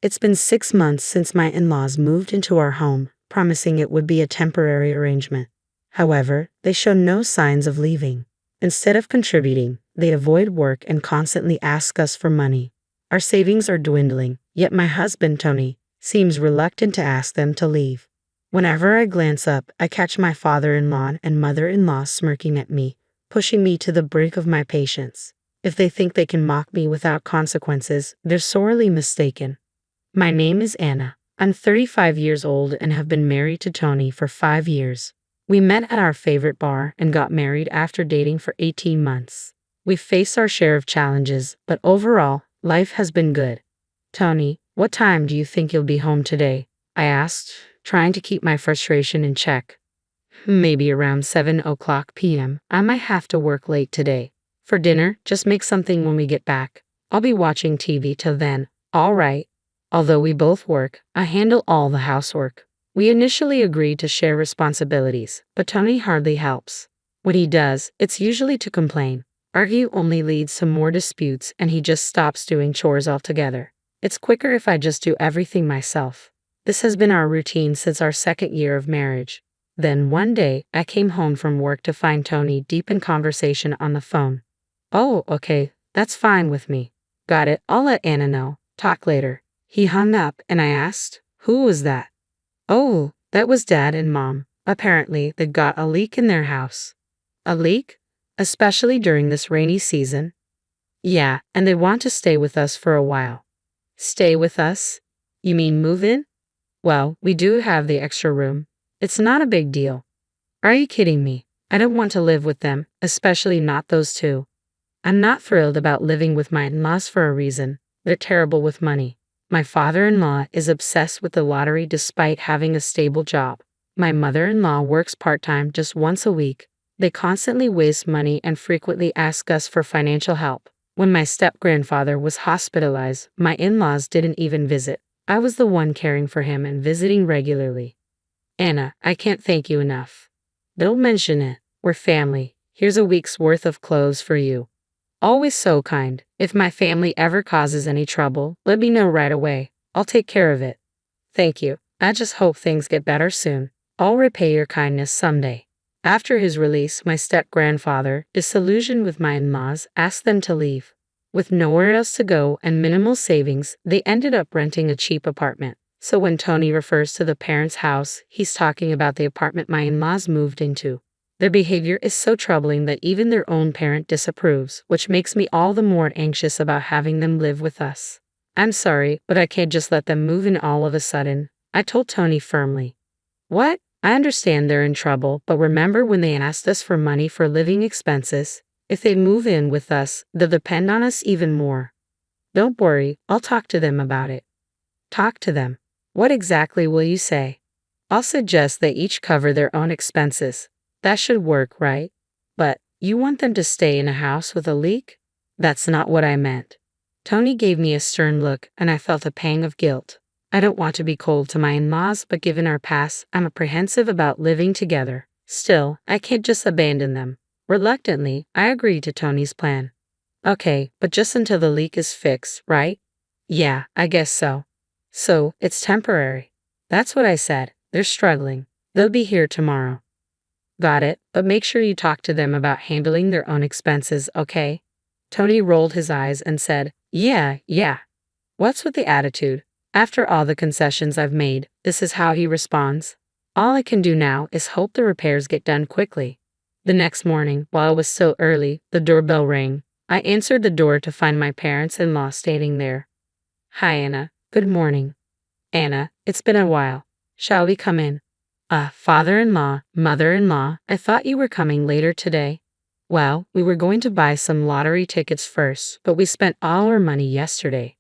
It's been 6 months since my in-laws moved into our home, promising it would be a temporary arrangement. However, they show no signs of leaving. Instead of contributing, they avoid work and constantly ask us for money. Our savings are dwindling, yet my husband, Tony, seems reluctant to ask them to leave. Whenever I glance up, I catch my father-in-law and mother-in-law smirking at me, pushing me to the brink of my patience. If they think they can mock me without consequences, they're sorely mistaken. My name is Anna. I'm 35 years old and have been married to Tony for 5 years. We met at our favorite bar and got married after dating for 18 months. We've faced our share of challenges, but overall, life has been good. Tony, what time do you think you'll be home today? I asked, trying to keep my frustration in check. Maybe around 7 o'clock p.m. I might have to work late today. For dinner, just make something when we get back. I'll be watching TV till then. All right. Although we both work, I handle all the housework. We initially agreed to share responsibilities, but Tony hardly helps. When he does, it's usually to complain. Argue only leads to more disputes and he just stops doing chores altogether. It's quicker if I just do everything myself. This has been our routine since our 2nd year of marriage. Then one day, I came home from work to find Tony deep in conversation on the phone. Oh, okay, that's fine with me. Got it, I'll let Anna know. Talk later. He hung up and I asked, who was that? Oh, that was Dad and Mom. Apparently, they got a leak in their house. A leak? Especially during this rainy season? Yeah, and they want to stay with us for a while. Stay with us? You mean move in? Well, we do have the extra room. It's not a big deal. Are you kidding me? I don't want to live with them, especially not those two. I'm not thrilled about living with my in-laws for a reason. They're terrible with money. My father-in-law is obsessed with the lottery despite having a stable job. My mother-in-law works part-time just once a week. They constantly waste money and frequently ask us for financial help. When my step-grandfather was hospitalized, my in-laws didn't even visit. I was the one caring for him and visiting regularly. Anna, I can't thank you enough. Don't mention it. We're family. Here's a week's worth of clothes for you. Always so kind. If my family ever causes any trouble, let me know right away. I'll take care of it. Thank you. I just hope things get better soon. I'll repay your kindness someday. After his release, my step-grandfather, disillusioned with my in-laws, asked them to leave. With nowhere else to go and minimal savings, they ended up renting a cheap apartment. So when Tony refers to the parents' house, he's talking about the apartment my in-laws moved into. Their behavior is so troubling that even their own parent disapproves, which makes me all the more anxious about having them live with us. I'm sorry, but I can't just let them move in all of a sudden, I told Tony firmly. What? I understand they're in trouble, but remember when they asked us for money for living expenses? If they move in with us, they'll depend on us even more. Don't worry, I'll talk to them about it. Talk to them? What exactly will you say? I'll suggest they each cover their own expenses. That should work, right? But you want them to stay in a house with a leak? That's not what I meant. Tony gave me a stern look and I felt a pang of guilt. I don't want to be cold to my in-laws, but given our past, I'm apprehensive about living together. Still, I can't just abandon them. Reluctantly, I agreed to Tony's plan. Okay, but just until the leak is fixed, right? Yeah, I guess so. So, it's temporary. That's what I said. They're struggling. They'll be here tomorrow. Got it, but make sure you talk to them about handling their own expenses, okay? Tony rolled his eyes and said, Yeah. What's with the attitude? After all the concessions I've made, this is how he responds. All I can do now is hope the repairs get done quickly. The next morning, while it was still early, the doorbell rang. I answered the door to find my parents-in-law standing there. Hi, Anna. Good morning. Anna, it's been a while. Shall we come in? Father-in-law, mother-in-law, I thought you were coming later today. Well, we were going to buy some lottery tickets first, but we spent all our money yesterday.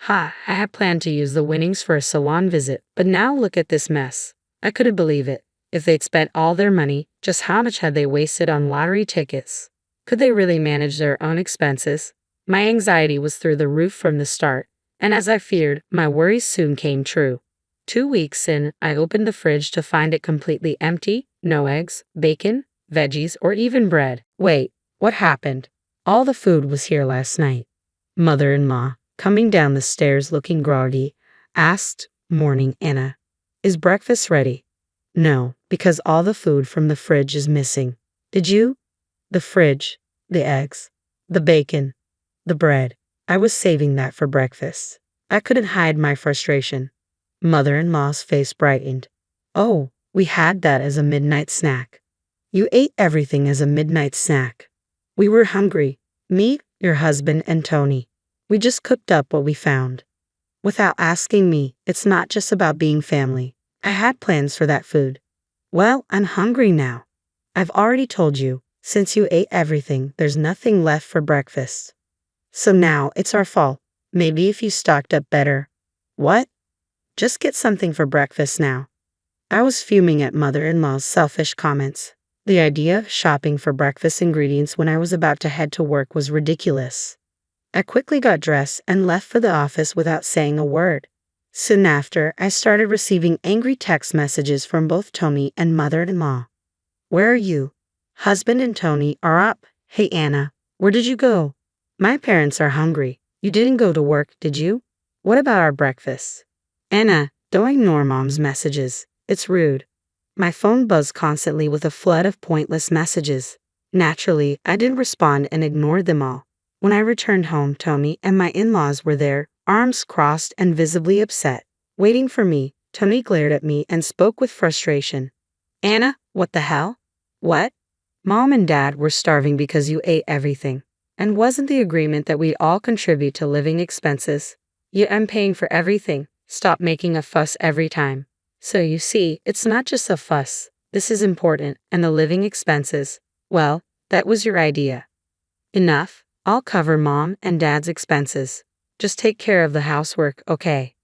I had planned to use the winnings for a salon visit, but now look at this mess. I couldn't believe it. If they'd spent all their money, just how much had they wasted on lottery tickets? Could they really manage their own expenses? My anxiety was through the roof from the start, and as I feared, my worries soon came true. 2 weeks in, I opened the fridge to find it completely empty, no eggs, bacon, veggies, or even bread. Wait, what happened? All the food was here last night. Mother-in-law, coming down the stairs looking groggy, asked morning Anna. Is breakfast ready? No, because all the food from the fridge is missing. Did you? The fridge, the eggs, the bacon, the bread. I was saving that for breakfast. I couldn't hide my frustration. Mother-in-law's face brightened. Oh, we had that as a midnight snack. You ate everything as a midnight snack. We were hungry. Me, your husband, and Tony. We just cooked up what we found. Without asking me, it's not just about being family. I had plans for that food. Well, I'm hungry now. I've already told you, since you ate everything, there's nothing left for breakfast. So now it's our fault. Maybe if you stocked up better. What? Just get something for breakfast now. I was fuming at mother-in-law's selfish comments. The idea of shopping for breakfast ingredients when I was about to head to work was ridiculous. I quickly got dressed and left for the office without saying a word. Soon after, I started receiving angry text messages from both Tony and mother-in-law. Where are you? Husband and Tony are up. Hey Anna, where did you go? My parents are hungry. You didn't go to work, did you? What about our breakfast? Anna, don't ignore mom's messages. It's rude. My phone buzzed constantly with a flood of pointless messages. Naturally, I didn't respond and ignored them all. When I returned home, Tony and my in-laws were there, arms crossed and visibly upset. Waiting for me, Tony glared at me and spoke with frustration. Anna, what the hell? What? Mom and Dad were starving because you ate everything. And wasn't the agreement that we all contribute to living expenses? Yeah, I'm paying for everything. Stop making a fuss every time. So you see, it's not just a fuss. This is important, and the living expenses, well, that was your idea. Enough. I'll cover Mom and Dad's expenses. Just take care of the housework, okay?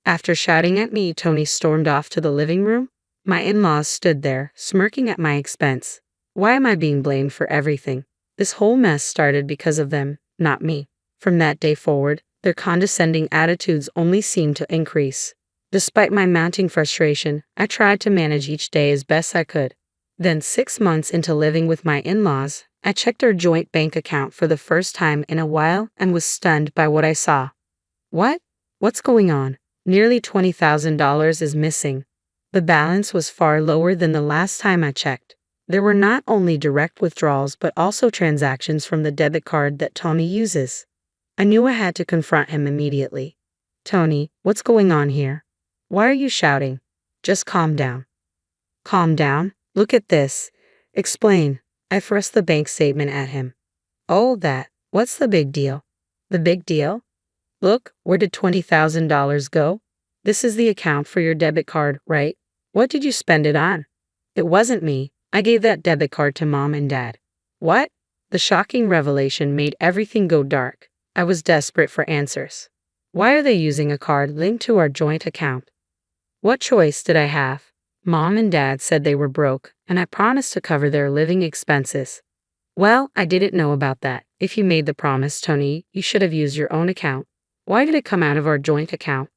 After shouting at me, Tony stormed off to the living room. My in-laws stood there, smirking at my expense. Why am I being blamed for everything? This whole mess started because of them, not me. From that day forward, their condescending attitudes only seemed to increase. Despite my mounting frustration, I tried to manage each day as best I could. Then 6 months into living with my in-laws, I checked our joint bank account for the first time in a while and was stunned by what I saw. What? What's going on? Nearly $20,000 is missing. The balance was far lower than the last time I checked. There were not only direct withdrawals but also transactions from the debit card that Tony uses. I knew I had to confront him immediately. Tony, what's going on here? Why are you shouting? Just calm down. Calm down? Look at this. Explain. I thrust the bank statement at him. Oh, that. What's the big deal? The big deal? Look, where did $20,000 go? This is the account for your debit card, right? What did you spend it on? It wasn't me. I gave that debit card to Mom and Dad. What? The shocking revelation made everything go dark. I was desperate for answers. Why are they using a card linked to our joint account? What choice did I have? Mom and Dad said they were broke, and I promised to cover their living expenses. Well, I didn't know about that. If you made the promise, Tony, you should have used your own account. Why did it come out of our joint account?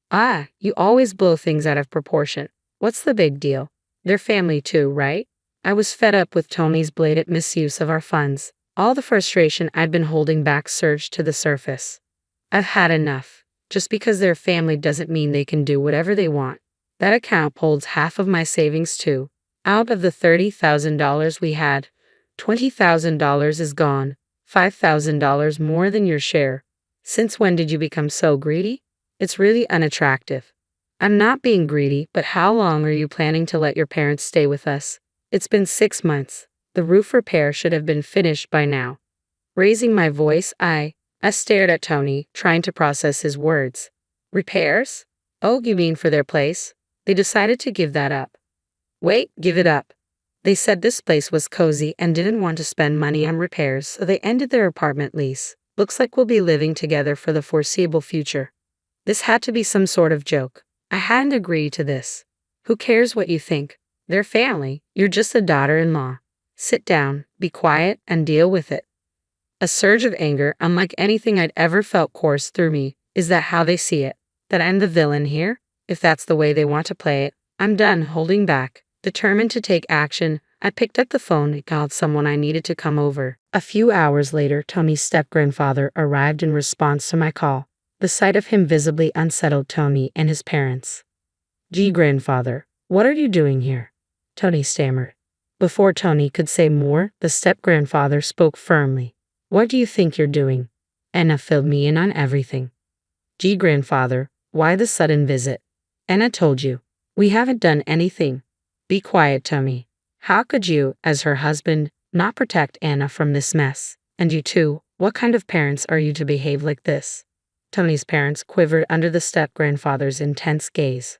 Ah, you always blow things out of proportion. What's the big deal? They're family too, right? I was fed up with Tony's blatant misuse of our funds. All the frustration I'd been holding back surged to the surface. I've had enough. Just because they're family doesn't mean they can do whatever they want. That account holds half of my savings too. Out of the $30,000 we had, $20,000 is gone, $5,000 more than your share. Since when did you become so greedy? It's really unattractive. I'm not being greedy, but how long are you planning to let your parents stay with us? It's been 6 months. The roof repair should have been finished by now. Raising my voice, I stared at Tony, trying to process his words. Repairs? Oh, you mean for their place? They decided to give that up. Wait, give it up. They said this place was cozy and didn't want to spend money on repairs, so they ended their apartment lease. Looks like we'll be living together for the foreseeable future. This had to be some sort of joke. I hadn't agreed to this. Who cares what you think? They're family. You're just a daughter-in-law. Sit down, be quiet, and deal with it. A surge of anger, unlike anything I'd ever felt, coursed through me. Is that how they see it? That I'm the villain here? If that's the way they want to play it, I'm done holding back. Determined to take action, I picked up the phone and called someone I needed to come over. A few hours later, Tony's step-grandfather arrived in response to my call. The The sight of him visibly unsettled Tony and his parents. "Gee, grandfather, what are you doing here?" Tony stammered. Before Tony could say more, the step-grandfather spoke firmly. "What do you think you're doing?" Anna filled me in on everything. "Gee, grandfather, why the sudden visit?" "Anna told you. We haven't done anything." "Be quiet, Tony. How could you, as her husband, not protect Anna from this mess? And you too, what kind of parents are you to behave like this?" Tony's parents quivered under the step-grandfather's intense gaze.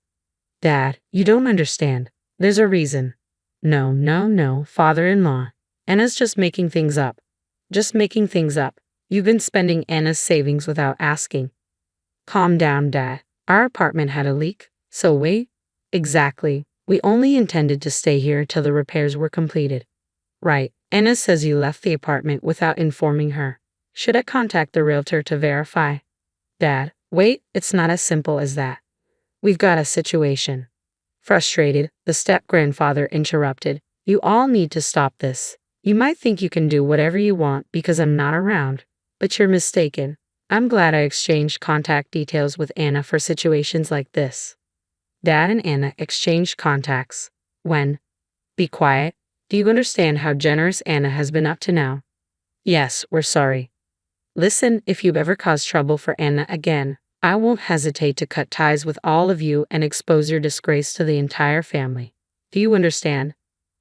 "Dad, you don't understand. There's a reason." "No, no, no, father-in-law. Anna's just making things up." "Just making things up. You've been spending Anna's savings without asking." "Calm down, Dad. Our apartment had a leak, so we—" "Exactly. We only intended to stay here till the repairs were completed." "Right. Anna says you left the apartment without informing her. Should I contact the realtor to verify?" "Dad, wait, it's not as simple as that. We've got a situation." Frustrated, the step-grandfather interrupted. "You all need to stop this. You might think you can do whatever you want because I'm not around, but you're mistaken. I'm glad I exchanged contact details with Anna for situations like this." Dad and Anna exchanged contacts. When? "Be quiet. Do you understand how generous Anna has been up to now?" "Yes, we're sorry. Listen, if you've ever caused trouble for Anna again, I won't hesitate to cut ties with all of you and expose your disgrace to the entire family. Do you understand?"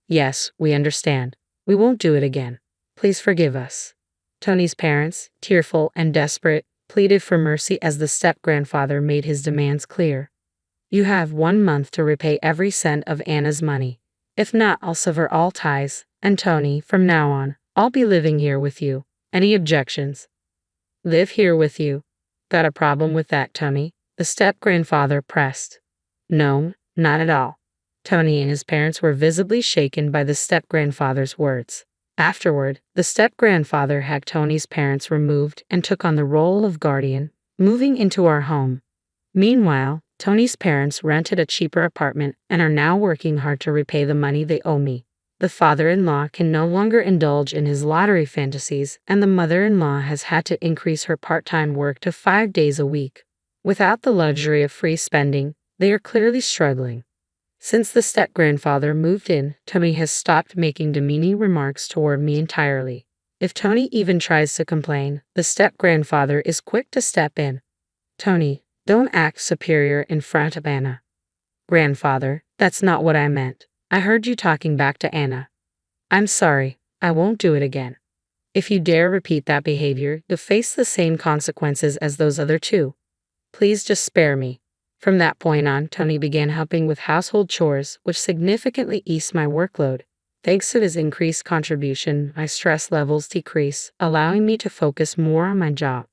"Yes, we understand. We won't do it again. Please forgive us." Tony's parents, tearful and desperate, pleaded for mercy as the step-grandfather made his demands clear. "You have 1 month to repay every cent of Anna's money. If not, I'll sever all ties, and Tony, from now on, I'll be living here with you. Any objections?" "Live here with you? Got a problem with that, Tony?" the step-grandfather pressed. "No, not at all." Tony and his parents were visibly shaken by the step-grandfather's words. Afterward, the step-grandfather had Tony's parents removed and took on the role of guardian, moving into our home. Meanwhile, Tony's parents rented a cheaper apartment and are now working hard to repay the money they owe me. The father-in-law can no longer indulge in his lottery fantasies, and the mother-in-law has had to increase her part-time work to 5 days a week. Without the luxury of free spending, they are clearly struggling. Since the step-grandfather moved in, Tony has stopped making demeaning remarks toward me entirely. If Tony even tries to complain, the step-grandfather is quick to step in. "Tony, don't act superior in front of Anna." "Grandfather, that's not what I meant. I heard you talking back to Anna." "I'm sorry. I won't do it again." "If you dare repeat that behavior, you'll face the same consequences as those other two. Please just spare me." From that point on, Tony began helping with household chores, which significantly eased my workload. Thanks to his increased contribution, my stress levels decreased, allowing me to focus more on my job.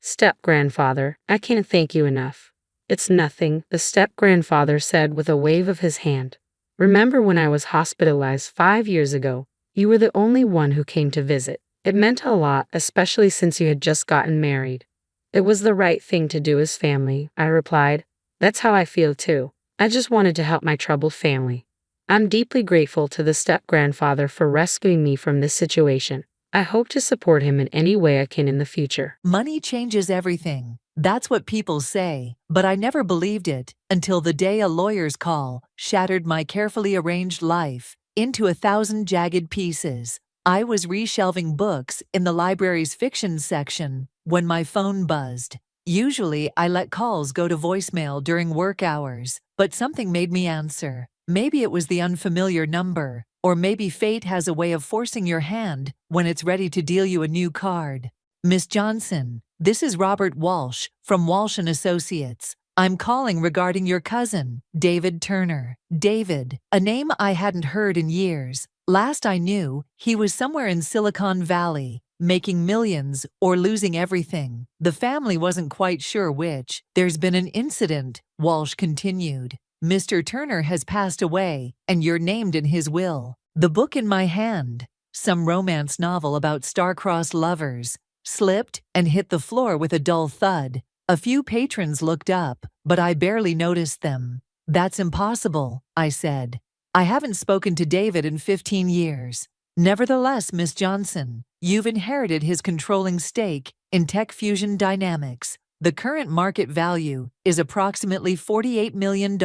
"Step-grandfather, I can't thank you enough." "It's nothing," the step-grandfather said with a wave of his hand. "Remember when I was hospitalized 5 years ago? You were the only one who came to visit. It meant a lot, especially since you had just gotten married." "It was the right thing to do as family," I replied. "That's how I feel too. I just wanted to help my troubled family." I'm deeply grateful to the step-grandfather for rescuing me from this situation. I hope to support him in any way I can in the future. Money changes everything. That's what people say, but I never believed it until the day a lawyer's call shattered my carefully arranged life into 1,000 jagged pieces. I was reshelving books in the library's fiction section when my phone buzzed. Usually, I let calls go to voicemail during work hours, but something made me answer. Maybe it was the unfamiliar number, or maybe fate has a way of forcing your hand when it's ready to deal you a new card. "Miss Johnson, this is Robert Walsh from Walsh & Associates. I'm calling regarding your cousin, David Turner." David, a name I hadn't heard in years. Last I knew, he was somewhere in Silicon Valley, making millions or losing everything. The family wasn't quite sure which. "There's been an incident," Walsh continued. "Mr. Turner has passed away, and you're named in his will." The book in my hand, some romance novel about star-crossed lovers, slipped and hit the floor with a dull thud. A few patrons looked up, but I barely noticed them. "That's impossible," I said. "I haven't spoken to David in 15 years. Nevertheless, Miss Johnson, you've inherited his controlling stake in Tech Fusion Dynamics. The current market value is approximately $48 million.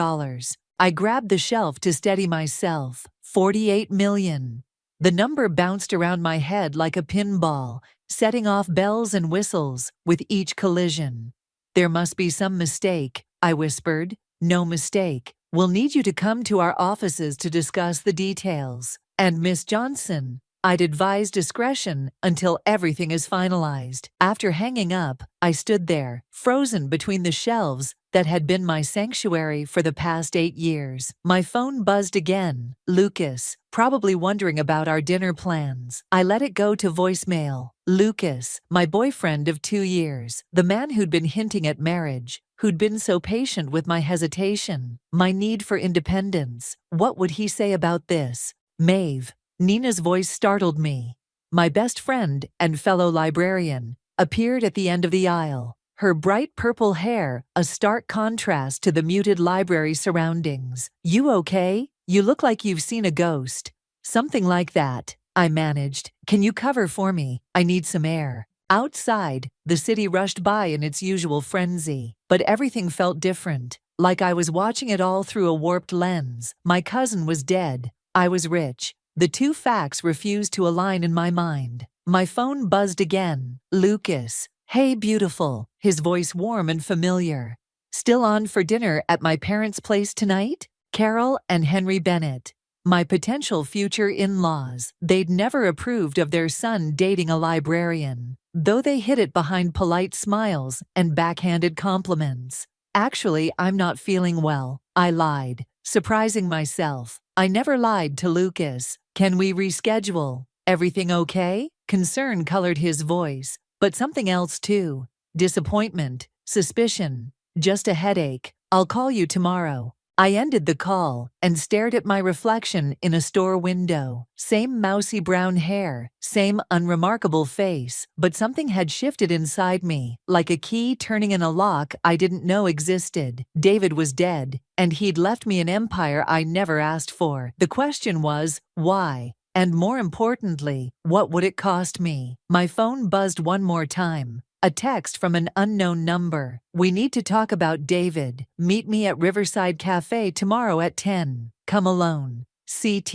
I grabbed the shelf to steady myself. 48 million. The number bounced around my head like a pinball, setting off bells and whistles with each collision. There must be some mistake, I whispered. No mistake. We'll need you to come to our offices to discuss the details. And Miss Johnson, I'd advise discretion until everything is finalized. After hanging up, I stood there, frozen between the shelves that had been my sanctuary for the past 8 years. My phone buzzed again. Lucas, probably wondering about our dinner plans. I let it go to voicemail. Lucas, my boyfriend of 2 years, the man who'd been hinting at marriage, who'd been so patient with my hesitation, my need for independence. What would he say about this? Maeve. Nina's voice startled me. My best friend and fellow librarian appeared at the end of the aisle, her bright purple hair a stark contrast to the muted library surroundings. You okay? You look like you've seen a ghost. Something like that, I managed. Can you cover for me? I need some air. Outside, the city rushed by in its usual frenzy, but everything felt different, like I was watching it all through a warped lens. My cousin was dead. I was rich. The two facts refused to align in my mind. My phone buzzed again. Lucas. Hey, beautiful. His voice warm and familiar. Still on for dinner at my parents' place tonight? Carol and Henry Bennett. My potential future in-laws. They'd never approved of their son dating a librarian, though they hid it behind polite smiles and backhanded compliments. Actually, I'm not feeling well, I lied, surprising myself. I never lied to Lucas. Can we reschedule? Everything okay? Concern colored his voice, but something else too. Disappointment, suspicion, just a headache. I'll call you tomorrow. I ended the call and stared at my reflection in a store window. Same mousy brown hair, same unremarkable face, but something had shifted inside me, like a key turning in a lock I didn't know existed. David was dead, and he'd left me an empire I never asked for. The question was, why? And more importantly, what would it cost me? My phone buzzed one more time. A text from an unknown number. We need to talk about David. Meet me at Riverside Cafe tomorrow at 10. Come alone. CT.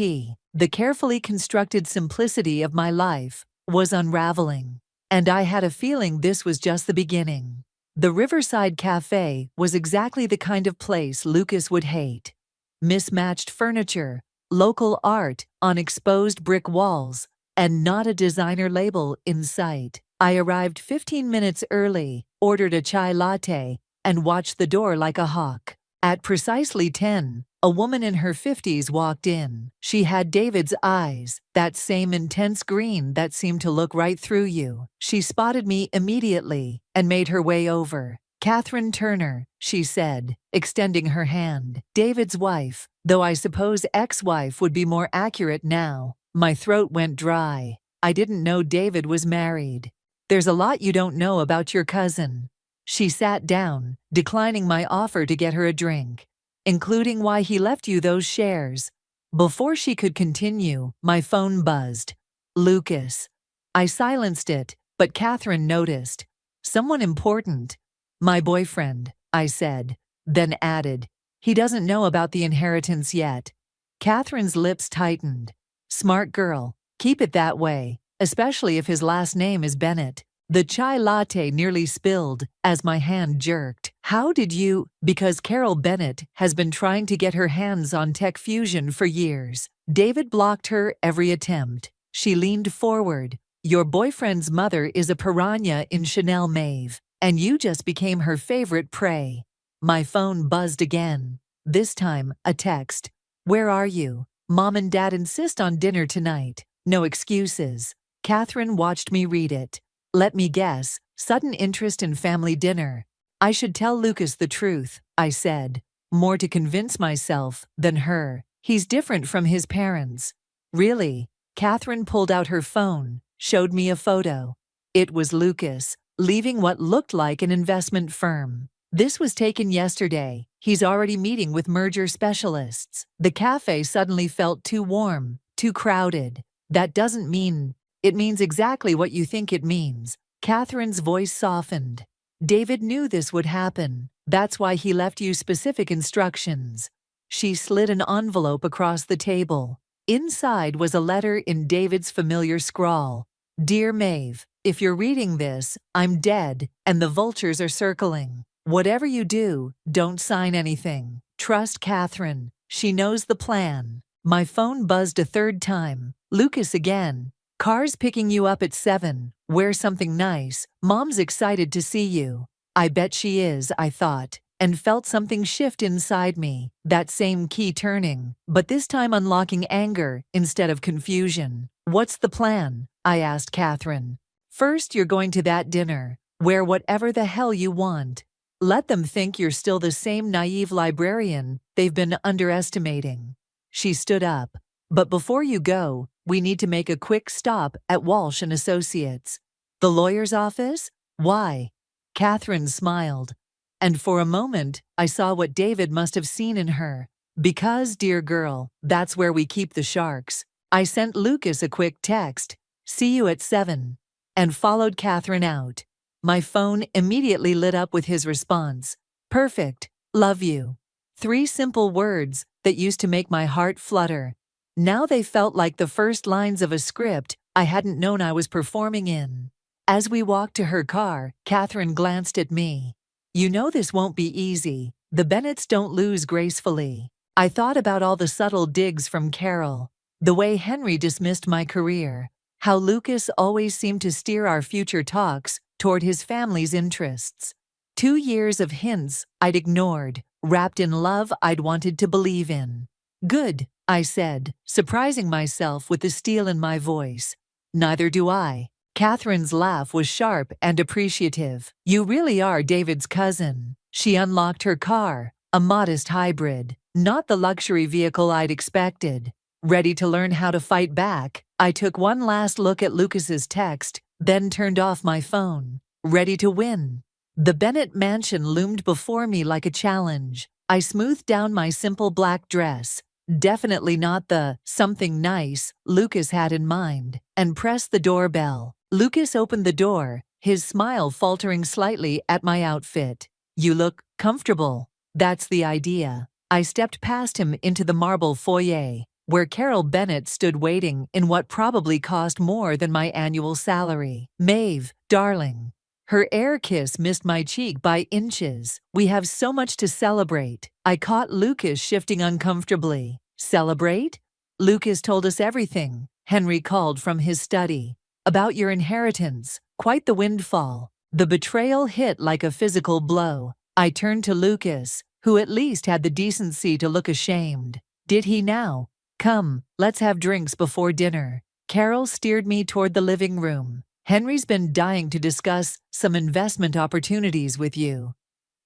The carefully constructed simplicity of my life was unraveling. And I had a feeling this was just the beginning. The Riverside Cafe was exactly the kind of place Lucas would hate. Mismatched furniture, local art on exposed brick walls, and not a designer label in sight. I arrived 15 minutes early, ordered a chai latte, and watched the door like a hawk. At precisely 10, a woman in her 50s walked in. She had David's eyes, that same intense green that seemed to look right through you. She spotted me immediately and made her way over. Catherine Turner, she said, extending her hand. David's wife, though I suppose ex-wife would be more accurate now. My throat went dry. I didn't know David was married. There's a lot you don't know about your cousin. She sat down, declining my offer to get her a drink, including why he left you those shares. Before she could continue, my phone buzzed. Lucas. I silenced it, but Catherine noticed. Someone important. My boyfriend, I said, then added. He doesn't know about the inheritance yet. Catherine's lips tightened. Smart girl. Keep it that way. Especially if his last name is Bennett. The chai latte nearly spilled as my hand jerked. How did you? Because Carol Bennett has been trying to get her hands on Tech Fusion for years. David blocked her every attempt. She leaned forward. Your boyfriend's mother is a piranha in Chanel, Maeve, and you just became her favorite prey. My phone buzzed again. This time, a text. Where are you? Mom and Dad insist on dinner tonight. No excuses. Catherine watched me read it. Let me guess, sudden interest in family dinner. I should tell Lucas the truth, I said, more to convince myself than her. He's different from his parents. Really? Catherine pulled out her phone, showed me a photo. It was Lucas, leaving what looked like an investment firm. This was taken yesterday. He's already meeting with merger specialists. The cafe suddenly felt too warm, too crowded. That doesn't mean... It means exactly what you think it means. Catherine's voice softened. David knew this would happen. That's why he left you specific instructions. She slid an envelope across the table. Inside was a letter in David's familiar scrawl. Dear Maeve, if you're reading this, I'm dead, and the vultures are circling. Whatever you do, don't sign anything. Trust Catherine. She knows the plan. My phone buzzed a third time. Lucas again. Car's picking you up at 7. Wear something nice. Mom's excited to see you. I bet she is, I thought, and felt something shift inside me, that same key turning, but this time unlocking anger instead of confusion. What's the plan? I asked Catherine. First, you're going to that dinner. Wear whatever the hell you want. Let them think you're still the same naive librarian they've been underestimating. She stood up. But before you go, we need to make a quick stop at Walsh and Associates. The lawyer's office? Why? Catherine smiled. And for a moment, I saw what David must have seen in her. Because, dear girl, that's where we keep the sharks. I sent Lucas a quick text, see you at 7, and followed Catherine out. My phone immediately lit up with his response. Perfect. Love you. 3 simple words that used to make my heart flutter. Now they felt like the first lines of a script I hadn't known I was performing in. As we walked to her car, Catherine glanced at me. You know this won't be easy. The Bennetts don't lose gracefully. I thought about all the subtle digs from Carol, the way Henry dismissed my career, how Lucas always seemed to steer our future talks toward his family's interests. 2 years of hints I'd ignored, wrapped in love I'd wanted to believe in. Good, I said, surprising myself with the steel in my voice. Neither do I. Catherine's laugh was sharp and appreciative. You really are David's cousin. She unlocked her car, a modest hybrid, not the luxury vehicle I'd expected. Ready to learn how to fight back, I took one last look at Lucas's text, then turned off my phone. Ready to win. The Bennett mansion loomed before me like a challenge. I smoothed down my simple black dress, definitely not the something nice Lucas had in mind, and pressed the doorbell. Lucas opened the door, his smile faltering slightly at my outfit. You look comfortable. That's the idea. I stepped past him into the marble foyer, where Carol Bennett stood waiting in what probably cost more than my annual salary. Maeve, darling. Her air kiss missed my cheek by inches. We have so much to celebrate. I caught Lucas shifting uncomfortably. Celebrate? Lucas told us everything, Henry called from his study. About your inheritance. Quite the windfall. The betrayal hit like a physical blow. I turned to Lucas, who at least had the decency to look ashamed. Did he now? Come, let's have drinks before dinner. Carol steered me toward the living room. Henry's been dying to discuss some investment opportunities with you.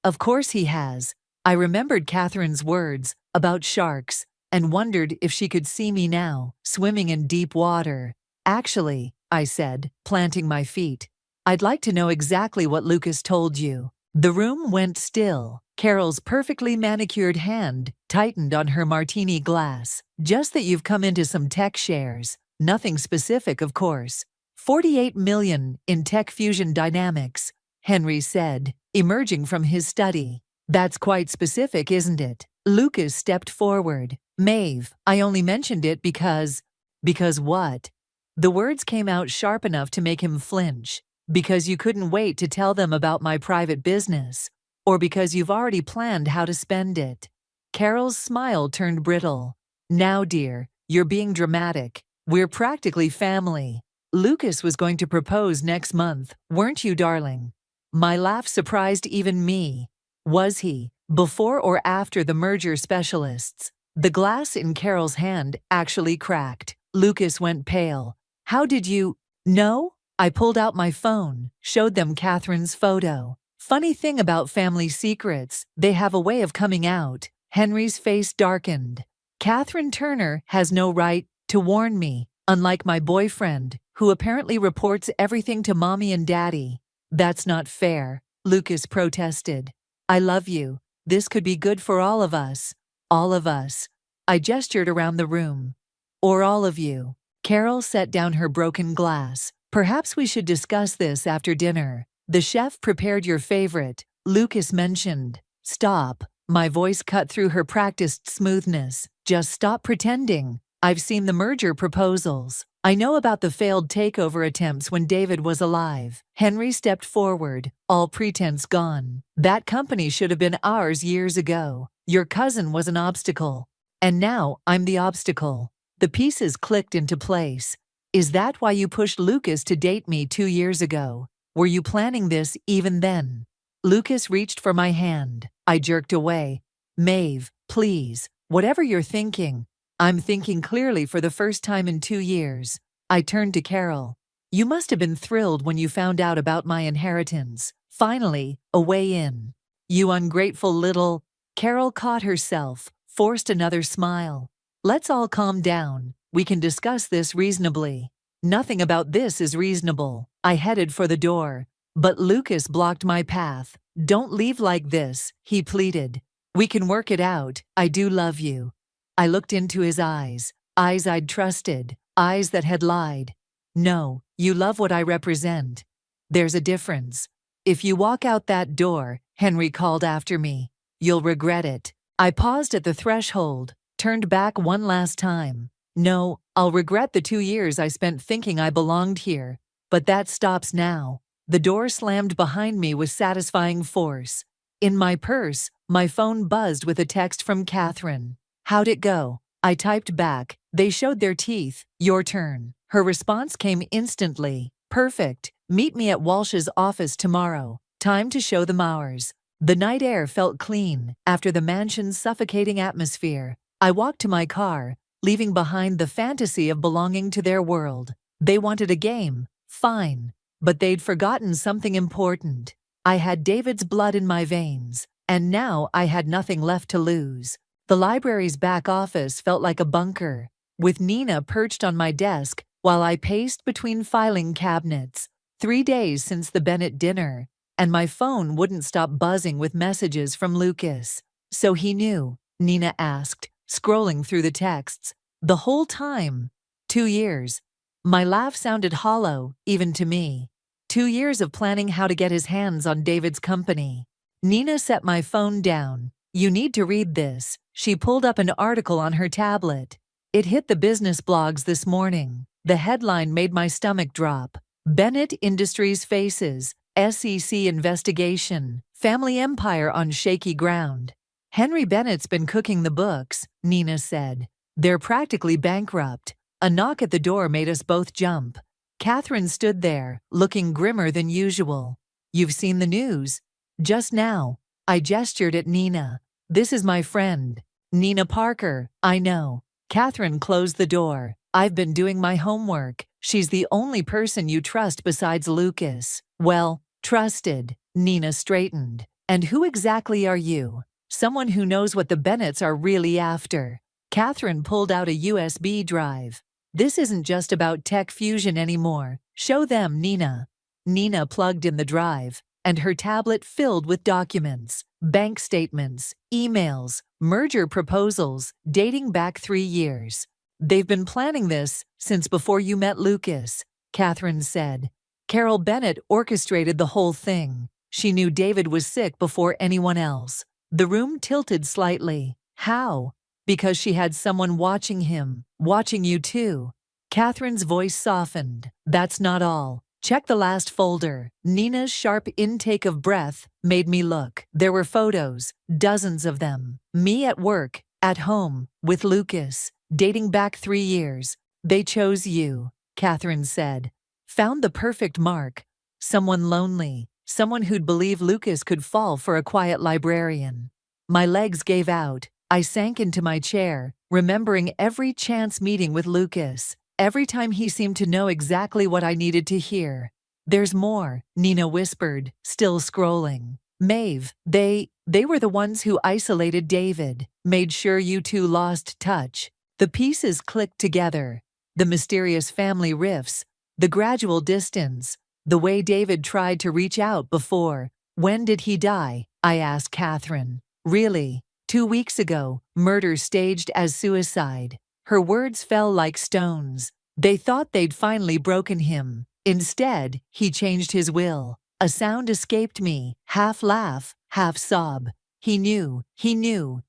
Of course he has. I remembered Catherine's words about sharks and wondered if she could see me now, swimming in deep water. Actually, I said, planting my feet, I'd like to know exactly what Lucas told you. The room went still. Carol's perfectly manicured hand tightened on her martini glass. Just that you've come into some tech shares. Nothing specific, of course. 48 million in Tech Fusion Dynamics, Henry said, emerging from his study. That's quite specific, isn't it? Lucas stepped forward. Maeve, I only mentioned it because... Because what? The words came out sharp enough to make him flinch. Because you couldn't wait to tell them about my private business. Or because you've already planned how to spend it. Carol's smile turned brittle. Now, dear, you're being dramatic. We're practically family. Lucas was going to propose next month, weren't you, darling? My laugh surprised even me. Was he? Before or after the merger specialists? The glass in Carol's hand actually cracked. Lucas went pale. How did you know? I pulled out my phone, showed them Catherine's photo. Funny thing about family secrets, they have a way of coming out. Henry's face darkened. Catherine Turner has no right to warn me, unlike my boyfriend, who apparently reports everything to mommy and daddy. That's not fair, Lucas protested. I love you. This could be good for all of us. All of us. I gestured around the room. Or all of you. Carol set down her broken glass. Perhaps we should discuss this after dinner. The chef prepared your favorite, Lucas mentioned. Stop. My voice cut through her practiced smoothness. Just stop pretending. I've seen the merger proposals. I know about the failed takeover attempts when David was alive. Henry stepped forward, all pretense gone. That company should have been ours years ago. Your cousin was an obstacle. And now I'm the obstacle. The pieces clicked into place. Is that why you pushed Lucas to date me 2 years ago? Were you planning this even then? Lucas reached for my hand. I jerked away. Maeve, please, whatever you're thinking. I'm thinking clearly for the first time in 2 years. I turned to Carol. You must have been thrilled when you found out about my inheritance. Finally, a way in. You ungrateful little... Carol caught herself, forced another smile. Let's all calm down. We can discuss this reasonably. Nothing about this is reasonable. I headed for the door, but Lucas blocked my path. Don't leave like this, he pleaded. We can work it out. I do love you. I looked into his eyes I'd trusted, eyes that had lied. No, you love what I represent. There's a difference. If you walk out that door, Henry called after me, you'll regret it. I paused at the threshold, turned back one last time. No, I'll regret the 2 years I spent thinking I belonged here. But that stops now. The door slammed behind me with satisfying force. In my purse, my phone buzzed with a text from Catherine. How'd it go? I typed back. They showed their teeth. Your turn. Her response came instantly. Perfect. Meet me at Walsh's office tomorrow. Time to show them ours. The night air felt clean after the mansion's suffocating atmosphere. I walked to my car, leaving behind the fantasy of belonging to their world. They wanted a game. Fine. But they'd forgotten something important. I had David's blood in my veins, and now I had nothing left to lose. The library's back office felt like a bunker, with Nina perched on my desk while I paced between filing cabinets. 3 days since the Bennett dinner, and my phone wouldn't stop buzzing with messages from Lucas. So he knew, Nina asked, scrolling through the texts. The whole time. 2 years. My laugh sounded hollow, even to me. 2 years of planning how to get his hands on David's company. Nina set my phone down. You need to read this. She pulled up an article on her tablet. It hit the business blogs this morning. The headline made my stomach drop. Bennett Industries faces SEC investigation. Family empire on shaky ground. Henry Bennett's been cooking the books, Nina said. They're practically bankrupt. A knock at the door made us both jump. Catherine stood there, looking grimmer than usual. You've seen the news? Just now. I gestured at Nina. This is my friend. Nina Parker, I know. Catherine closed the door. I've been doing my homework. She's the only person you trust besides Lucas. Well, trusted. Nina straightened. And who exactly are you? Someone who knows what the Bennetts are really after. Catherine pulled out a USB drive. This isn't just about tech fusion anymore. Show them, Nina. Nina plugged in the drive, and her tablet filled with documents, bank statements, emails, merger proposals dating back 3 years. They've been planning this since before you met Lucas, Catherine said. Carol Bennett orchestrated the whole thing. She knew David was sick before anyone else. The room tilted slightly. How? Because she had someone watching him, watching you too. Catherine's voice softened. That's not all. Check the last folder. Nina's sharp intake of breath made me look. There were photos, dozens of them. Me at work, at home, with Lucas, dating back 3 years. They chose you, Catherine said. Found the perfect mark. Someone lonely, someone who'd believe Lucas could fall for a quiet librarian. My legs gave out. I sank into my chair, remembering every chance meeting with Lucas, every time he seemed to know exactly what I needed to hear. There's more, Nina whispered, still scrolling. Maeve, they were the ones who isolated David, made sure you two lost touch. The pieces clicked together. The mysterious family rifts, the gradual distance, the way David tried to reach out before. When did he die? I asked Catherine. Really? 2 weeks ago, murder staged as suicide. Her words fell like stones. They thought they'd finally broken him. Instead, he changed his will. A sound escaped me, half laugh, half sob. He knew,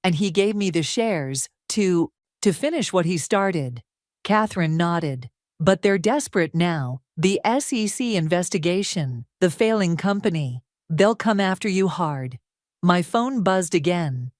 and he gave me the shares to finish what he started. Catherine nodded. But they're desperate now. The SEC investigation, the failing company. They'll come after you hard. My phone buzzed again.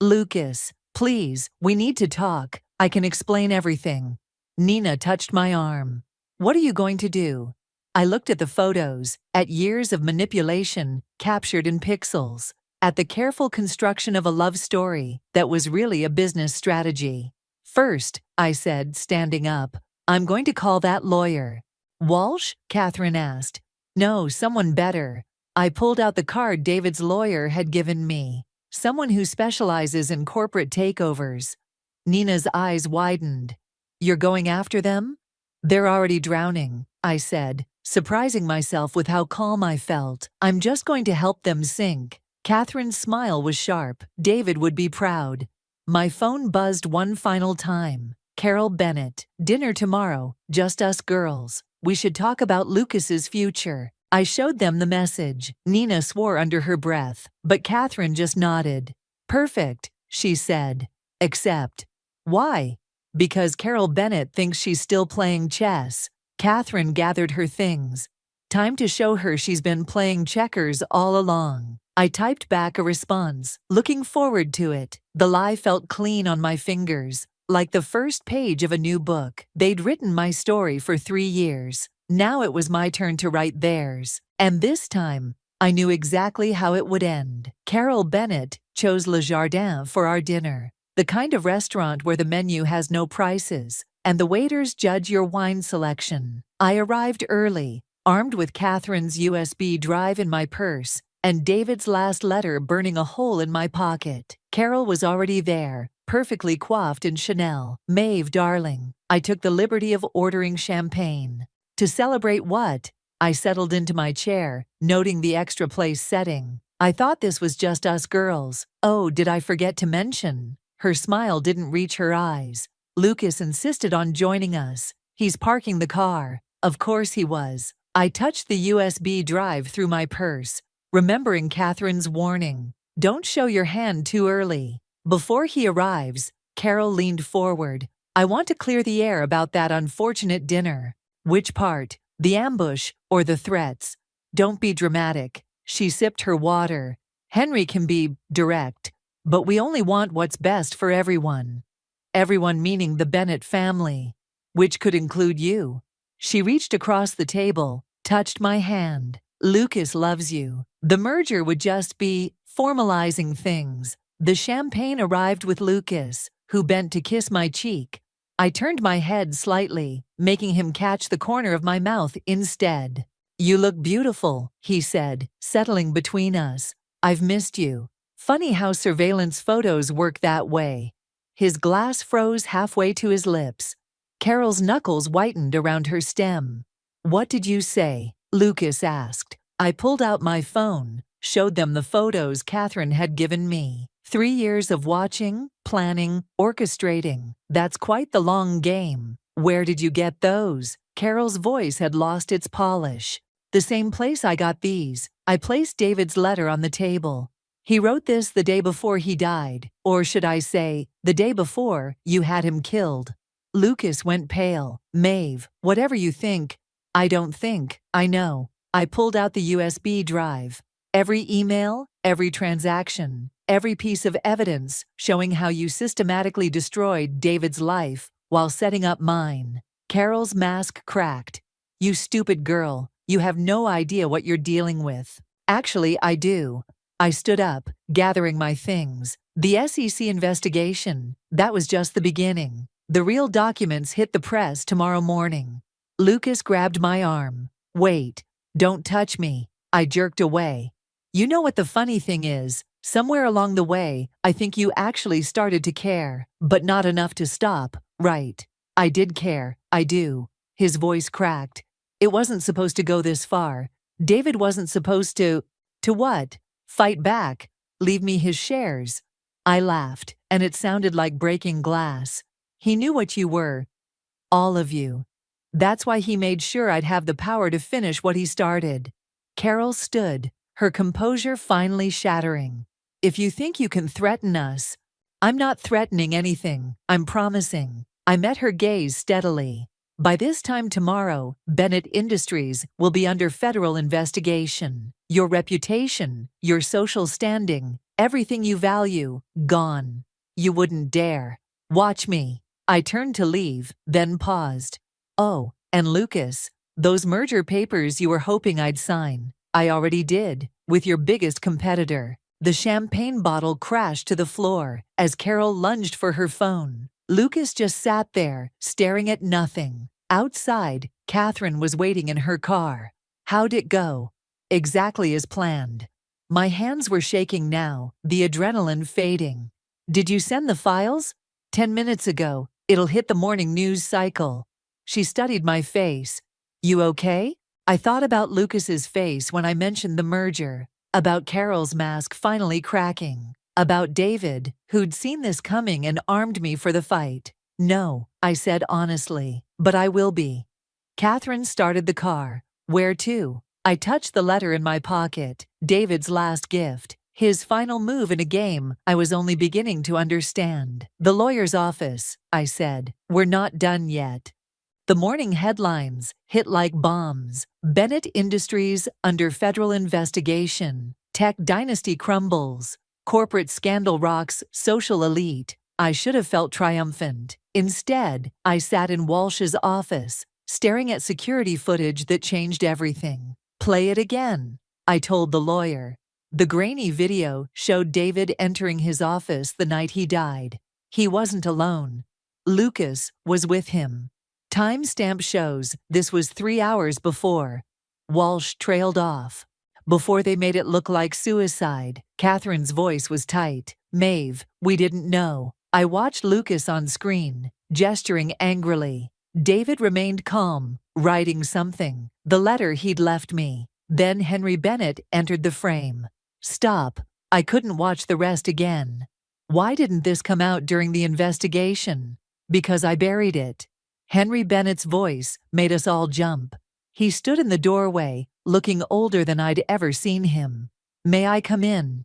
Lucas, please, we need to talk. I can explain everything. Nina touched my arm. What are you going to do? I looked at the photos, at years of manipulation captured in pixels, at the careful construction of a love story that was really a business strategy. First, I said, standing up, I'm going to call that lawyer. Walsh? Catherine asked. No, someone better. I pulled out the card David's lawyer had given me. Someone who specializes in corporate takeovers. Nina's eyes widened. You're going after them? They're already drowning, I said, surprising myself with how calm I felt. I'm just going to help them sink. Catherine's smile was sharp. David would be proud. My phone buzzed one final time. Carol Bennett, dinner tomorrow, just us girls. We should talk about Lucas's future. I showed them the message. Nina swore under her breath, but Catherine just nodded. Perfect, she said. Except, why? Because Carol Bennett thinks she's still playing chess. Catherine gathered her things. Time to show her she's been playing checkers all along. I typed back a response, looking forward to it. The lie felt clean on my fingers, like the first page of a new book. They'd written my story for 3 years. Now it was my turn to write theirs. And this time, I knew exactly how it would end. Carol Bennett chose Le Jardin for our dinner, the kind of restaurant where the menu has no prices, and the waiters judge your wine selection. I arrived early, armed with Catherine's USB drive in my purse, and David's last letter burning a hole in my pocket. Carol was already there, perfectly coiffed in Chanel. Maeve, darling, I took the liberty of ordering champagne. To celebrate what? I settled into my chair, noting the extra place setting. I thought this was just us girls. Oh, did I forget to mention? Her smile didn't reach her eyes. Lucas insisted on joining us. He's parking the car. Of course he was. I touched the USB drive through my purse, remembering Catherine's warning. Don't show your hand too early. Before he arrives, Carol leaned forward. I want to clear the air about that unfortunate dinner. Which part? The ambush or the threats? Don't be dramatic. She sipped her water. Henry can be direct, but we only want what's best for everyone. Everyone meaning the Bennett family, which could include you. She reached across the table, touched my hand. Lucas loves you. The merger would just be formalizing things. The champagne arrived with Lucas, who bent to kiss my cheek. I turned my head slightly, making him catch the corner of my mouth instead. You look beautiful, he said, settling between us. I've missed you. Funny how surveillance photos work that way. His glass froze halfway to his lips. Carol's knuckles whitened around her stem. What did you say? Lucas asked. I pulled out my phone, showed them the photos Catherine had given me. 3 years of watching, planning, orchestrating. That's quite the long game. Where did you get those? Carol's voice had lost its polish. The same place I got these. I placed David's letter on the table. He wrote this the day before he died, or should I say, the day before you had him killed. Lucas went pale. Maeve, whatever you think, I don't think, I know. I pulled out the USB drive. Every email, every transaction, every piece of evidence showing how you systematically destroyed David's life while setting up mine. Carol's mask cracked. You stupid girl, you have no idea what you're dealing with. Actually, I do. I stood up, gathering my things. The SEC investigation, that was just the beginning. The real documents hit the press tomorrow morning. Lucas grabbed my arm. Wait, don't touch me. I jerked away. You know what the funny thing is? Somewhere along the way, I think you actually started to care, but not enough to stop, right? I did care, I do. His voice cracked. It wasn't supposed to go this far. David wasn't supposed to what? Fight back? Leave me his shares? I laughed, and it sounded like breaking glass. He knew what you were. All of you. That's why he made sure I'd have the power to finish what he started. Carol stood, her composure finally shattering. If you think you can threaten us, I'm not threatening anything, I'm promising. I met her gaze steadily. By this time tomorrow, Bennett Industries will be under federal investigation. Your reputation, your social standing, everything you value, gone. You wouldn't dare. Watch me. I turned to leave, then paused. Oh, and Lucas, those merger papers you were hoping I'd sign, I already did, with your biggest competitor. The champagne bottle crashed to the floor as Carol lunged for her phone. Lucas just sat there, staring at nothing. Outside, Catherine was waiting in her car. How'd it go? Exactly as planned. My hands were shaking now, the adrenaline fading. Did you send the files? 10 minutes ago. It'll hit the morning news cycle. She studied my face. You okay? I thought about Lucas's face when I mentioned the merger, about Carol's mask finally cracking, about David, who'd seen this coming and armed me for the fight. No, I said honestly, but I will be. Catherine started the car. Where to? I touched the letter in my pocket, David's last gift, his final move in a game I was only beginning to understand. The lawyer's office, I said. We're not done yet. The morning headlines hit like bombs. Bennett Industries under federal investigation. Tech dynasty crumbles. Corporate scandal rocks social elite. I should have felt triumphant. Instead, I sat in Walsh's office, staring at security footage that changed everything. Play it again, I told the lawyer. The grainy video showed David entering his office the night he died. He wasn't alone. Lucas was with him. Timestamp shows this was 3 hours before. Walsh trailed off. Before they made it look like suicide, Catherine's voice was tight. Maeve, we didn't know. I watched Lucas on screen, gesturing angrily. David remained calm, writing something, the letter he'd left me. Then Henry Bennett entered the frame. Stop. I couldn't watch the rest again. Why didn't this come out during the investigation? Because I buried it. Henry Bennett's voice made us all jump. He stood in the doorway, looking older than I'd ever seen him. May I come in?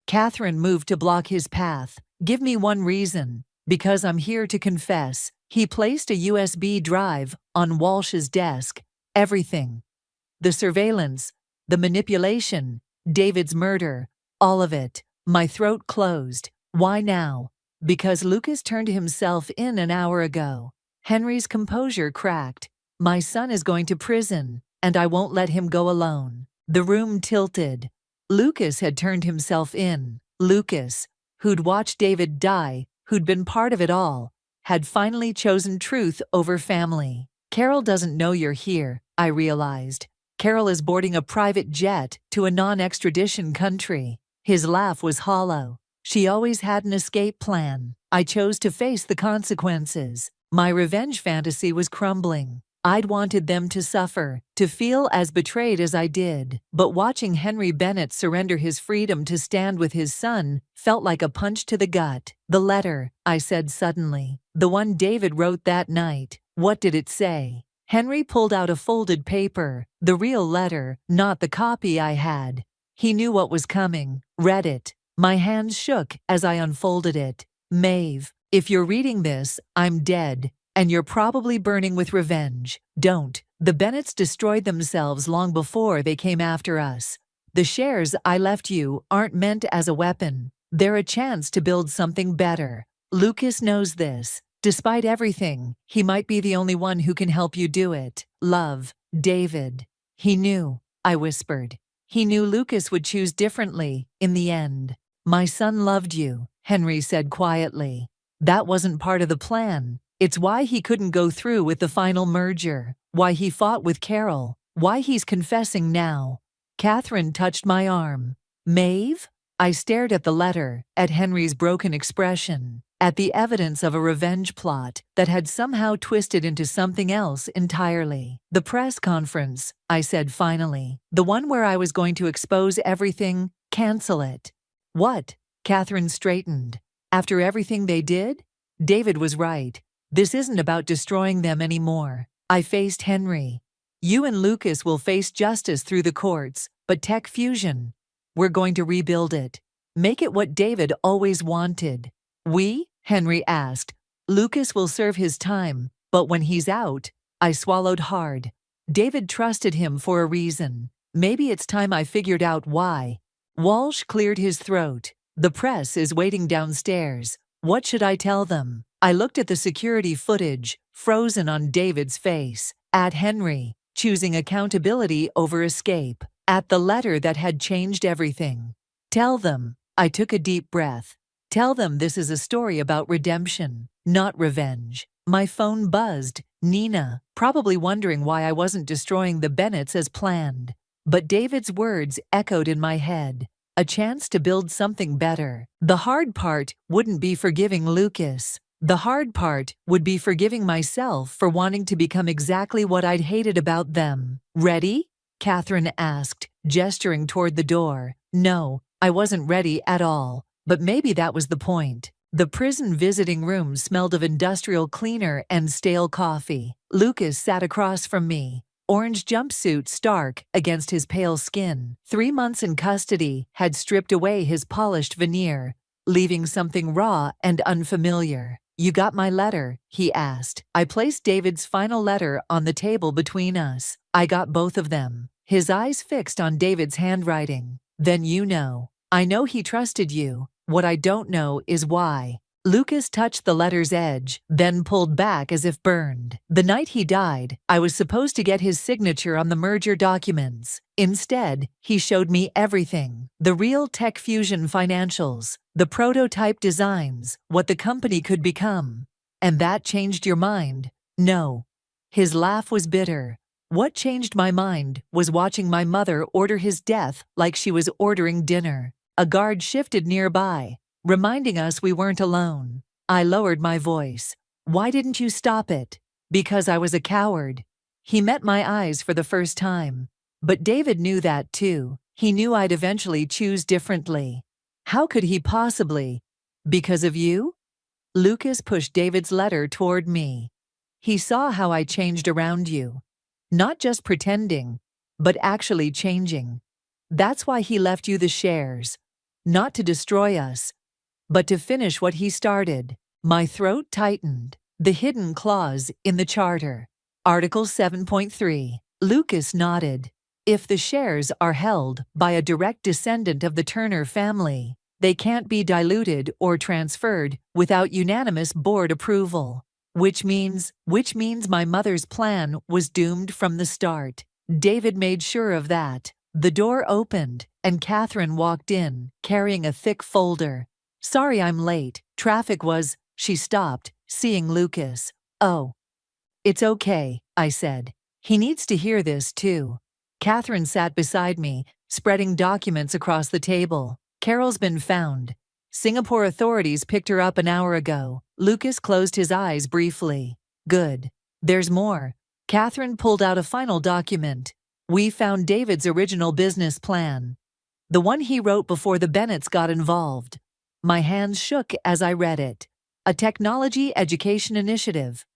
Catherine moved to block his path. Give me one reason. Because I'm here to confess. He placed a USB drive on Walsh's desk. Everything. The surveillance, the manipulation, David's murder, all of it. My throat closed. Why now? Because Lucas turned himself in an hour ago. Henry's composure cracked. My son is going to prison, and I won't let him go alone. The room tilted. Lucas had turned himself in. Lucas, who'd watched David die, who'd been part of it all, had finally chosen truth over family. Carol doesn't know you're here, I realized. Carol is boarding a private jet to a non-extradition country. His laugh was hollow. She always had an escape plan. I chose to face the consequences. My revenge fantasy was crumbling. I'd wanted them to suffer, to feel as betrayed as I did. But watching Henry Bennett surrender his freedom to stand with his son felt like a punch to the gut. The letter, I said suddenly. The one David wrote that night. What did it say? Henry pulled out a folded paper, the real letter, not the copy I had. He knew what was coming, read it. My hands shook as I unfolded it. Maeve, if you're reading this, I'm dead. And you're probably burning with revenge. Don't. The Bennetts destroyed themselves long before they came after us. The shares I left you aren't meant as a weapon. They're a chance to build something better. Lucas knows this. Despite everything, he might be the only one who can help you do it. Love, David. He knew, I whispered. He knew Lucas would choose differently, in the end. My son loved you, Henry said quietly. That wasn't part of the plan. It's why he couldn't go through with the final merger, why he fought with Carol, why he's confessing now. Catherine touched my arm. Maeve? I stared at the letter, at Henry's broken expression, at the evidence of a revenge plot that had somehow twisted into something else entirely. The press conference, I said finally, the one where I was going to expose everything, cancel it. What? Catherine straightened. After everything they did? David was right. This isn't about destroying them anymore. I faced Henry. You and Lucas will face justice through the courts, but Tech Fusion, we're going to rebuild it. Make it what David always wanted. We? Henry asked. Lucas will serve his time, but when he's out, I swallowed hard. David trusted him for a reason. Maybe it's time I figured out why. Walsh cleared his throat. The press is waiting downstairs. What should I tell them? I looked at the security footage, frozen on David's face. At Henry, choosing accountability over escape. At the letter that had changed everything. Tell them. I took a deep breath. Tell them this is a story about redemption, not revenge. My phone buzzed. Nina, probably wondering why I wasn't destroying the Bennetts as planned. But David's words echoed in my head. A chance to build something better. The hard part wouldn't be forgiving Lucas. The hard part would be forgiving myself for wanting to become exactly what I'd hated about them. Ready? Catherine asked, gesturing toward the door. No, I wasn't ready at all. But maybe that was the point. The prison visiting room smelled of industrial cleaner and stale coffee. Lucas sat across from me. Orange jumpsuit stark against his pale skin. 3 months in custody had stripped away his polished veneer, leaving something raw and unfamiliar. You got my letter? He asked. I placed David's final letter on the table between us. I got both of them. His eyes fixed on David's handwriting. Then you know. I know he trusted you. What I don't know is why. Lucas touched the letter's edge, then pulled back as if burned. The night he died, I was supposed to get his signature on the merger documents. Instead, he showed me everything. The real Tech Fusion financials, the prototype designs, what the company could become. And that changed your mind? No. His laugh was bitter. What changed my mind was watching my mother order his death like she was ordering dinner. A guard shifted nearby, reminding us we weren't alone. I lowered my voice. Why didn't you stop it? Because I was a coward. He met my eyes for the first time. But David knew that too. He knew I'd eventually choose differently. How could he possibly? Because of you? Lucas pushed David's letter toward me. He saw how I changed around you. Not just pretending, but actually changing. That's why he left you the shares. Not to destroy us, but to finish what he started. My throat tightened. The hidden clause in the charter. Article 7.3. Lucas nodded. If the shares are held by a direct descendant of the Turner family, they can't be diluted or transferred without unanimous board approval. Which means my mother's plan was doomed from the start. David made sure of that. The door opened, and Catherine walked in, carrying a thick folder. Sorry I'm late. Traffic was... She stopped, seeing Lucas. Oh. It's okay, I said. He needs to hear this too. Catherine sat beside me, spreading documents across the table. Carol's been found. Singapore authorities picked her up an hour ago. Lucas closed his eyes briefly. Good. There's more. Catherine pulled out a final document. We found David's original business plan. The one he wrote before the Bennetts got involved. My hands shook as I read it. A technology education initiative.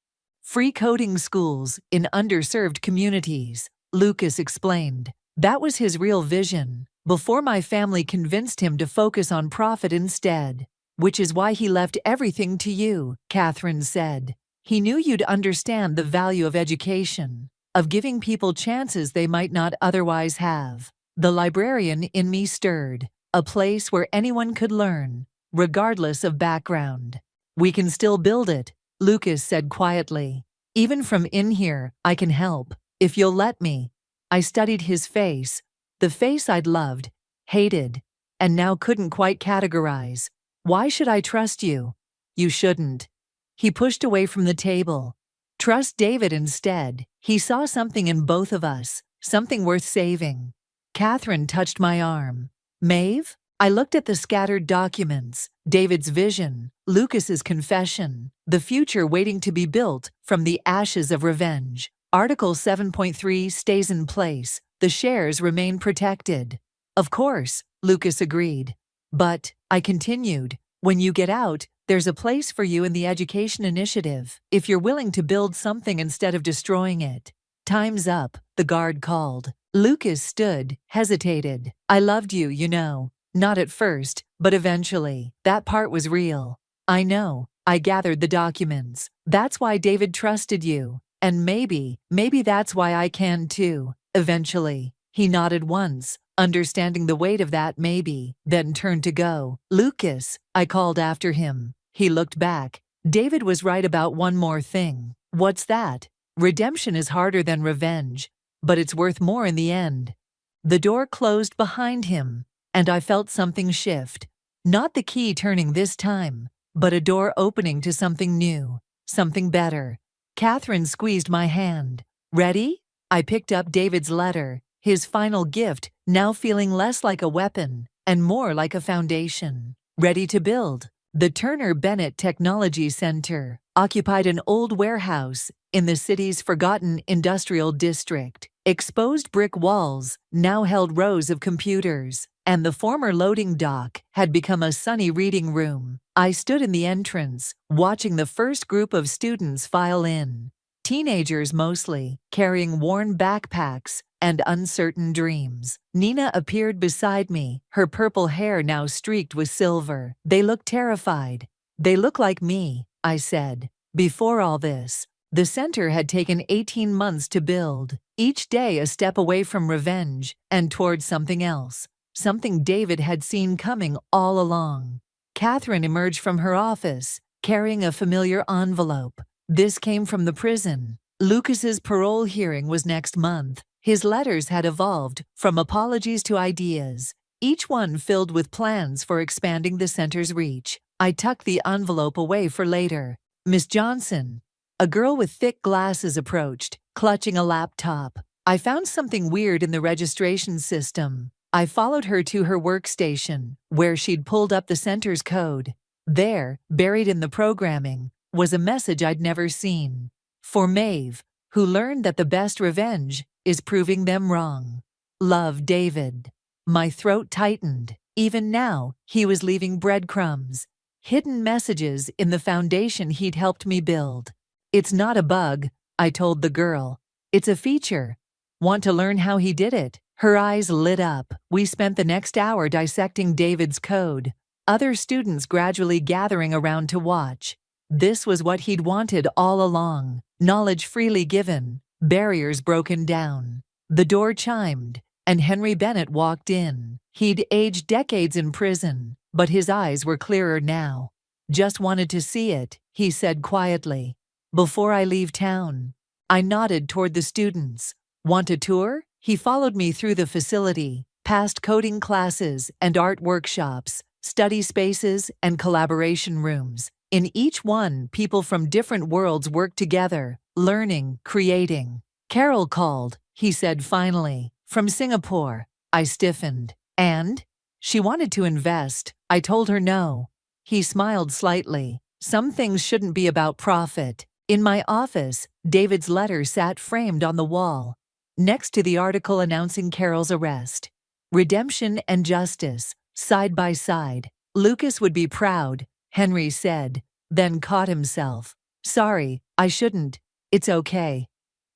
Free coding schools in underserved communities, Lucas explained. That was his real vision, before my family convinced him to focus on profit instead. Which is why he left everything to you, Catherine said. He knew you'd understand the value of education, of giving people chances they might not otherwise have. The librarian in me stirred, a place where anyone could learn, regardless of background. We can still build it, Lucas said quietly. Even from in here, I can help, if you'll let me. I studied his face, the face I'd loved, hated, and now couldn't quite categorize. Why should I trust you? You shouldn't. He pushed away from the table. Trust David instead. He saw something in both of us, something worth saving. Catherine touched my arm. Maeve? I looked at the scattered documents, David's vision, Lucas's confession, the future waiting to be built from the ashes of revenge. Article 7.3 stays in place. The shares remain protected. Of course, Lucas agreed. But, I continued, when you get out, there's a place for you in the education initiative, if you're willing to build something instead of destroying it. "Time's up," the guard called. Lucas stood, hesitated. "I loved you, you know. Not at first, but eventually. That part was real." "I know. I gathered the documents. That's why David trusted you. And maybe that's why I can too. Eventually." He nodded once, understanding the weight of that maybe, then turned to go. "Lucas," I called after him. He looked back. "David was right about one more thing." "What's that?" "Redemption is harder than revenge, but it's worth more in the end." The door closed behind him, and I felt something shift. Not the key turning this time, but a door opening to something new, something better. Catherine squeezed my hand. "Ready?" I picked up David's letter, his final gift, now feeling less like a weapon and more like a foundation. Ready to build. The Turner Bennett Technology Center occupied an old warehouse in the city's forgotten industrial district. Exposed brick walls now held rows of computers, and the former loading dock had become a sunny reading room. I stood in the entrance, watching the first group of students file in. Teenagers mostly, carrying worn backpacks and uncertain dreams. Nina appeared beside me, her purple hair now streaked with silver. "They look terrified." "They look like me," I said. Before all this, the center had taken 18 months to build, each day a step away from revenge and towards something else, something David had seen coming all along. Catherine emerged from her office, carrying a familiar envelope. This came from the prison. Lucas's parole hearing was next month. His letters had evolved from apologies to ideas, each one filled with plans for expanding the center's reach. I tucked the envelope away for later. "Miss Johnson." A girl with thick glasses approached, clutching a laptop. "I found something weird in the registration system." I followed her to her workstation, where she'd pulled up the center's code. There, buried in the programming, was a message I'd never seen. For Maeve, who learned that the best revenge is proving them wrong. "Love, David." My throat tightened. Even now, he was leaving breadcrumbs, hidden messages in the foundation he'd helped me build. "It's not a bug," I told the girl. "It's a feature. Want to learn how he did it?" Her eyes lit up. We spent the next hour dissecting David's code, other students gradually gathering around to watch. This was what he'd wanted all along. Knowledge freely given, barriers broken down. The door chimed, and Henry Bennett walked in. He'd aged decades in prison, but his eyes were clearer now. "Just wanted to see it," he said quietly. "Before I leave town." I nodded toward the students. "Want a tour?" He followed me through the facility, past coding classes and art workshops, study spaces and collaboration rooms. In each one, people from different worlds worked together, learning, creating. "Carol called," he said finally. "From Singapore." I stiffened. "And?" "She wanted to invest." I told her no. He smiled slightly. "Some things shouldn't be about profit." In my office, David's letter sat framed on the wall, next to the article announcing Carol's arrest. Redemption and justice, side by side. "Lucas would be proud," Henry said, then caught himself. "Sorry, I shouldn't. It's okay."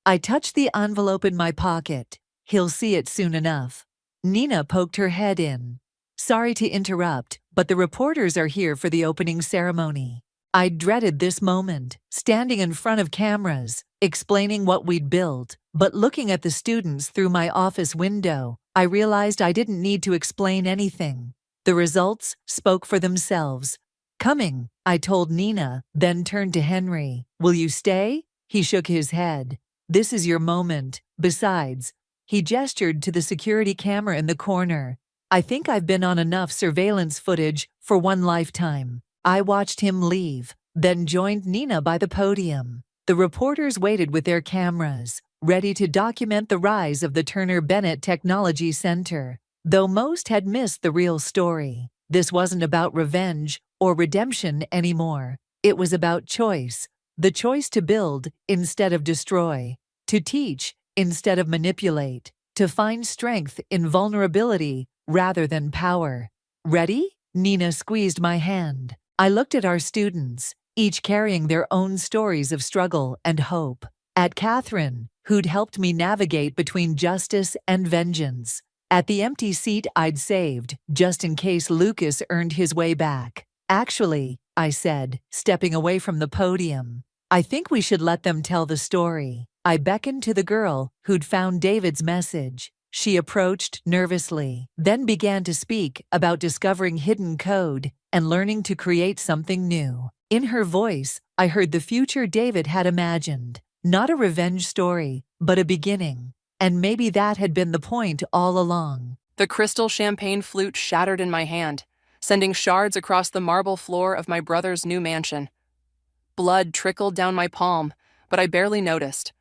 I touched the envelope in my pocket. "He'll see it soon enough." Nina poked her head in. "Sorry to interrupt, but the reporters are here for the opening ceremony." I dreaded this moment, standing in front of cameras, explaining what we'd built, but looking at the students through my office window, I realized I didn't need to explain anything. The results spoke for themselves. "Coming," I told Nina, then turned to Henry. "Will you stay?" He shook his head. "This is your moment. Besides," he gestured to the security camera in the corner, "I think I've been on enough surveillance footage for one lifetime." I watched him leave, then joined Nina by the podium. The reporters waited with their cameras, ready to document the rise of the Turner Bennett Technology Center. Though most had missed the real story, this wasn't about revenge or redemption anymore. It was about choice. The choice to build instead of destroy, to teach instead of manipulate, to find strength in vulnerability rather than power. "Ready?" Nina squeezed my hand. I looked at our students, each carrying their own stories of struggle and hope. At Catherine, who'd helped me navigate between justice and vengeance. At the empty seat I'd saved, just in case Lucas earned his way back. Actually, I said, stepping away from the podium, I think we should let them tell the story. I beckoned to the girl who'd found David's message. She approached nervously, then began to speak about discovering hidden code and learning to create something new. In her voice, I heard the future David had imagined. Not a revenge story, but a beginning. And maybe that had been the point all along. The crystal champagne flute shattered in my hand, sending shards across the marble floor of my brother's new mansion. Blood trickled down my palm, but I barely noticed.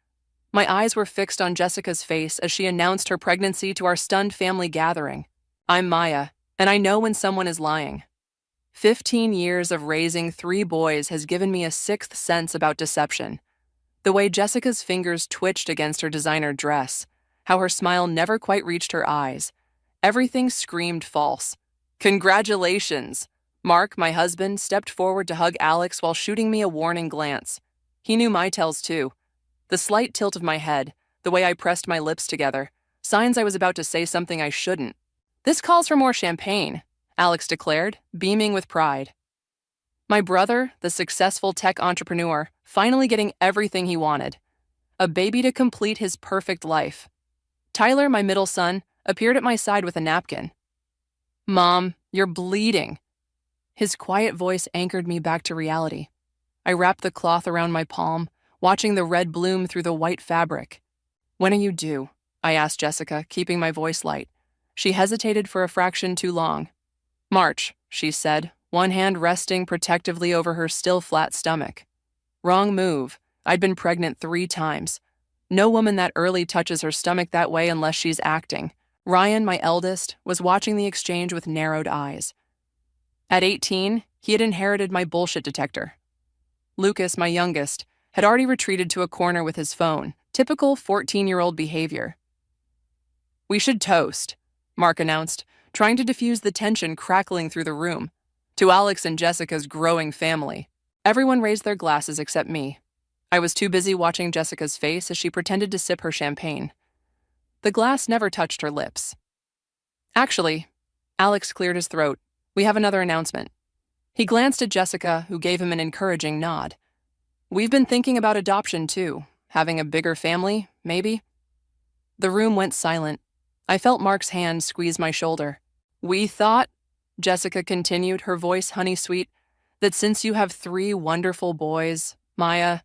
My eyes were fixed on Jessica's face as she announced her pregnancy to our stunned family gathering. I'm Maya, and I know when someone is lying. 15 years of raising 3 boys has given me a sixth sense about deception. The way Jessica's fingers twitched against her designer dress, how her smile never quite reached her eyes. Everything screamed false. Congratulations! Mark, my husband, stepped forward to hug Alex while shooting me a warning glance. He knew my tells too. The slight tilt of my head, the way I pressed my lips together, signs I was about to say something I shouldn't. This calls for more champagne, Alex declared, beaming with pride. My brother, the successful tech entrepreneur, finally getting everything he wanted. A baby to complete his perfect life. Tyler, my middle son, appeared at my side with a napkin. Mom, you're bleeding. His quiet voice anchored me back to reality. I wrapped the cloth around my palm, watching the red bloom through the white fabric. When are you due? I asked Jessica, keeping my voice light. She hesitated for a fraction too long. March, she said, one hand resting protectively over her still flat stomach. Wrong move. I'd been pregnant 3 times. No woman that early touches her stomach that way unless she's acting. Ryan, my eldest, was watching the exchange with narrowed eyes. At 18, he had inherited my bullshit detector. Lucas, my youngest, had already retreated to a corner with his phone, typical 14-year-old behavior. We should toast, Mark announced, trying to diffuse the tension crackling through the room. To Alex and Jessica's growing family. Everyone raised their glasses except me. I was too busy watching Jessica's face as she pretended to sip her champagne. The glass never touched her lips. Actually, Alex cleared his throat. We have another announcement. He glanced at Jessica, who gave him an encouraging nod. We've been thinking about adoption, too. Having a bigger family, maybe? The room went silent. I felt Mark's hand squeeze my shoulder. We thought, Jessica continued, her voice honey-sweet, that since you have 3 wonderful boys, Maya...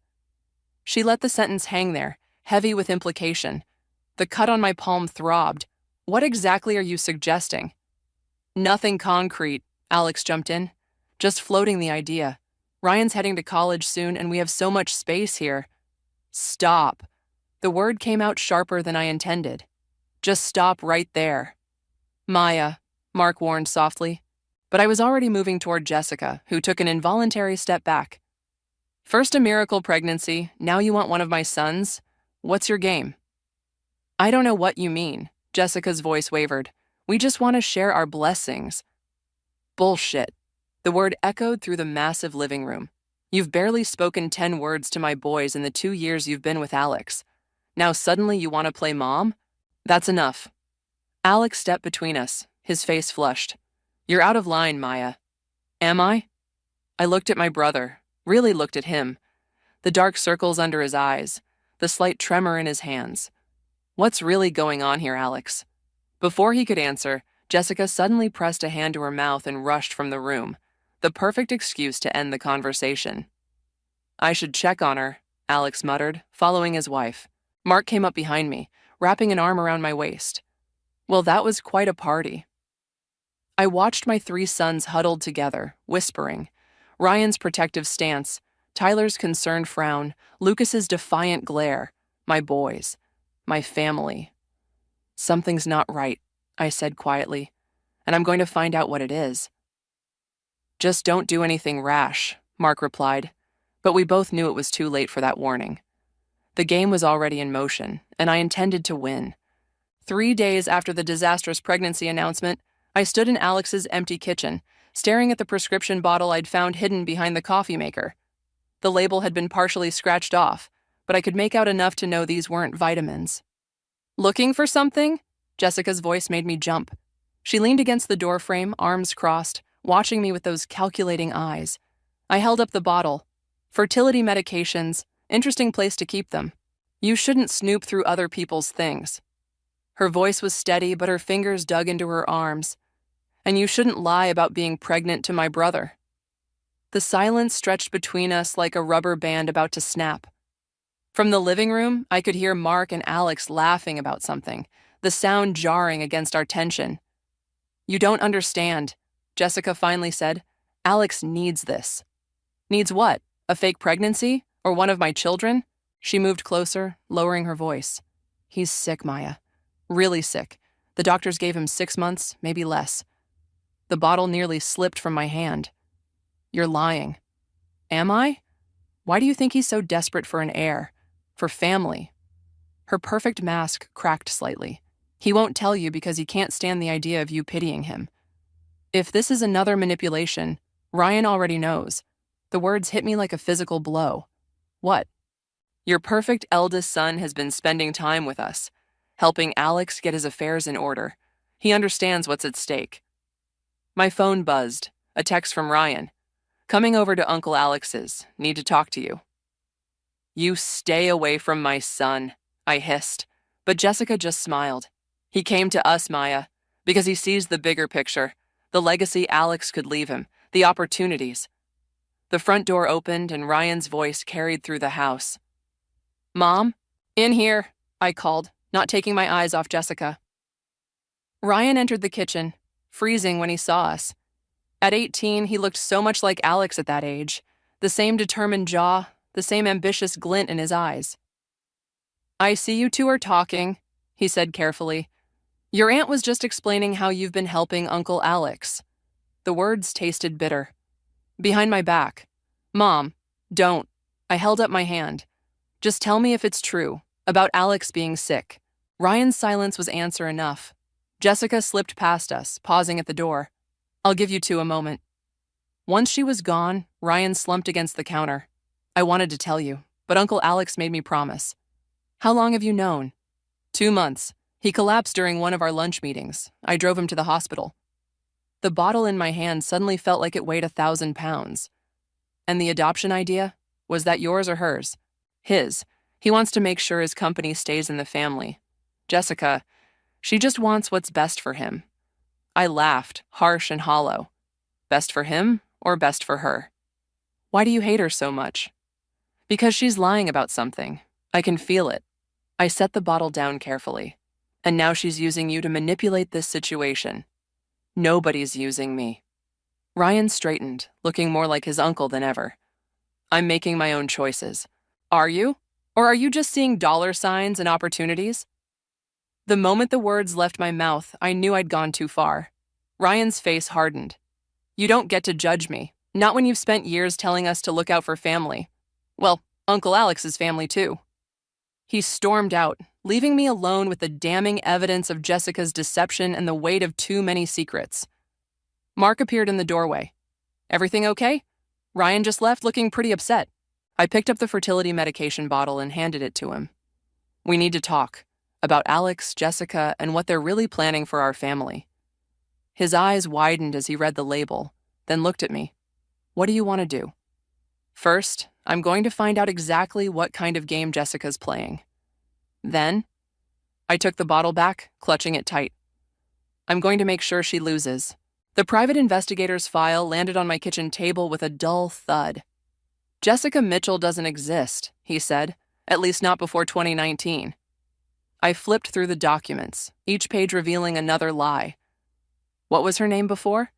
She let the sentence hang there, heavy with implication. The cut on my palm throbbed. What exactly are you suggesting? Nothing concrete, Alex jumped in. Just floating the idea. Ryan's heading to college soon and we have so much space here. Stop. The word came out sharper than I intended. Just stop right there. Maya, Mark warned softly. But I was already moving toward Jessica, who took an involuntary step back. First a miracle pregnancy, now you want one of my sons? What's your game? I don't know what you mean, Jessica's voice wavered. We just want to share our blessings. Bullshit. The word echoed through the massive living room. You've barely spoken 10 words to my boys in the 2 years you've been with Alex. Now suddenly you want to play mom? That's enough. Alex stepped between us, his face flushed. You're out of line, Maya. Am I? I looked at my brother, really looked at him. The dark circles under his eyes, the slight tremor in his hands. What's really going on here, Alex? Before he could answer, Jessica suddenly pressed a hand to her mouth and rushed from the room, the perfect excuse to end the conversation. I should check on her, Alex muttered, following his wife. Mark came up behind me, wrapping an arm around my waist. Well, that was quite a party. I watched my 3 sons huddled together, whispering. Ryan's protective stance, Tyler's concerned frown, Lucas's defiant glare, my boys, my family. Something's not right, I said quietly, and I'm going to find out what it is. Just don't do anything rash, Mark replied, but we both knew it was too late for that warning. The game was already in motion, and I intended to win. 3 days after the disastrous pregnancy announcement, I stood in Alex's empty kitchen, staring at the prescription bottle I'd found hidden behind the coffee maker. The label had been partially scratched off, but I could make out enough to know these weren't vitamins. Looking for something? Jessica's voice made me jump. She leaned against the doorframe, arms crossed, watching me with those calculating eyes. I held up the bottle. Fertility medications, interesting place to keep them. You shouldn't snoop through other people's things. Her voice was steady, but her fingers dug into her arms. And you shouldn't lie about being pregnant to my brother. The silence stretched between us like a rubber band about to snap. From the living room, I could hear Mark and Alex laughing about something, the sound jarring against our tension. You don't understand, Jessica finally said. Alex needs this. Needs what? A fake pregnancy? Or one of my children? She moved closer, lowering her voice. He's sick, Maya. Really sick. The doctors gave him 6 months, maybe less. The bottle nearly slipped from my hand. You're lying. Am I? Why do you think he's so desperate for an heir? For family? Her perfect mask cracked slightly. He won't tell you because he can't stand the idea of you pitying him. If this is another manipulation, Ryan already knows. The words hit me like a physical blow. What? Your perfect eldest son has been spending time with us, helping Alex get his affairs in order. He understands what's at stake. My phone buzzed, a text from Ryan. Coming over to Uncle Alex's, need to talk to you. You stay away from my son, I hissed, but Jessica just smiled. He came to us, Maya, because he sees the bigger picture, the legacy Alex could leave him, the opportunities. The front door opened and Ryan's voice carried through the house. Mom? In here, I called, not taking my eyes off Jessica. Ryan entered the kitchen, freezing when he saw us. At 18, he looked so much like Alex at that age, the same determined jaw, the same ambitious glint in his eyes. I see you two are talking, he said carefully. Your aunt was just explaining how you've been helping Uncle Alex. The words tasted bitter. Behind my back. Mom, don't. I held up my hand. Just tell me if it's true, about Alex being sick. Ryan's silence was answer enough. Jessica slipped past us, pausing at the door. I'll give you two a moment. Once she was gone, Ryan slumped against the counter. I wanted to tell you, but Uncle Alex made me promise. How long have you known? 2 months. He collapsed during one of our lunch meetings. I drove him to the hospital. The bottle in my hand suddenly felt like it weighed 1,000 pounds. And the adoption idea? Was that yours or hers? His. He wants to make sure his company stays in the family. Jessica, she just wants what's best for him. I laughed, harsh and hollow. Best for him or best for her? Why do you hate her so much? Because she's lying about something. I can feel it. I set the bottle down carefully. And now she's using you to manipulate this situation. Nobody's using me. Ryan straightened, looking more like his uncle than ever. I'm making my own choices. Are you? Or are you just seeing dollar signs and opportunities? The moment the words left my mouth, I knew I'd gone too far. Ryan's face hardened. You don't get to judge me, not when you've spent years telling us to look out for family. Well, Uncle Alex's family too. He stormed out, leaving me alone with the damning evidence of Jessica's deception and the weight of too many secrets. Mark appeared in the doorway. Everything okay? Ryan just left looking pretty upset. I picked up the fertility medication bottle and handed it to him. We need to talk about Alex, Jessica, and what they're really planning for our family. His eyes widened as he read the label, then looked at me. What do you want to do? First, I'm going to find out exactly what kind of game Jessica's playing. Then, I took the bottle back, clutching it tight. I'm going to make sure she loses. The private investigator's file landed on my kitchen table with a dull thud. Jessica Mitchell doesn't exist, he said, at least not before 2019. I flipped through the documents, each page revealing another lie. What was her name before?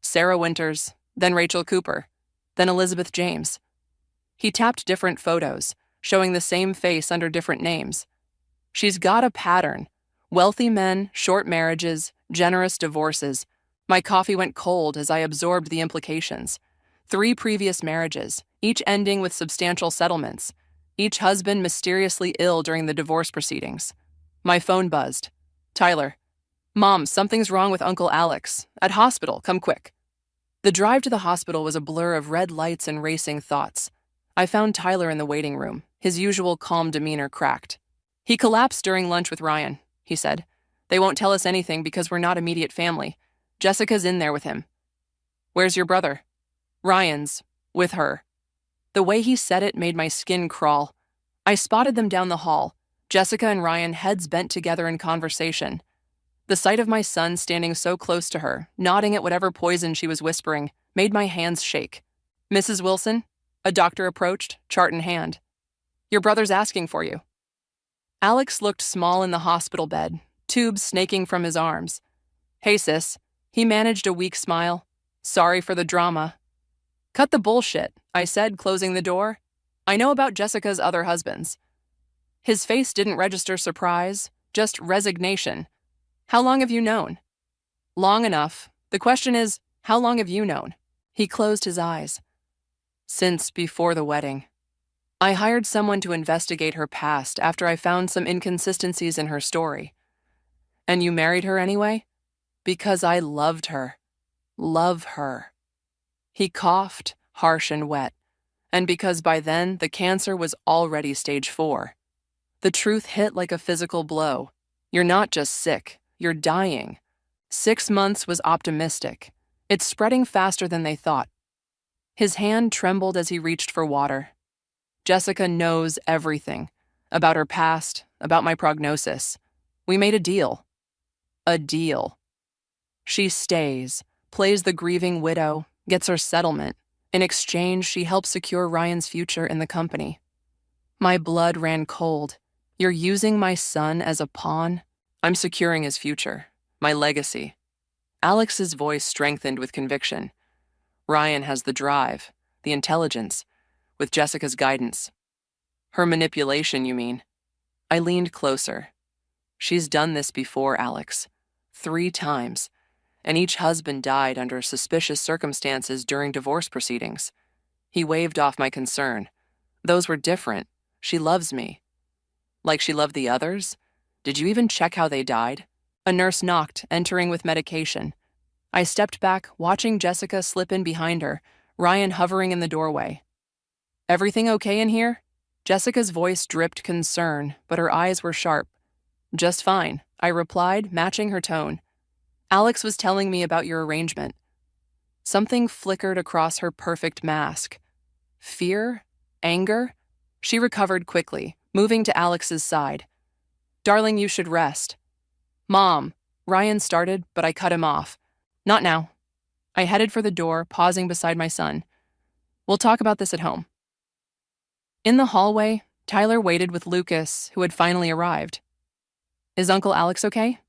Sarah Winters, then Rachel Cooper, then Elizabeth James. He tapped different photos, showing the same face under different names. She's got a pattern. Wealthy men, short marriages, generous divorces. My coffee went cold as I absorbed the implications. 3 previous marriages, each ending with substantial settlements. Each husband mysteriously ill during the divorce proceedings. My phone buzzed. Tyler. Mom, something's wrong with Uncle Alex. At hospital, come quick. The drive to the hospital was a blur of red lights and racing thoughts. I found Tyler in the waiting room, His usual calm demeanor cracked. "He collapsed during lunch with Ryan," he said. "They won't tell us anything because we're not immediate family. Jessica's in there with him." "Where's your brother?" "Ryan's. With her." The way he said it made my skin crawl. I spotted them down the hall, Jessica and Ryan heads bent together in conversation. The sight of my son standing so close to her, nodding at whatever poison she was whispering, made my hands shake. "Mrs. Wilson?" A doctor approached, chart in hand. "Your brother's asking for you." Alex looked small in the hospital bed, tubes snaking from his arms. "Hey, sis." He managed a weak smile. "Sorry for the drama." "Cut the bullshit," I said, closing the door. "I know about Jessica's other husbands." His face didn't register surprise, just resignation. "How long have you known?" "Long enough. The question is, how long have you known?" He closed his eyes. "Since before the wedding. I hired someone to investigate her past after I found some inconsistencies in her story." "And you married her anyway?" "Because I loved her. Love her." He coughed, harsh and wet, and because by then the cancer was already stage 4. The truth hit like a physical blow. You're not just sick, you're dying. 6 months was optimistic. It's spreading faster than they thought. His hand trembled as he reached for water. "Jessica knows everything. About her past, about my prognosis. We made a deal." A deal. She stays, plays the grieving widow, gets her settlement. In exchange, she helps secure Ryan's future in the company. My blood ran cold. "You're using my son as a pawn?" "I'm securing his future, my legacy." Alex's voice strengthened with conviction. "Ryan has the drive, the intelligence, with Jessica's guidance." "Her manipulation, you mean?" I leaned closer. "She's done this before, Alex. 3 times. And each husband died under suspicious circumstances during divorce proceedings." He waved off my concern. "Those were different. She loves me." "Like she loved the others? Did you even check how they died?" A nurse knocked, entering with medication. I stepped back, watching Jessica slip in behind her, Ryan hovering in the doorway. "Everything okay in here?" Jessica's voice dripped concern, but her eyes were sharp. "Just fine," I replied, matching her tone. "Alex was telling me about your arrangement." Something flickered across her perfect mask. Fear? Anger? She recovered quickly, moving to Alex's side. "Darling, you should rest." "Mom," Ryan started, but I cut him off. "Not now." I headed for the door, pausing beside my son. "We'll talk about this at home." In the hallway, Tyler waited with Lucas, who had finally arrived. "Is Uncle Alex okay?"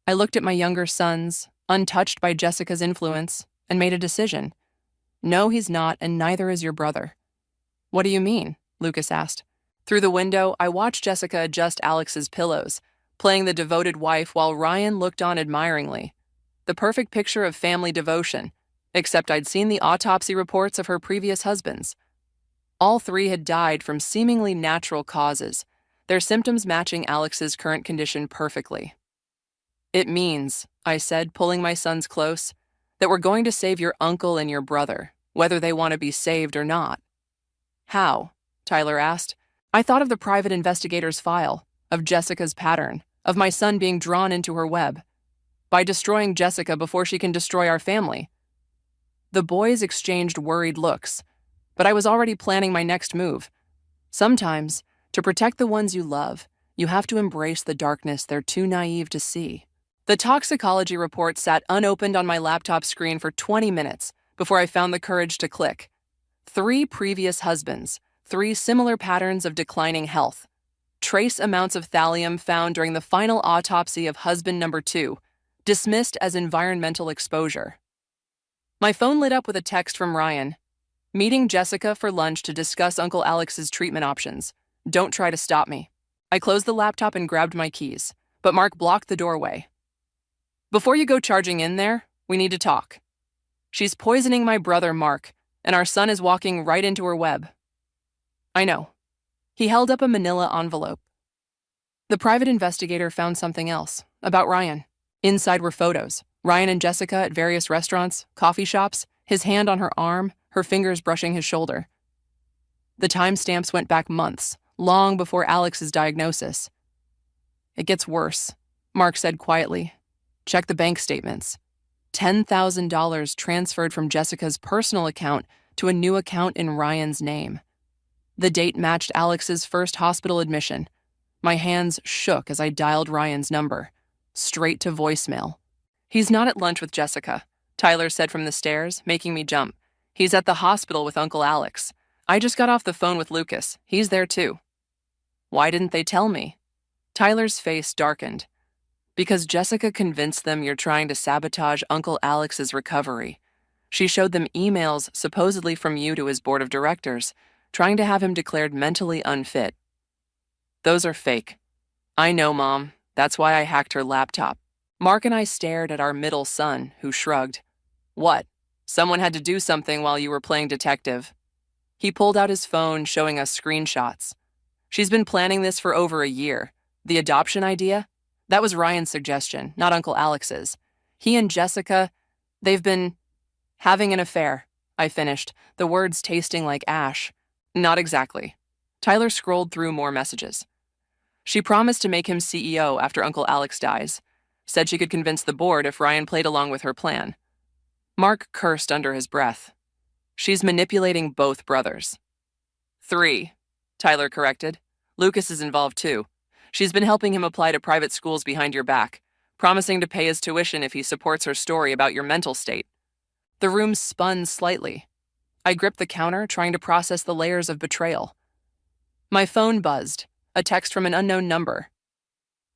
I looked at my younger sons, untouched by Jessica's influence, and made a decision. "No, he's not, and neither is your brother." "What do you mean?" Lucas asked. Through the window, I watched Jessica adjust Alex's pillows, playing the devoted wife while Ryan looked on admiringly. The perfect picture of family devotion, except I'd seen the autopsy reports of her previous husbands. All 3 had died from seemingly natural causes, their symptoms matching Alex's current condition perfectly. "It means," I said, pulling my sons close, "that we're going to save your uncle and your brother, whether they want to be saved or not." "How?" Tyler asked. I thought of the private investigator's file, of Jessica's pattern, of my son being drawn into her web. "By destroying Jessica before she can destroy our family." The boys exchanged worried looks, but I was already planning my next move. Sometimes, to protect the ones you love, you have to embrace the darkness they're too naive to see. The toxicology report sat unopened on my laptop screen for 20 minutes before I found the courage to click. 3 previous husbands, 3 similar patterns of declining health. Trace amounts of thallium found during the final autopsy of husband number 2, dismissed as environmental exposure. My phone lit up with a text from Ryan. "Meeting Jessica for lunch to discuss Uncle Alex's treatment options. Don't try to stop me." I closed the laptop and grabbed my keys, but Mark blocked the doorway. "Before you go charging in there, we need to talk. She's poisoning my brother, Mark, and our son is walking right into her web." "I know." He held up a manila envelope. The private investigator found something else, about Ryan. Inside were photos. Ryan and Jessica at various restaurants, coffee shops, his hand on her arm, her fingers brushing his shoulder. The timestamps went back months, long before Alex's diagnosis. It gets worse, Mark said quietly. Check the bank statements. $10,000 transferred from Jessica's personal account to a new account in Ryan's name. The date matched Alex's first hospital admission. My hands shook as I dialed Ryan's number. Straight to voicemail. He's not at lunch with Jessica, Tyler said from the stairs, making me jump. He's at the hospital with Uncle Alex. I just got off the phone with Lucas. He's there too. Why didn't they tell me? Tyler's face darkened. Because Jessica convinced them you're trying to sabotage Uncle Alex's recovery. She showed them emails supposedly from you to his board of directors, trying to have him declared mentally unfit. Those are fake. I know, Mom. That's why I hacked her laptop. Mark and I stared at our middle son, who shrugged. What? Someone had to do something while you were playing detective. He pulled out his phone, showing us screenshots. She's been planning this for over a year. The adoption idea? That was Ryan's suggestion, not Uncle Alex's. He and Jessica, they've been having an affair, I finished, the words tasting like ash. Not exactly. Tyler scrolled through more messages. She promised to make him CEO after Uncle Alex dies. Said she could convince the board if Ryan played along with her plan. Mark cursed under his breath. She's manipulating both brothers. 3, Tyler corrected. Lucas is involved too. She's been helping him apply to private schools behind your back, promising to pay his tuition if he supports her story about your mental state. The room spun slightly. I gripped the counter, trying to process the layers of betrayal. My phone buzzed, a text from an unknown number.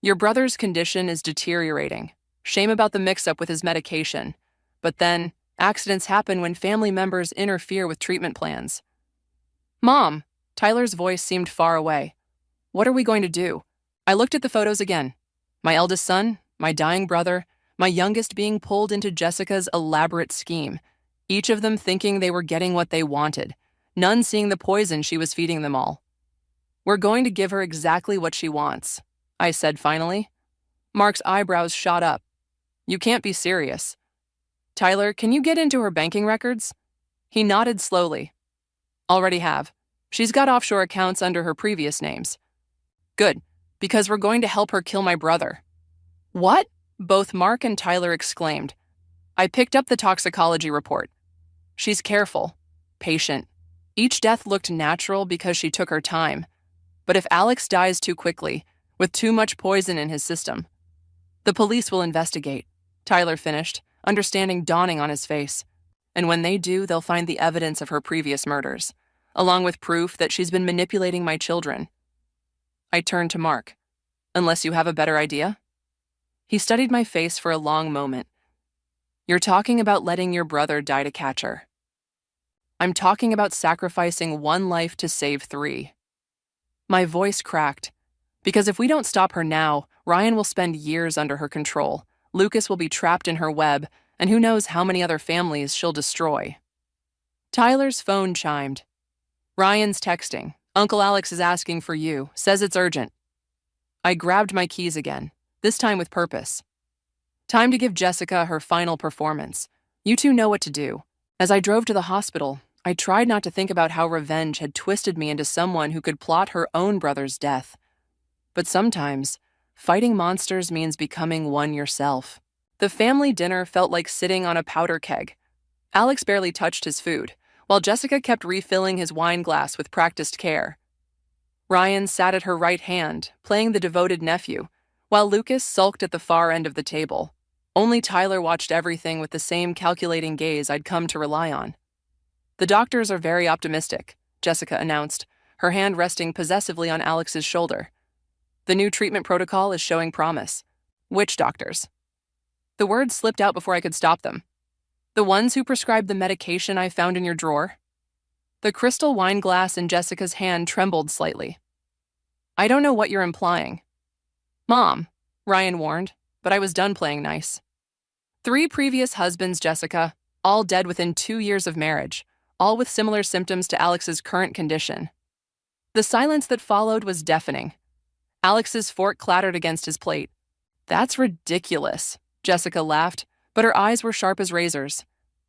Your brother's condition is deteriorating. Shame about the mix-up with his medication. But then, accidents happen when family members interfere with treatment plans. Mom, Tyler's voice seemed far away. What are we going to do? I looked at the photos again. My eldest son, my dying brother, my youngest being pulled into Jessica's elaborate scheme, each of them thinking they were getting what they wanted, none seeing the poison she was feeding them all. We're going to give her exactly what she wants, I said finally. Mark's eyebrows shot up. You can't be serious. Tyler, can you get into her banking records? He nodded slowly. Already have. She's got offshore accounts under her previous names. Good, because we're going to help her kill my brother. What? Both Mark and Tyler exclaimed. I picked up the toxicology report. She's careful, patient. Each death looked natural because she took her time. But if Alex dies too quickly, with too much poison in his system, the police will investigate, Tyler finished, understanding dawning on his face. And when they do, they'll find the evidence of her previous murders, along with proof that she's been manipulating my children. I turned to Mark. Unless you have a better idea? He studied my face for a long moment. You're talking about letting your brother die to catch her. I'm talking about sacrificing one life to save 3. My voice cracked. Because if we don't stop her now, Ryan will spend years under her control. Lucas will be trapped in her web, and who knows how many other families she'll destroy. Tyler's phone chimed. Ryan's texting. Uncle Alex is asking for you. Says it's urgent. I grabbed my keys again, this time with purpose. Time to give Jessica her final performance. You two know what to do. As I drove to the hospital, I tried not to think about how revenge had twisted me into someone who could plot her own brother's death. But sometimes, fighting monsters means becoming one yourself. The family dinner felt like sitting on a powder keg. Alex barely touched his food, while Jessica kept refilling his wine glass with practiced care. Ryan sat at her right hand, playing the devoted nephew, while Lucas sulked at the far end of the table. Only Tyler watched everything with the same calculating gaze I'd come to rely on. The doctors are very optimistic, Jessica announced, her hand resting possessively on Alex's shoulder. The new treatment protocol is showing promise. Which doctors? The words slipped out before I could stop them. The ones who prescribed the medication I found in your drawer? The crystal wine glass in Jessica's hand trembled slightly. I don't know what you're implying. Mom, Ryan warned, but I was done playing nice. 3 previous husbands, Jessica, all dead within 2 years of marriage, all with similar symptoms to Alex's current condition. The silence that followed was deafening. Alex's fork clattered against his plate. That's ridiculous, Jessica laughed, but her eyes were sharp as razors.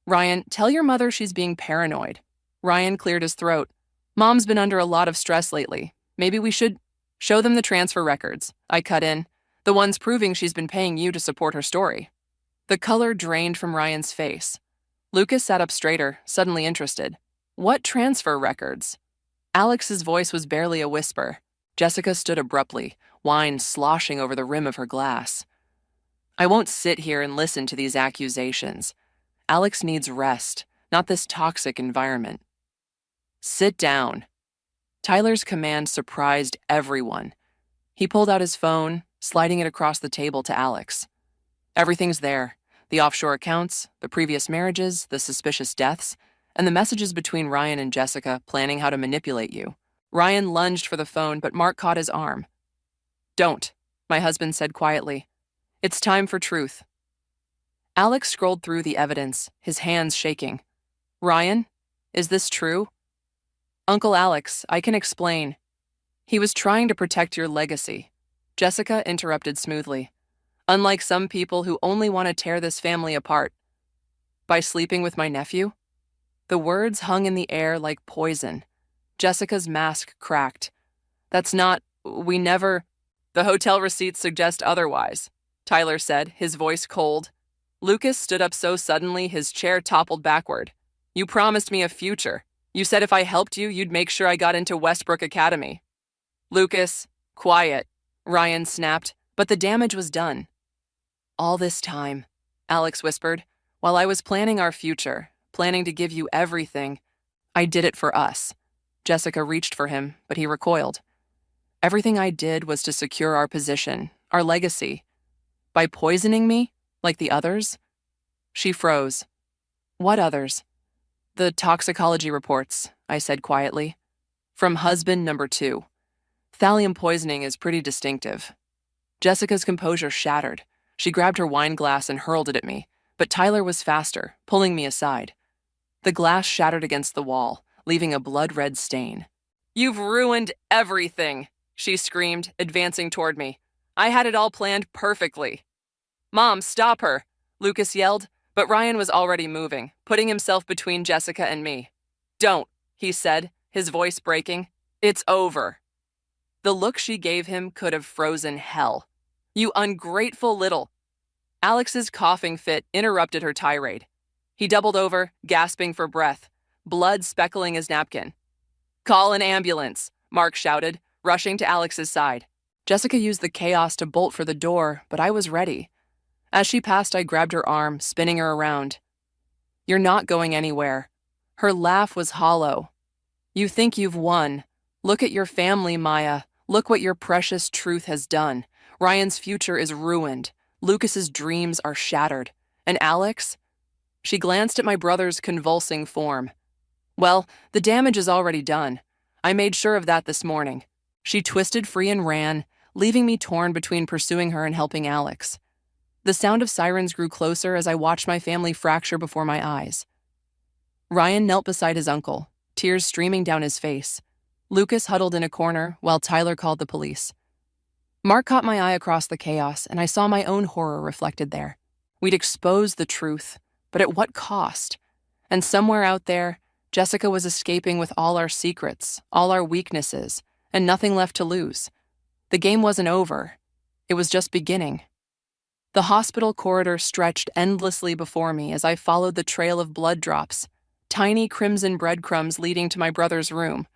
Ryan, tell your mother she's being paranoid. Ryan cleared his throat. Mom's been under a lot of stress lately. Maybe we should show them the transfer records. I cut in. The ones proving she's been paying you to support her story. The color drained from Ryan's face. Lucas sat up straighter, suddenly interested. What transfer records? Alex's voice was barely a whisper. Jessica stood abruptly, wine sloshing over the rim of her glass. I won't sit here and listen to these accusations. Alex needs rest, not this toxic environment. Sit down. Tyler's command surprised everyone. He pulled out his phone, sliding it across the table to Alex. Everything's there. The offshore accounts, the previous marriages, the suspicious deaths, and the messages between Ryan and Jessica planning how to manipulate you. Ryan lunged for the phone, but Mark caught his arm. Don't, my husband said quietly. It's time for truth. Alex scrolled through the evidence, his hands shaking. Ryan, is this true? Uncle Alex, I can explain. He was trying to protect your legacy. Jessica interrupted smoothly. Unlike some people who only want to tear this family apart. By sleeping with my nephew? The words hung in the air like poison. Jessica's mask cracked. That's not, we never... The hotel receipts suggest otherwise, Tyler said, his voice cold. Lucas stood up so suddenly his chair toppled backward. You promised me a future. You said if I helped you, you'd make sure I got into Westbrook Academy. Lucas, quiet, Ryan snapped, but the damage was done. All this time, Alex whispered, while I was planning our future, planning to give you everything, I did it for us. Jessica reached for him, but he recoiled. Everything I did was to secure our position, our legacy. By poisoning me, like the others? She froze. What others? The toxicology reports, I said quietly. From husband number 2. Thallium poisoning is pretty distinctive. Jessica's composure shattered. She grabbed her wine glass and hurled it at me, but Tyler was faster, pulling me aside. The glass shattered against the wall, leaving a blood-red stain. You've ruined everything, she screamed, advancing toward me. I had it all planned perfectly. Mom, stop her, Lucas yelled, but Ryan was already moving, putting himself between Jessica and me. Don't, he said, his voice breaking. It's over. The look she gave him could have frozen hell. You ungrateful little... Alex's coughing fit interrupted her tirade. He doubled over, gasping for breath, blood speckling his napkin. Call an ambulance, Mark shouted, rushing to Alex's side. Jessica used the chaos to bolt for the door, but I was ready. As she passed, I grabbed her arm, spinning her around. You're not going anywhere. Her laugh was hollow. You think you've won. Look at your family, Maya. Look what your precious truth has done. Ryan's future is ruined. Lucas's dreams are shattered. And Alex? She glanced at my brother's convulsing form. Well, the damage is already done. I made sure of that this morning. She twisted free and ran, leaving me torn between pursuing her and helping Alex. The sound of sirens grew closer as I watched my family fracture before my eyes. Ryan knelt beside his uncle, tears streaming down his face. Lucas huddled in a corner while Tyler called the police. Mark caught my eye across the chaos, and I saw my own horror reflected there. We'd exposed the truth, but at what cost? And somewhere out there, Jessica was escaping with all our secrets, all our weaknesses, and nothing left to lose. The game wasn't over. It was just beginning. The hospital corridor stretched endlessly before me as I followed the trail of blood drops, tiny crimson breadcrumbs leading to my brother's room.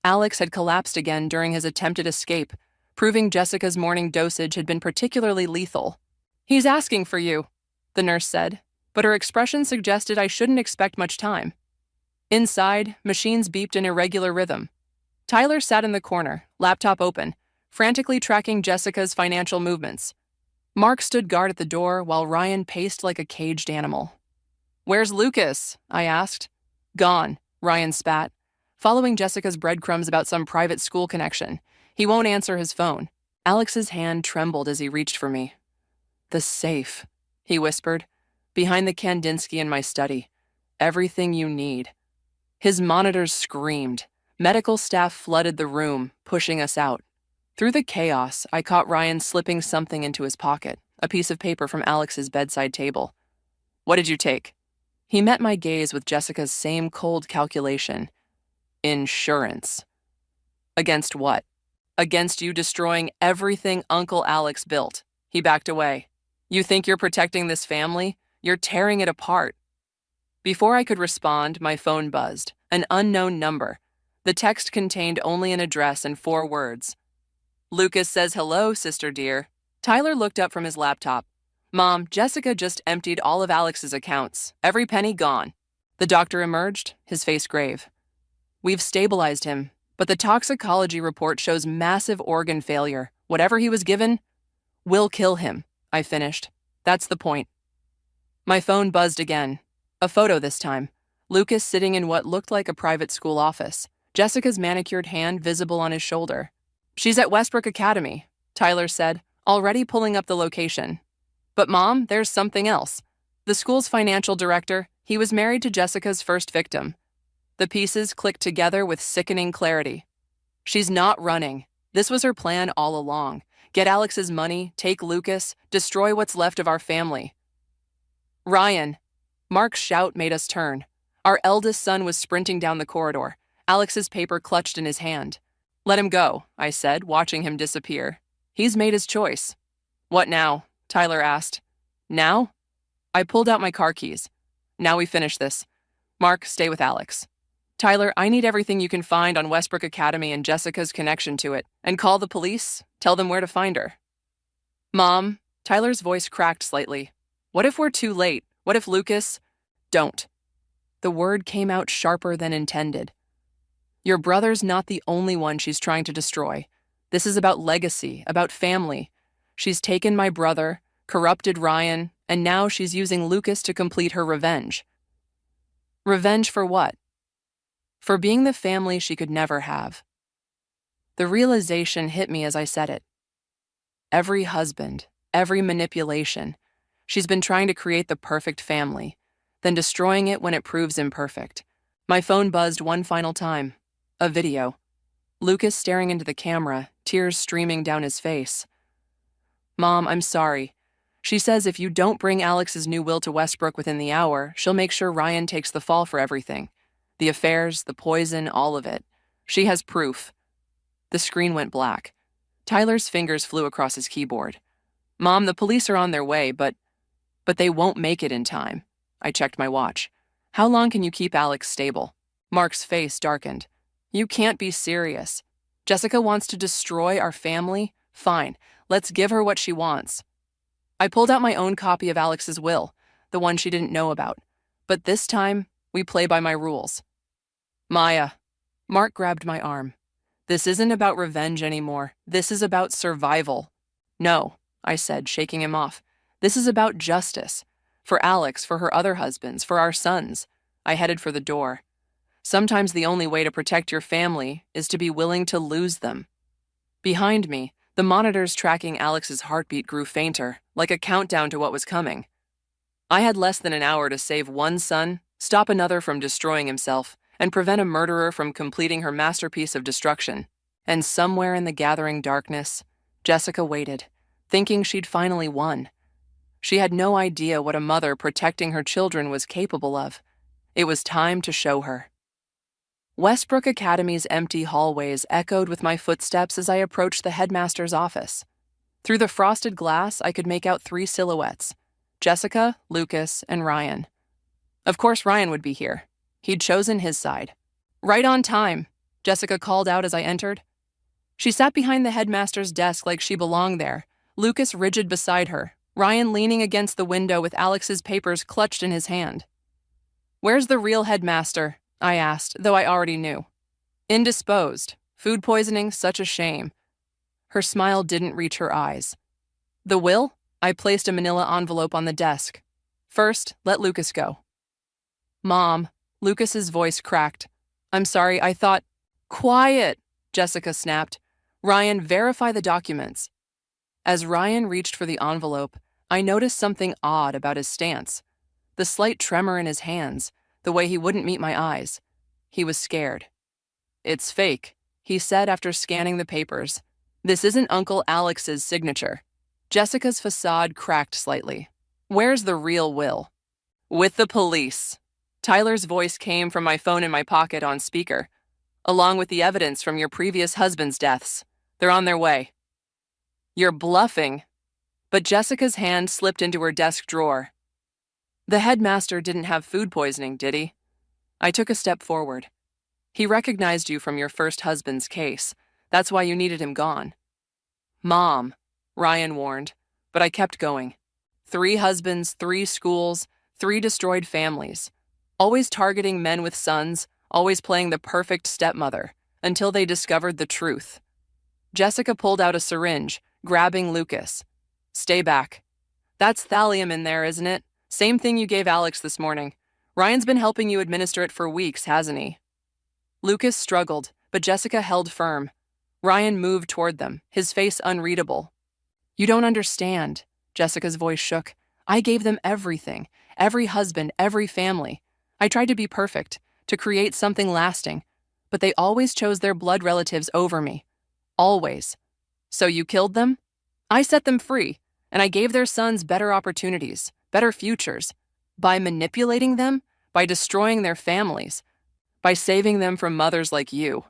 Alex had collapsed again during his attempted escape, proving Jessica's morning dosage had been particularly lethal. He's asking for you, the nurse said, but her expression suggested I shouldn't expect much time. Inside, machines beeped in irregular rhythm. Tyler sat in the corner, laptop open, frantically tracking Jessica's financial movements. Mark stood guard at the door while Ryan paced like a caged animal. Where's Lucas? I asked. Gone, Ryan spat, following Jessica's breadcrumbs about some private school connection. He won't answer his phone. Alex's hand trembled as he reached for me. The safe, he whispered, behind the Kandinsky in my study. Everything you need. His monitors screamed. Medical staff flooded the room, pushing us out. Through the chaos, I caught Ryan slipping something into his pocket, a piece of paper from Alex's bedside table. What did you take? He met my gaze with Jessica's same cold calculation. Insurance. Against what? against you destroying everything Uncle Alex built. He backed away. You think you're protecting this family? You're tearing it apart. Before I could respond, my phone buzzed. An unknown number. The text contained only an address and 4 words. Lucas says hello, sister dear. Tyler looked up from his laptop. Mom, Jessica just emptied all of Alex's accounts. Every penny gone. The doctor emerged, his face grave. We've stabilized him, but the toxicology report shows massive organ failure. Whatever he was given will kill him, I finished. That's the point. My phone buzzed again. A photo this time. Lucas sitting in what looked like a private school office. Jessica's manicured hand visible on his shoulder. She's at Westbrook Academy, Tyler said, already pulling up the location. But Mom, there's something else. The school's financial director, he was married to Jessica's first victim. The pieces clicked together with sickening clarity. She's not running. This was her plan all along. Get Alex's money, take Lucas, destroy what's left of our family. Ryan. Mark's shout made us turn. Our eldest son was sprinting down the corridor, Alex's paper clutched in his hand. Let him go, I said, watching him disappear. He's made his choice. What now? Tyler asked. Now? I pulled out my car keys. Now we finish this. Mark, stay with Alex. Tyler, I need everything you can find on Westbrook Academy and Jessica's connection to it. And call the police. Tell them where to find her. Mom, Tyler's voice cracked slightly. What if we're too late? What if Lucas? Don't. The word came out sharper than intended. Your brother's not the only one she's trying to destroy. This is about legacy, about family. She's taken my brother, corrupted Ryan, and now she's using Lucas to complete her revenge. Revenge for what? For being the family she could never have. The realization hit me as I said it. Every husband, every manipulation. She's been trying to create the perfect family, then destroying it when it proves imperfect. My phone buzzed one final time. A video. Lucas staring into the camera, tears streaming down his face. Mom, I'm sorry. She says if you don't bring Alex's new will to Westbrook within the hour, she'll make sure Ryan takes the fall for everything. The affairs, the poison, all of it. She has proof. The screen went black. Tyler's fingers flew across his keyboard. Mom, the police are on their way, but they won't make it in time. I checked my watch. How long can you keep Alex stable? Mark's face darkened. You can't be serious. Jessica wants to destroy our family? Fine, let's give her what she wants. I pulled out my own copy of Alex's will, the one she didn't know about. But this time, we play by my rules. Maya. Mark grabbed my arm. This isn't about revenge anymore. This is about survival. No, I said, shaking him off. This is about justice. For Alex, for her other husbands, for our sons. I headed for the door. Sometimes the only way to protect your family is to be willing to lose them. Behind me, the monitors tracking Alex's heartbeat grew fainter, like a countdown to what was coming. I had less than an hour to save one son, stop another from destroying himself, and prevent a murderer from completing her masterpiece of destruction. And somewhere in the gathering darkness, Jessica waited, thinking she'd finally won. She had no idea what a mother protecting her children was capable of. It was time to show her. Westbrook Academy's empty hallways echoed with my footsteps as I approached the headmaster's office. Through the frosted glass, I could make out 3 silhouettes: Jessica, Lucas, and Ryan. Of course, Ryan would be here. He'd chosen his side. Right on time, Jessica called out as I entered. She sat behind the headmaster's desk like she belonged there, Lucas rigid beside her, Ryan leaning against the window with Alex's papers clutched in his hand. Where's the real headmaster? I asked, though I already knew. Indisposed. Food poisoning, such a shame. Her smile didn't reach her eyes. The will? I placed a manila envelope on the desk. First, let Lucas go. Mom, Lucas's voice cracked. I'm sorry, I thought... Quiet, Jessica snapped. Ryan, verify the documents. As Ryan reached for the envelope, I noticed something odd about his stance. The slight tremor in his hands, the way he wouldn't meet my eyes. He was scared. It's fake, he said after scanning the papers. This isn't Uncle Alex's signature. Jessica's facade cracked slightly. Where's the real will? With the police. Tyler's voice came from my phone in my pocket on speaker. Along with the evidence from your previous husband's deaths. They're on their way. You're bluffing. But Jessica's hand slipped into her desk drawer. The headmaster didn't have food poisoning, did he? I took a step forward. He recognized you from your first husband's case. That's why you needed him gone. Mom, Ryan warned, but I kept going. 3 husbands, 3 schools, 3 destroyed families. Always targeting men with sons, always playing the perfect stepmother, until they discovered the truth. Jessica pulled out a syringe, grabbing Lucas. Stay back. That's thallium in there, isn't it? Same thing you gave Alex this morning. Ryan's been helping you administer it for weeks, hasn't he? Lucas struggled, but Jessica held firm. Ryan moved toward them, his face unreadable. You don't understand. Jessica's voice shook. I gave them everything. Every husband, every family. I tried to be perfect, to create something lasting. But they always chose their blood relatives over me. Always. So you killed them? I set them free, and I gave their sons better opportunities, better futures. By manipulating them, by destroying their families, by saving them from mothers like you.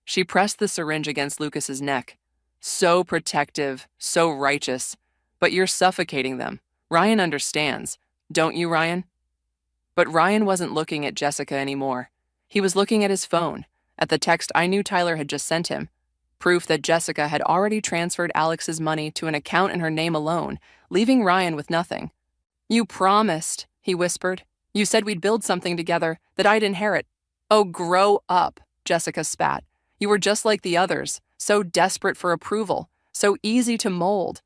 She pressed the syringe against Lucas's neck. So protective, so righteous. But you're suffocating them. Ryan understands. Don't you, Ryan? But Ryan wasn't looking at Jessica anymore. He was looking at his phone, at the text I knew Tyler had just sent him. Proof that Jessica had already transferred Alex's money to an account in her name alone, leaving Ryan with nothing. You promised, he whispered. You said we'd build something together, that I'd inherit. Oh, grow up, Jessica spat. You were just like the others, so desperate for approval, so easy to mold.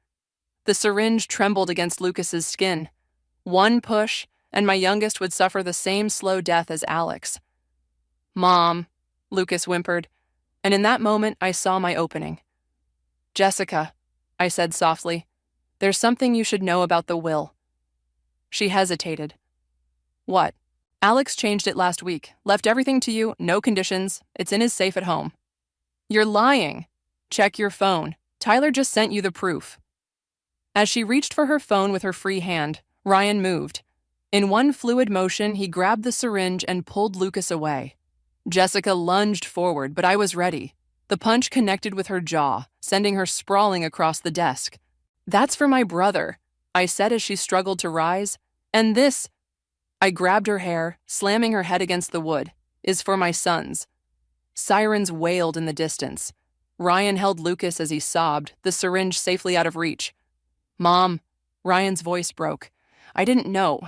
The syringe trembled against Lucas's skin. One push, and my youngest would suffer the same slow death as Alex. Mom, Lucas whimpered, and in that moment I saw my opening. Jessica, I said softly, there's something you should know about the will. She hesitated. What? Alex changed it last week, left everything to you, no conditions, it's in his safe at home. You're lying. Check your phone. Tyler just sent you the proof. As she reached for her phone with her free hand, Ryan moved. In one fluid motion, he grabbed the syringe and pulled Lucas away. Jessica lunged forward, but I was ready. The punch connected with her jaw, sending her sprawling across the desk. That's for my brother, I said as she struggled to rise. And this, I grabbed her hair, slamming her head against the wood, is for my sons. Sirens wailed in the distance. Ryan held Lucas as he sobbed, the syringe safely out of reach. Mom, Ryan's voice broke. I didn't know.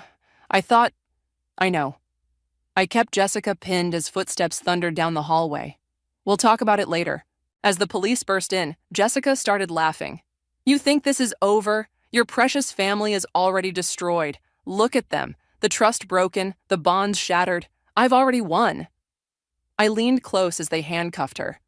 I know. I kept Jessica pinned as footsteps thundered down the hallway. We'll talk about it later. As the police burst in, Jessica started laughing. You think this is over? Your precious family is already destroyed. Look at them. The trust broken, the bonds shattered. I've already won. I leaned close as they handcuffed her.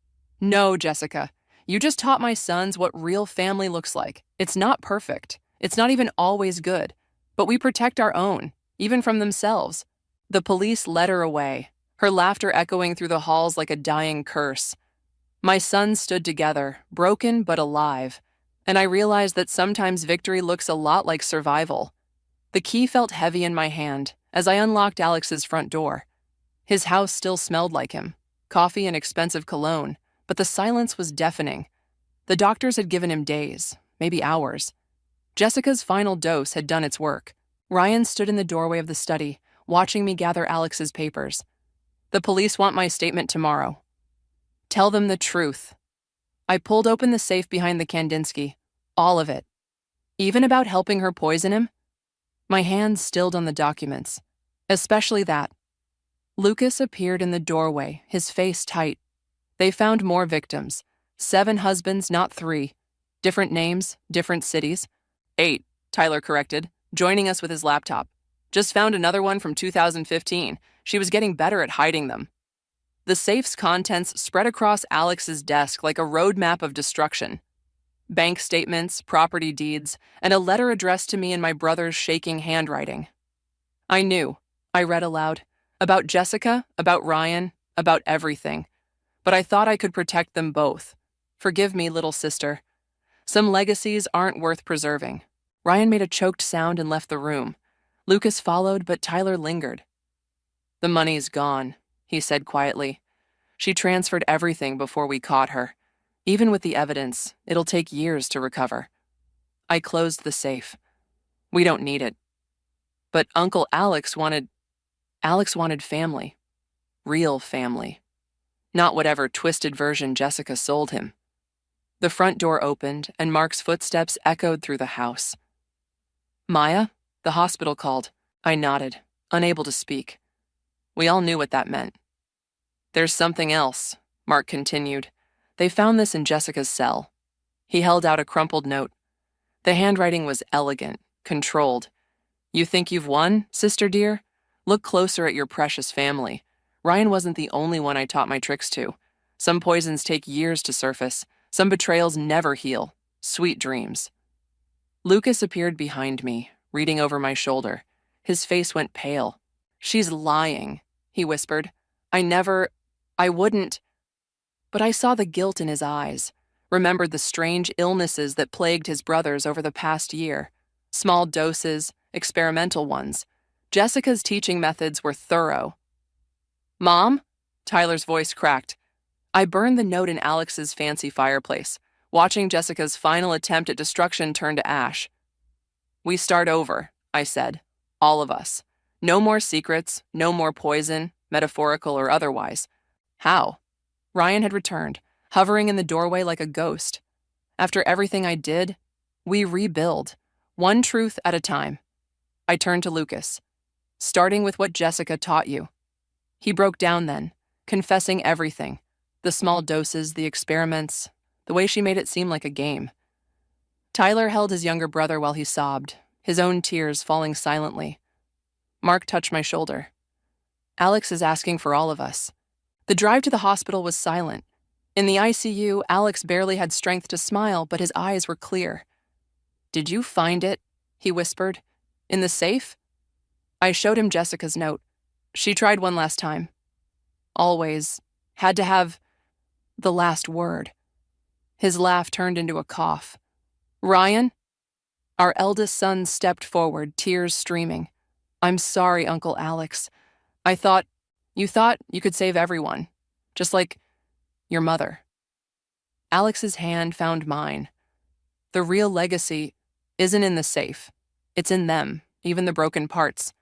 No, Jessica. You just taught my sons what real family looks like. It's not perfect. It's not even always good. But we protect our own, even from themselves. The police led her away, her laughter echoing through the halls like a dying curse. My sons stood together, broken but alive, and I realized that sometimes victory looks a lot like survival. The key felt heavy in my hand as I unlocked Alex's front door. His house still smelled like him, coffee and expensive cologne, but the silence was deafening. The doctors had given him days, maybe hours. Jessica's final dose had done its work. Ryan stood in the doorway of the study, watching me gather Alex's papers. The police want my statement tomorrow. Tell them the truth. I pulled open the safe behind the Kandinsky. All of it. Even about helping her poison him? My hands stilled on the documents. Especially that. Lucas appeared in the doorway, his face tight. They found more victims. 7 husbands, not 3. Different names, different cities. 8, Tyler corrected, joining us with his laptop. Just found another one from 2015. She was getting better at hiding them. The safe's contents spread across Alex's desk like a roadmap of destruction. Bank statements, property deeds, and a letter addressed to me in my brother's shaking handwriting. I knew, I read aloud, about Jessica, about Ryan, about everything. But I thought I could protect them both. Forgive me, little sister. Some legacies aren't worth preserving. Ryan made a choked sound and left the room. Lucas followed, but Tyler lingered. The money's gone, he said quietly. She transferred everything before we caught her. Even with the evidence, it'll take years to recover. I closed the safe. We don't need it. But Uncle Alex wanted family. Real family. Not whatever twisted version Jessica sold him. The front door opened, and Mark's footsteps echoed through the house. Maya? The hospital called. I nodded, unable to speak. We all knew what that meant. There's something else, Mark continued. They found this in Jessica's cell. He held out a crumpled note. The handwriting was elegant, controlled. You think you've won, sister dear? Look closer at your precious family. Ryan wasn't the only one I taught my tricks to. Some poisons take years to surface. Some betrayals never heal. Sweet dreams. Lucas appeared behind me, reading over my shoulder. His face went pale. She's lying, he whispered. I wouldn't. But I saw the guilt in his eyes, remembered the strange illnesses that plagued his brothers over the past year. Small doses, experimental ones. Jessica's teaching methods were thorough. Mom? Tyler's voice cracked. I burned the note in Alex's fancy fireplace, watching Jessica's final attempt at destruction turn to ash. We start over, I said. All of us. No more secrets, no more poison, metaphorical or otherwise. How? Ryan had returned, hovering in the doorway like a ghost. After everything I did, we rebuild, one truth at a time. I turned to Lucas. Starting with what Jessica taught you. He broke down then, confessing everything. The small doses, the experiments, the way she made it seem like a game. Tyler held his younger brother while he sobbed, his own tears falling silently. Mark touched my shoulder. Alex is asking for all of us. The drive to the hospital was silent. In the ICU, Alex barely had strength to smile, but his eyes were clear. Did you find it? He whispered. In the safe? I showed him Jessica's note. She tried one last time. Always had to have the last word. His laugh turned into a cough. Ryan? Our eldest son stepped forward, tears streaming. I'm sorry, Uncle Alex. You thought you could save everyone, just like your mother. Alex's hand found mine. The real legacy isn't in the safe. It's in them, even the broken parts.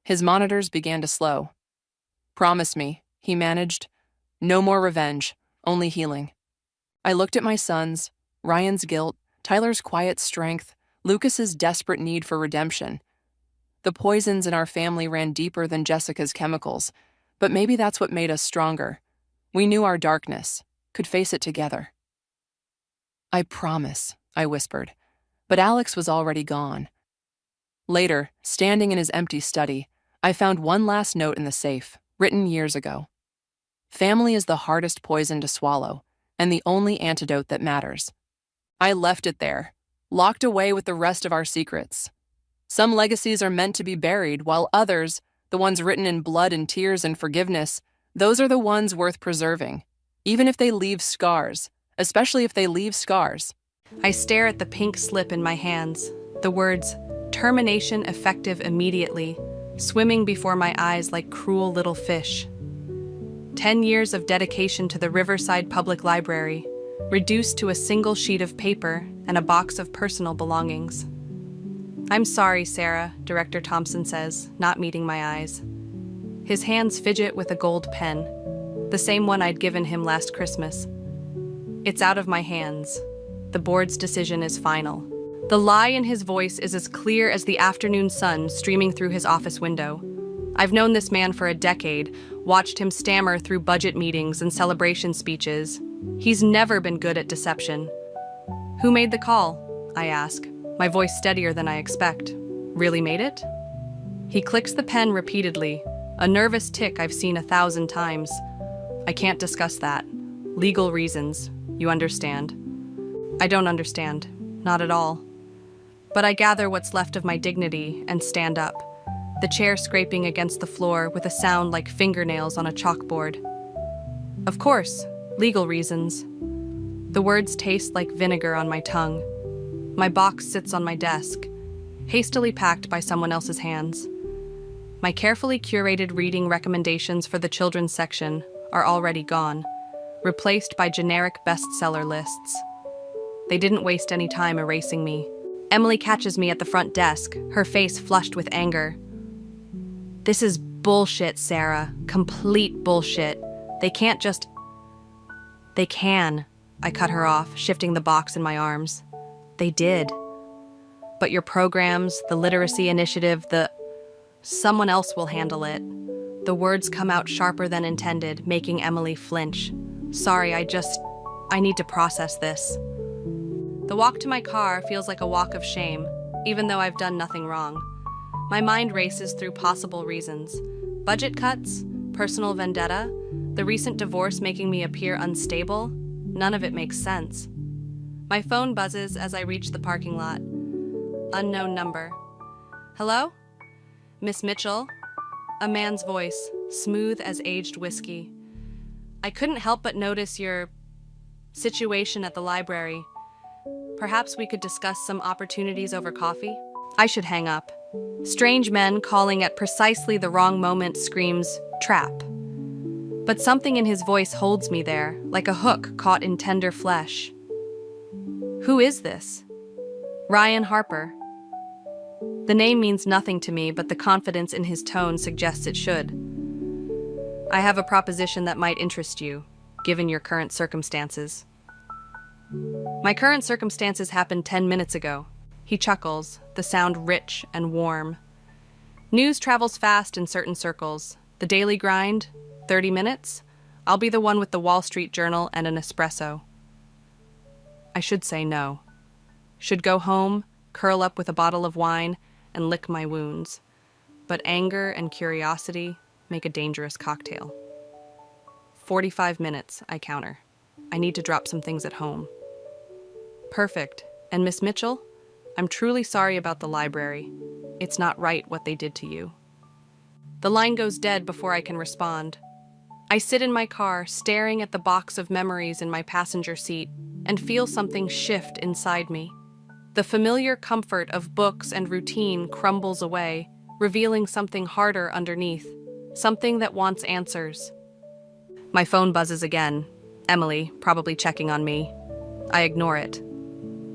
His monitors began to slow. Promise me, he managed. No more revenge, only healing. I looked at my sons, Ryan's guilt, Tyler's quiet strength, Lucas's desperate need for redemption. The poisons in our family ran deeper than Jessica's chemicals, but maybe that's what made us stronger. We knew our darkness, could face it together. I promise, I whispered, but Alex was already gone. Later, standing in his empty study, I found one last note in the safe, written years ago. Family is the hardest poison to swallow, and the only antidote that matters. I left it there, locked away with the rest of our secrets. Some legacies are meant to be buried, while others, the ones written in blood and tears and forgiveness, those are the ones worth preserving, even if they leave scars, especially if they leave scars. I stare at the pink slip in my hands, the words, termination effective immediately, swimming before my eyes like cruel little fish. 10 years of dedication to the Riverside Public Library, reduced to a single sheet of paper and a box of personal belongings. I'm sorry, Sarah, Director Thompson says, not meeting my eyes. His hands fidget with a gold pen, the same one I'd given him last Christmas. It's out of my hands. The board's decision is final. The lie in his voice is as clear as the afternoon sun streaming through his office window. I've known this man for a decade, watched him stammer through budget meetings and celebration speeches. He's never been good at deception. Who made the call? I ask, my voice steadier than I expect. Really made it? He clicks the pen repeatedly, a nervous tick I've seen 1,000 times. I can't discuss that. Legal reasons, you understand. I don't understand, not at all. But I gather what's left of my dignity and stand up, the chair scraping against the floor with a sound like fingernails on a chalkboard. Of course, legal reasons. The words taste like vinegar on my tongue. My box sits on my desk, hastily packed by someone else's hands. My carefully curated reading recommendations for the children's section are already gone. replaced by generic bestseller lists. They didn't waste any time erasing me. Emily catches me at the front desk, her face flushed with anger. "This is bullshit, Sarah. Complete bullshit. They can't just..." "They can," I cut her off, shifting the box in my arms. "They did. But your programs, the literacy initiative, someone else will handle it." The words come out sharper than intended, making Emily flinch. "Sorry, I need to process this." The walk to my car feels like a walk of shame, even though I've done nothing wrong. My mind races through possible reasons. Budget cuts, personal vendetta, the recent divorce making me appear unstable. None of it makes sense. My phone buzzes as I reach the parking lot. Unknown number. "Hello? Miss Mitchell?" A man's voice, smooth as aged whiskey. "I couldn't help but notice your situation at the library. Perhaps we could discuss some opportunities over coffee?" I should hang up. Strange men calling at precisely the wrong moment screams, "Trap." But something in his voice holds me there, like a hook caught in tender flesh. Who is this? Ryan Harper. The name means nothing to me, but the confidence in his tone suggests it should. "I have a proposition that might interest you, given your current circumstances." "My current circumstances happened 10 minutes ago." He chuckles, the sound rich and warm. "News travels fast in certain circles. The daily grind, 30 minutes? I'll be the one with the Wall Street Journal and an espresso." I should say no. Should go home, curl up with a bottle of wine, and lick my wounds. But anger and curiosity make a dangerous cocktail. 45 minutes, I counter. I need to drop some things at home. "Perfect. And Miss Mitchell? I'm truly sorry about the library. It's not right what they did to you." The line goes dead before I can respond. I sit in my car, staring at the box of memories in my passenger seat, and feel something shift inside me. The familiar comfort of books and routine crumbles away, revealing something harder underneath, something that wants answers. My phone buzzes again. Emily, probably checking on me. I ignore it.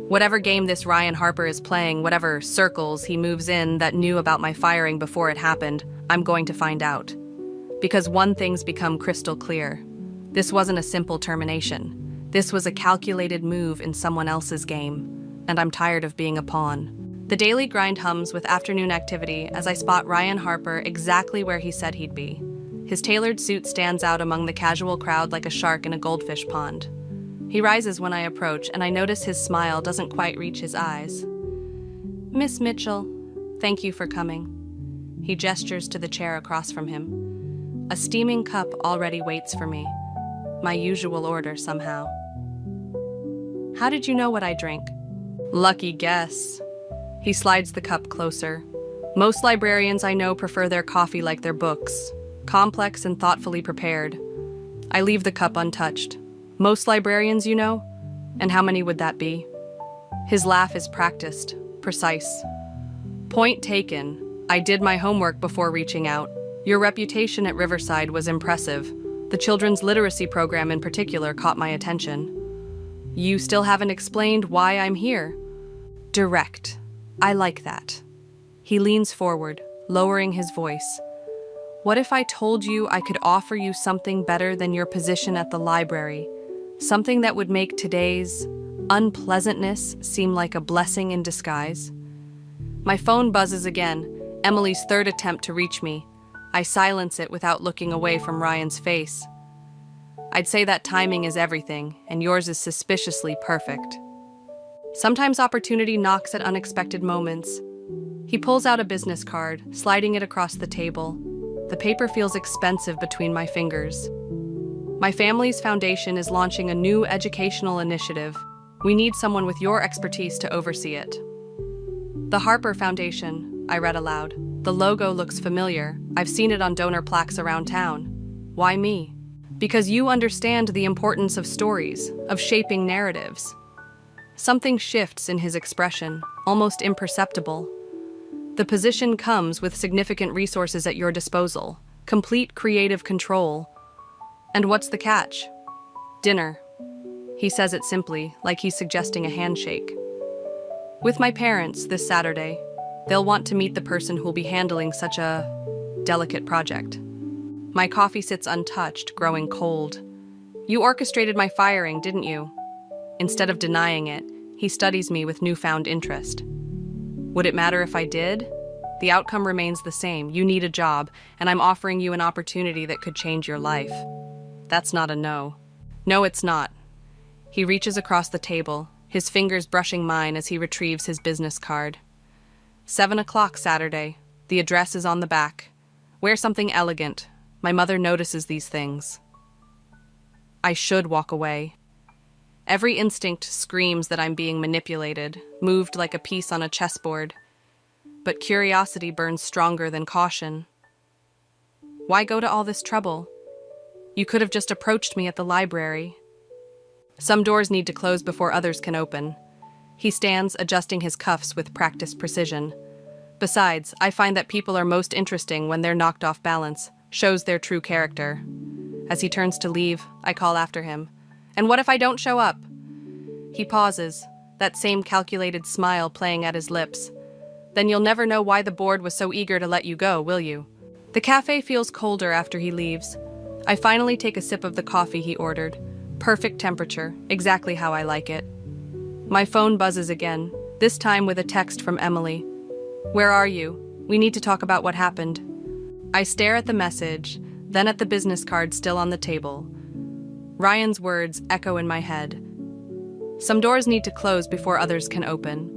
Whatever game this Ryan Harper is playing, whatever circles he moves in that knew about my firing before it happened, I'm going to find out. Because one thing's become crystal clear. This wasn't a simple termination. This was a calculated move in someone else's game. And I'm tired of being a pawn. The daily grind hums with afternoon activity as I spot Ryan Harper exactly where he said he'd be. His tailored suit stands out among the casual crowd like a shark in a goldfish pond. He rises when I approach, and I notice his smile doesn't quite reach his eyes. "Miss Mitchell, thank you for coming." He gestures to the chair across from him. A steaming cup already waits for me. My usual order, somehow. "How did you know what I drink?" "Lucky guess." He slides the cup closer. "Most librarians I know prefer their coffee like their books, complex and thoughtfully prepared." I leave the cup untouched. "Most librarians you know? And how many would that be?" His laugh is practiced, precise. "Point taken. I did my homework before reaching out. Your reputation at Riverside was impressive. The children's literacy program in particular caught my attention. You still haven't explained why I'm here." Direct. I like that. He leans forward, lowering his voice. "What if I told you I could offer you something better than your position at the library? Something that would make today's unpleasantness seem like a blessing in disguise?" My phone buzzes again, Emily's third attempt to reach me. I silence it without looking away from Ryan's face. "I'd say that timing is everything, and yours is suspiciously perfect." Sometimes opportunity knocks at unexpected moments. He pulls out a business card, sliding it across the table. The paper feels expensive between my fingers. "My family's foundation is launching a new educational initiative. We need someone with your expertise to oversee it." "The Harper Foundation," I read aloud. "The logo looks familiar. I've seen it on donor plaques around town. Why me?" "Because you understand the importance of stories, of shaping narratives." Something shifts in his expression, almost imperceptible. "The position comes with significant resources at your disposal, complete creative control. And what's the catch?" Dinner. He says it simply, like he's suggesting a handshake. With my parents this Saturday. They'll want to meet the person who'll be handling such a delicate project. My coffee sits untouched, growing cold. You orchestrated my firing, didn't you? Instead of denying it, he studies me with newfound interest. Would it matter if I did? The outcome remains the same. You need a job, and I'm offering you an opportunity that could change your life. That's not a no. No, it's not. He reaches across the table, his fingers brushing mine as he retrieves his business card. 7 o'clock Saturday. The address is on the back. Wear something elegant. My mother notices these things. I should walk away. Every instinct screams that I'm being manipulated, moved like a piece on a chessboard. But curiosity burns stronger than caution. Why go to all this trouble? You could have just approached me at the library. Some doors need to close before others can open. He stands, adjusting his cuffs with practiced precision. Besides, I find that people are most interesting when they're knocked off balance, shows their true character. As he turns to leave, I call after him. And what if I don't show up? He pauses, that same calculated smile playing at his lips. Then you'll never know why the board was so eager to let you go, will you? The cafe feels colder after he leaves. I finally take a sip of the coffee he ordered. Perfect temperature, exactly how I like it. My phone buzzes again, this time with a text from Emily. Where are you? We need to talk about what happened. I stare at the message, then at the business card still on the table. Ryan's words echo in my head. Some doors need to close before others can open.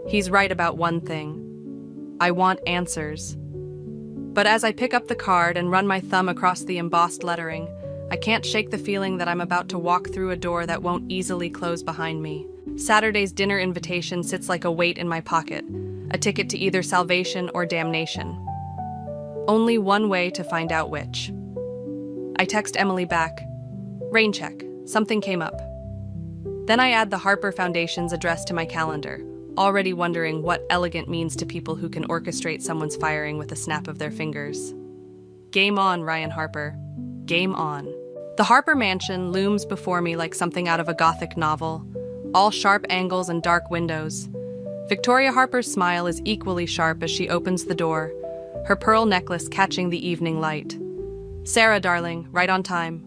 He's right about one thing. I want answers. But as I pick up the card and run my thumb across the embossed lettering, I can't shake the feeling that I'm about to walk through a door that won't easily close behind me. Saturday's dinner invitation sits like a weight in my pocket, a ticket to either salvation or damnation. Only one way to find out which. I text Emily back. Rain check. Something came up. Then I add the Harper Foundation's address to my calendar, already wondering what elegant means to people who can orchestrate someone's firing with a snap of their fingers. Game on, Ryan Harper. Game on. The Harper Mansion looms before me like something out of a Gothic novel, all sharp angles and dark windows. Victoria Harper's smile is equally sharp as she opens the door, her pearl necklace catching the evening light. Sarah, darling, right on time.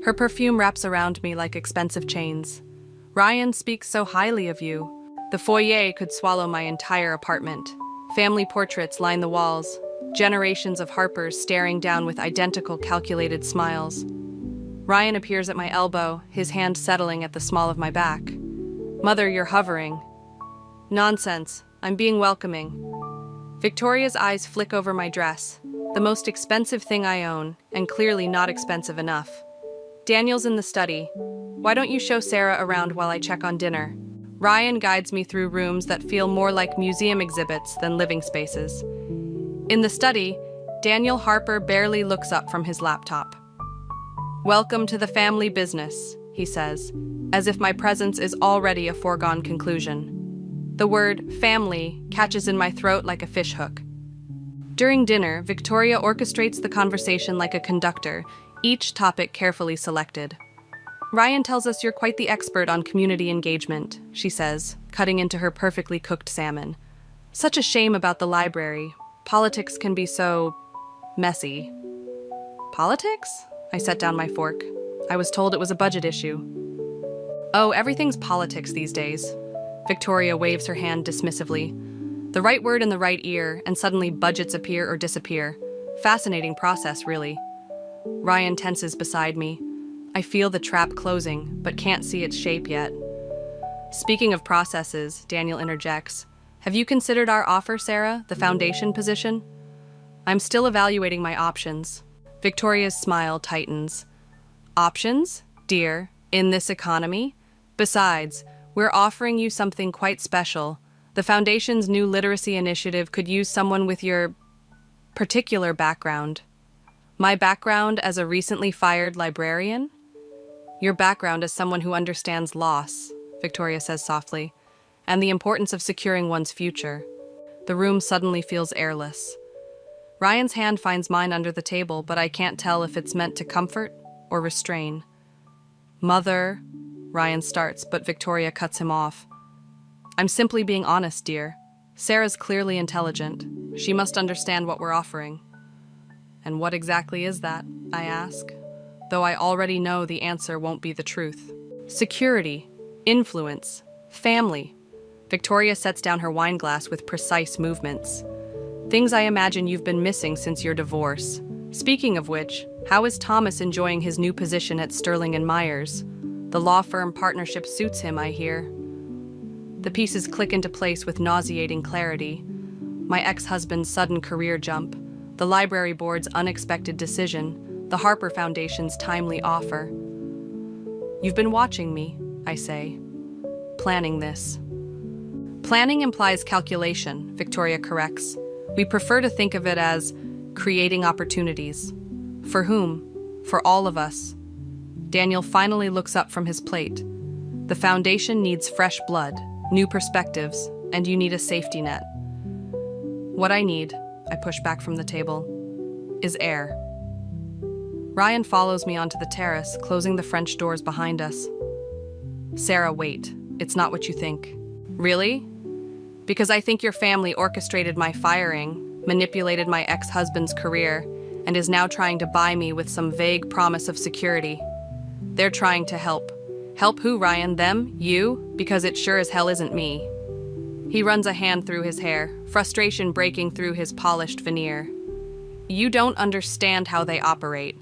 Her perfume wraps around me like expensive chains. Ryan speaks so highly of you. The foyer could swallow my entire apartment. Family portraits line the walls, generations of Harpers staring down with identical calculated smiles. Ryan appears at my elbow, his hand settling at the small of my back. Mother, you're hovering. Nonsense. I'm being welcoming. Victoria's eyes flick over my dress, the most expensive thing I own, and clearly not expensive enough. Daniel's in the study. Why don't you show Sarah around while I check on dinner? Ryan guides me through rooms that feel more like museum exhibits than living spaces. In the study, Daniel Harper barely looks up from his laptop. Welcome to the family business, he says, as if my presence is already a foregone conclusion. The word family catches in my throat like a fishhook. During dinner, Victoria orchestrates the conversation like a conductor, each topic carefully selected. Ryan tells us you're quite the expert on community engagement, she says, cutting into her perfectly cooked salmon. Such a shame about the library. Politics can be so messy. Politics? I set down my fork. I was told it was a budget issue. Oh, everything's politics these days. Victoria waves her hand dismissively. The right word in the right ear, and suddenly budgets appear or disappear. Fascinating process, really. Ryan tenses beside me. I feel the trap closing, but can't see its shape yet. Speaking of processes, Daniel interjects. Have you considered our offer, Sarah, the foundation position? I'm still evaluating my options. Victoria's smile tightens. Options, dear, in this economy? Besides, we're offering you something quite special. The Foundation's new literacy initiative could use someone with your particular background. My background as a recently fired librarian? Your background as someone who understands loss, Victoria says softly, and the importance of securing one's future. The room suddenly feels airless. Ryan's hand finds mine under the table, but I can't tell if it's meant to comfort or restrain. Mother, Ryan starts, but Victoria cuts him off. I'm simply being honest, dear. Sarah's clearly intelligent. She must understand what we're offering. And what exactly is that? I ask, though I already know the answer won't be the truth. Security, influence, family. Victoria sets down her wine glass with precise movements. Things I imagine you've been missing since your divorce. Speaking of which, how is Thomas enjoying his new position at Sterling & Myers? The law firm partnership suits him, I hear. The pieces click into place with nauseating clarity. My ex-husband's sudden career jump, the library board's unexpected decision, the Harper Foundation's timely offer. You've been watching me, I say. Planning this. Planning implies calculation, Victoria corrects. We prefer to think of it as creating opportunities. For whom? For all of us. Daniel finally looks up from his plate. The foundation needs fresh blood, new perspectives, and you need a safety net. What I need, I push back from the table, is air. Ryan follows me onto the terrace, closing the French doors behind us. Sarah, wait. It's not what you think. Really? Because I think your family orchestrated my firing, manipulated my ex-husband's career, and is now trying to buy me with some vague promise of security. They're trying to help. Help who, Ryan? Them? You? Because it sure as hell isn't me. He runs a hand through his hair, frustration breaking through his polished veneer. You don't understand how they operate.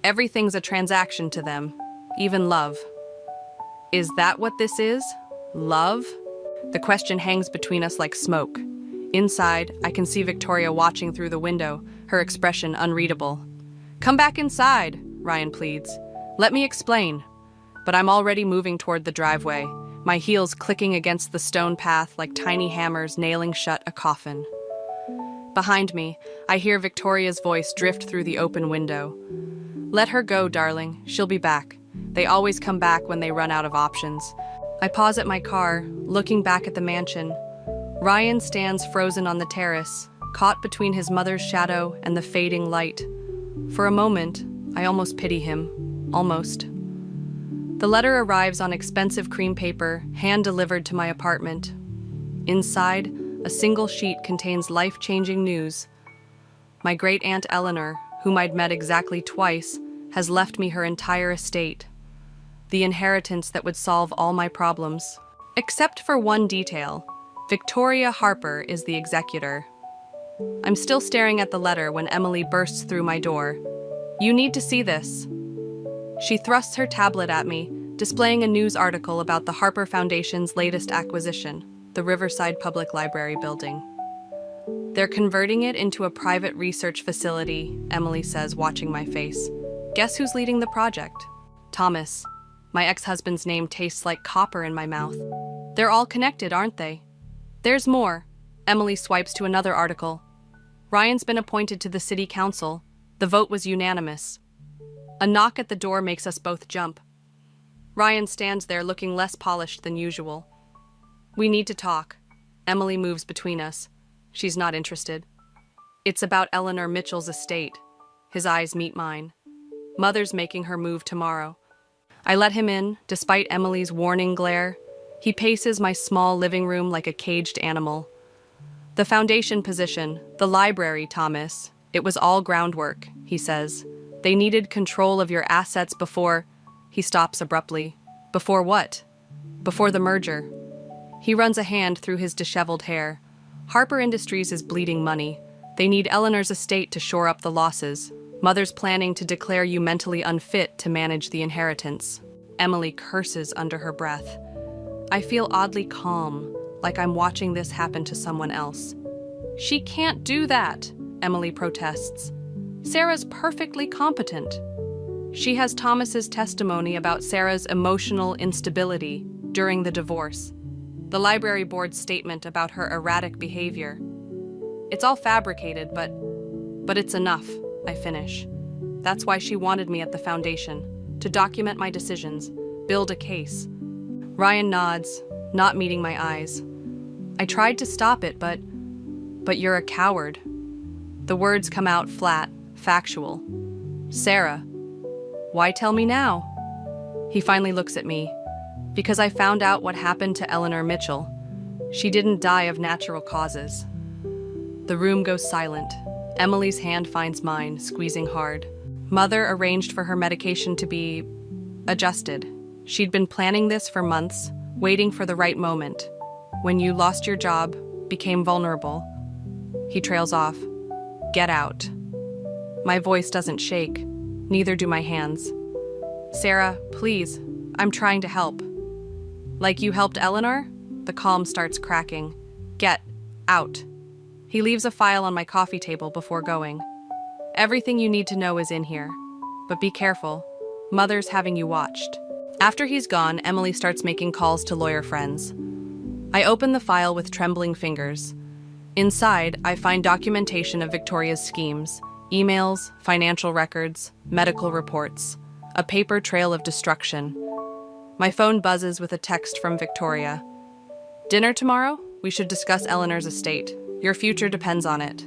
Everything's a transaction to them, even love. Is that what this is? Love? The question hangs between us like smoke. Inside, I can see Victoria watching through the window, her expression unreadable. Come back inside, Ryan pleads. Let me explain. But I'm already moving toward the driveway, my heels clicking against the stone path like tiny hammers nailing shut a coffin. Behind me, I hear Victoria's voice drift through the open window. Let her go, darling. She'll be back. They always come back when they run out of options. I pause at my car, looking back at the mansion. Ryan stands frozen on the terrace, caught between his mother's shadow and the fading light. For a moment, I almost pity him. Almost. The letter arrives on expensive cream paper, hand-delivered to my apartment. Inside, a single sheet contains life-changing news. My great-aunt Eleanor, whom I'd met exactly twice, has left me her entire estate. The inheritance that would solve all my problems. Except for one detail. Victoria Harper is the executor. I'm still staring at the letter when Emily bursts through my door. You need to see this. She thrusts her tablet at me, displaying a news article about the Harper Foundation's latest acquisition, the Riverside Public Library building. They're converting it into a private research facility, Emily says, watching my face. Guess who's leading the project? Thomas. My ex-husband's name tastes like copper in my mouth. They're all connected, aren't they? There's more. Emily swipes to another article. Ryan's been appointed to the city council. The vote was unanimous. A knock at the door makes us both jump. Ryan stands there looking less polished than usual. We need to talk. Emily moves between us. She's not interested. It's about Eleanor Mitchell's estate. His eyes meet mine. Mother's making her move tomorrow. I let him in, despite Emily's warning glare. He paces my small living room like a caged animal. The foundation position, the library, Thomas. It was all groundwork, he says. They needed control of your assets before... He stops abruptly. Before what? Before the merger. He runs a hand through his disheveled hair. Harper Industries is bleeding money. They need Eleanor's estate to shore up the losses. Mother's planning to declare you mentally unfit to manage the inheritance. Emily curses under her breath. I feel oddly calm, like I'm watching this happen to someone else. She can't do that, Emily protests. Sarah's perfectly competent. She has Thomas's testimony about Sarah's emotional instability during the divorce. The library board's statement about her erratic behavior. It's all fabricated, but it's enough, I finish. That's why she wanted me at the foundation, to document my decisions, build a case. Ryan nods, not meeting my eyes. I tried to stop it, but you're a coward. The words come out flat, factual. Sarah, why tell me now? He finally looks at me. Because I found out what happened to Eleanor Mitchell. She didn't die of natural causes. The room goes silent. Emily's hand finds mine, squeezing hard. Mother arranged for her medication to be adjusted. She'd been planning this for months, waiting for the right moment. When you lost your job, became vulnerable. He trails off. Get out. My voice doesn't shake, neither do my hands. Sarah, please, I'm trying to help. Like you helped Eleanor? The calm starts cracking. Get out. He leaves a file on my coffee table before going. Everything you need to know is in here. But be careful. Mother's having you watched. After he's gone, Emily starts making calls to lawyer friends. I open the file with trembling fingers. Inside, I find documentation of Victoria's schemes, emails, financial records, medical reports, a paper trail of destruction. My phone buzzes with a text from Victoria. Dinner tomorrow? We should discuss Eleanor's estate. Your future depends on it.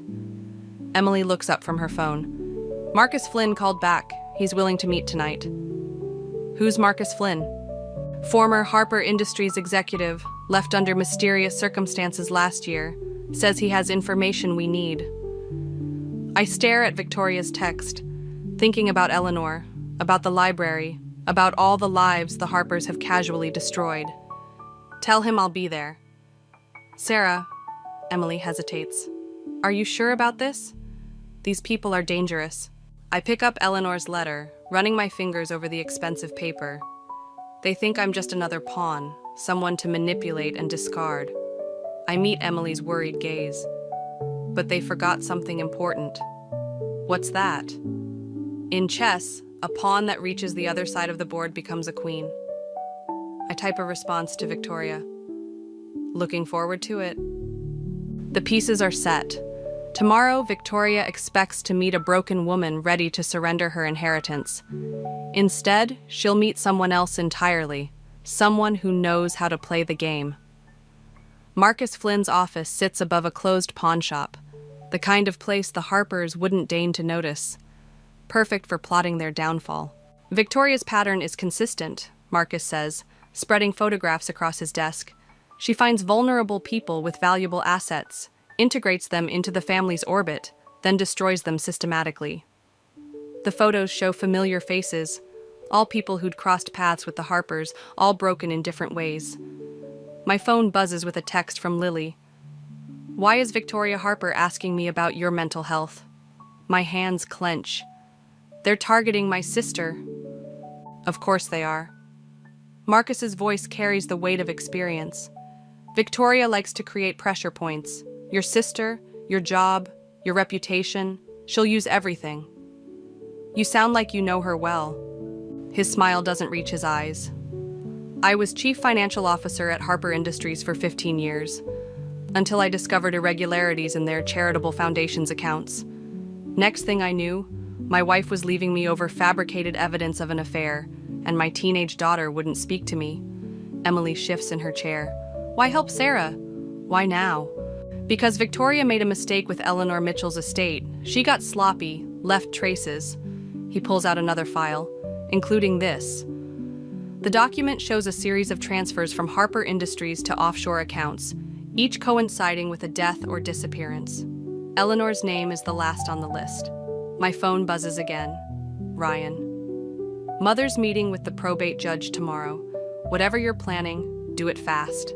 Emily looks up from her phone. Marcus Flynn called back. He's willing to meet tonight. Who's Marcus Flynn? Former Harper Industries executive, left under mysterious circumstances last year, says he has information we need. I stare at Victoria's text, thinking about Eleanor, about the library, about all the lives the Harpers have casually destroyed. Tell him I'll be there. Sarah, Emily hesitates. Are you sure about this? These people are dangerous. I pick up Eleanor's letter, running my fingers over the expensive paper. They think I'm just another pawn, someone to manipulate and discard. I meet Emily's worried gaze. But they forgot something important. What's that? In chess, a pawn that reaches the other side of the board becomes a queen. I type a response to Victoria. Looking forward to it. The pieces are set. Tomorrow, Victoria expects to meet a broken woman ready to surrender her inheritance. Instead, she'll meet someone else entirely, someone who knows how to play the game. Marcus Flynn's office sits above a closed pawn shop, the kind of place the Harpers wouldn't deign to notice. Perfect for plotting their downfall. Victoria's pattern is consistent, Marcus says, spreading photographs across his desk. She finds vulnerable people with valuable assets, integrates them into the family's orbit, then destroys them systematically. The photos show familiar faces, all people who'd crossed paths with the Harpers, all broken in different ways. My phone buzzes with a text from Lily. Why is Victoria Harper asking me about your mental health? My hands clench. They're targeting my sister. Of course they are. Marcus's voice carries the weight of experience. Victoria likes to create pressure points. Your sister, your job, your reputation. She'll use everything. You sound like you know her well. His smile doesn't reach his eyes. I was chief financial officer at Harper Industries for 15 years, until I discovered irregularities in their charitable foundation's accounts. Next thing I knew, my wife was leaving me over fabricated evidence of an affair, and my teenage daughter wouldn't speak to me. Emily shifts in her chair. Why help Sarah? Why now? Because Victoria made a mistake with Eleanor Mitchell's estate. She got sloppy, left traces. He pulls out another file, including this. The document shows a series of transfers from Harper Industries to offshore accounts, each coinciding with a death or disappearance. Eleanor's name is the last on the list. My phone buzzes again. Ryan. Mother's meeting with the probate judge tomorrow. Whatever you're planning, do it fast.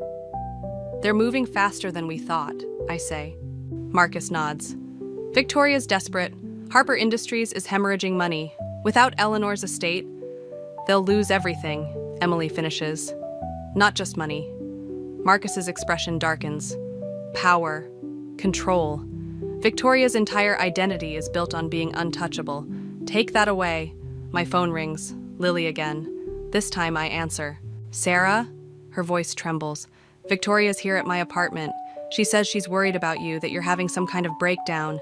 They're moving faster than we thought, I say. Marcus nods. Victoria's desperate. Harper Industries is hemorrhaging money. Without Eleanor's estate, they'll lose everything, Emily finishes. Not just money. Marcus's expression darkens. Power. Control. Victoria's entire identity is built on being untouchable. Take that away. My phone rings. Lily again. This time I answer. Sarah? Her voice trembles. Victoria's here at my apartment. She says she's worried about you, that you're having some kind of breakdown.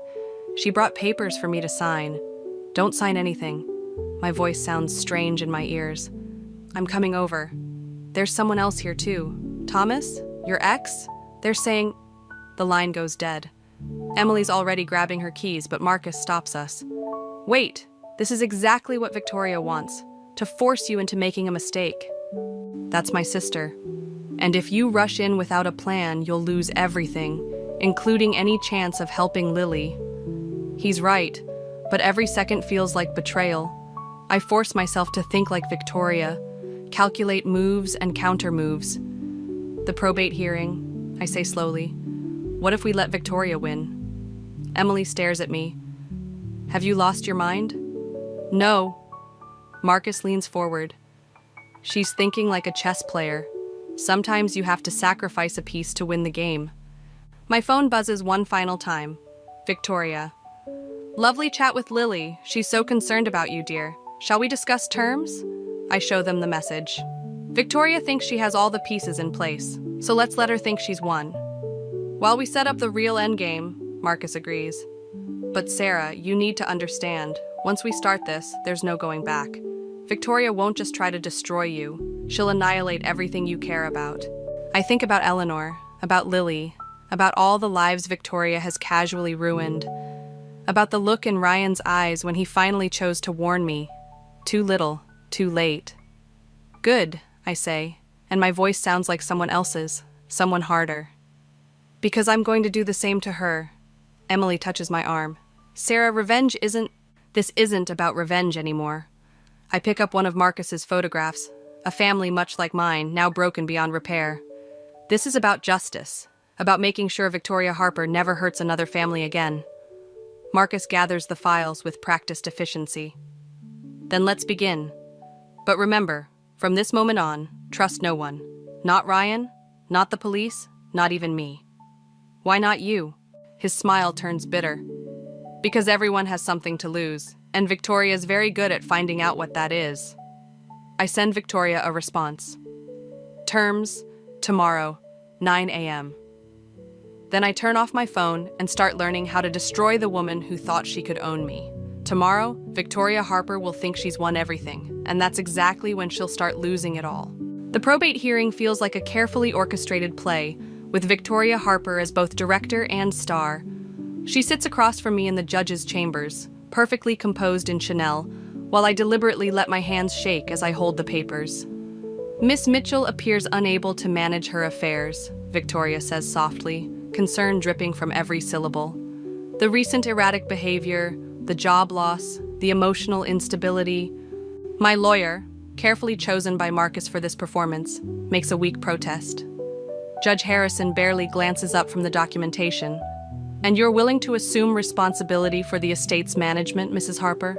She brought papers for me to sign. Don't sign anything. My voice sounds strange in my ears. I'm coming over. There's someone else here too. Thomas? Your ex? They're saying... The line goes dead. Emily's already grabbing her keys, but Marcus stops us. Wait! This is exactly what Victoria wants. to force you into making a mistake. That's my sister. And if you rush in without a plan, you'll lose everything, including any chance of helping Lily. He's right, but every second feels like betrayal. I force myself to think like Victoria, calculate moves and counter moves. The probate hearing, I say slowly. What if we let Victoria win? Emily stares at me. Have you lost your mind? No. Marcus leans forward. She's thinking like a chess player. Sometimes you have to sacrifice a piece to win the game. My phone buzzes one final time. Victoria. Lovely chat with Lily. She's so concerned about you, dear. Shall we discuss terms? I show them the message. Victoria thinks she has all the pieces in place, so let's let her think she's won. While we set up the real endgame, Marcus agrees. But Sarah, you need to understand, once we start this, there's no going back. Victoria won't just try to destroy you. She'll annihilate everything you care about. I think about Eleanor, about Lily, about all the lives Victoria has casually ruined, about the look in Ryan's eyes when he finally chose to warn me. Too little, too late. Good, I say, and my voice sounds like someone else's, someone harder. Because I'm going to do the same to her. Emily touches my arm. Sarah, this isn't about revenge anymore. I pick up one of Marcus's photographs, a family much like mine, now broken beyond repair. This is about justice, about making sure Victoria Harper never hurts another family again. Marcus gathers the files with practiced efficiency. Then let's begin. But remember, from this moment on, trust no one. Not Ryan, not the police, not even me. Why not you? His smile turns bitter. Because everyone has something to lose, and Victoria's very good at finding out what that is. I send Victoria a response. Terms, tomorrow, 9 a.m. Then I turn off my phone and start learning how to destroy the woman who thought she could own me. Tomorrow, Victoria Harper will think she's won everything, and that's exactly when she'll start losing it all. The probate hearing feels like a carefully orchestrated play, with Victoria Harper as both director and star. She sits across from me in the judge's chambers, perfectly composed in Chanel, while I deliberately let my hands shake as I hold the papers. Miss Mitchell appears unable to manage her affairs, Victoria says softly, concern dripping from every syllable. The recent erratic behavior, the job loss, the emotional instability. My lawyer, carefully chosen by Marcus for this performance, makes a weak protest. Judge Harrison barely glances up from the documentation. And you're willing to assume responsibility for the estate's management, Mrs. Harper?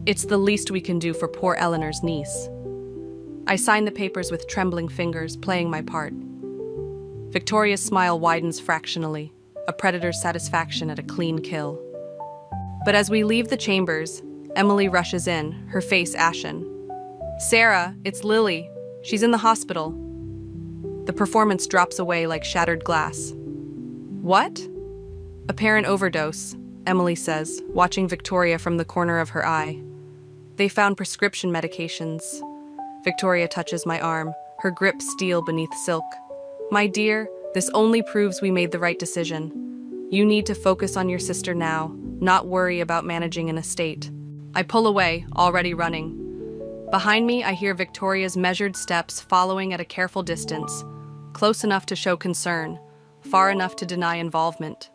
It's the least we can do for poor Eleanor's niece. I sign the papers with trembling fingers, playing my part. Victoria's smile widens fractionally, a predator's satisfaction at a clean kill. But as we leave the chambers, Emily rushes in, her face ashen. Sarah, it's Lily. She's in the hospital. The performance drops away like shattered glass. What? Apparent overdose, Emily says, watching Victoria from the corner of her eye. They found prescription medications. Victoria touches my arm, her grip steel beneath silk. My dear, this only proves we made the right decision. You need to focus on your sister now, not worry about managing an estate. I pull away, already running. Behind me, I hear Victoria's measured steps following at a careful distance, close enough to show concern, far enough to deny involvement.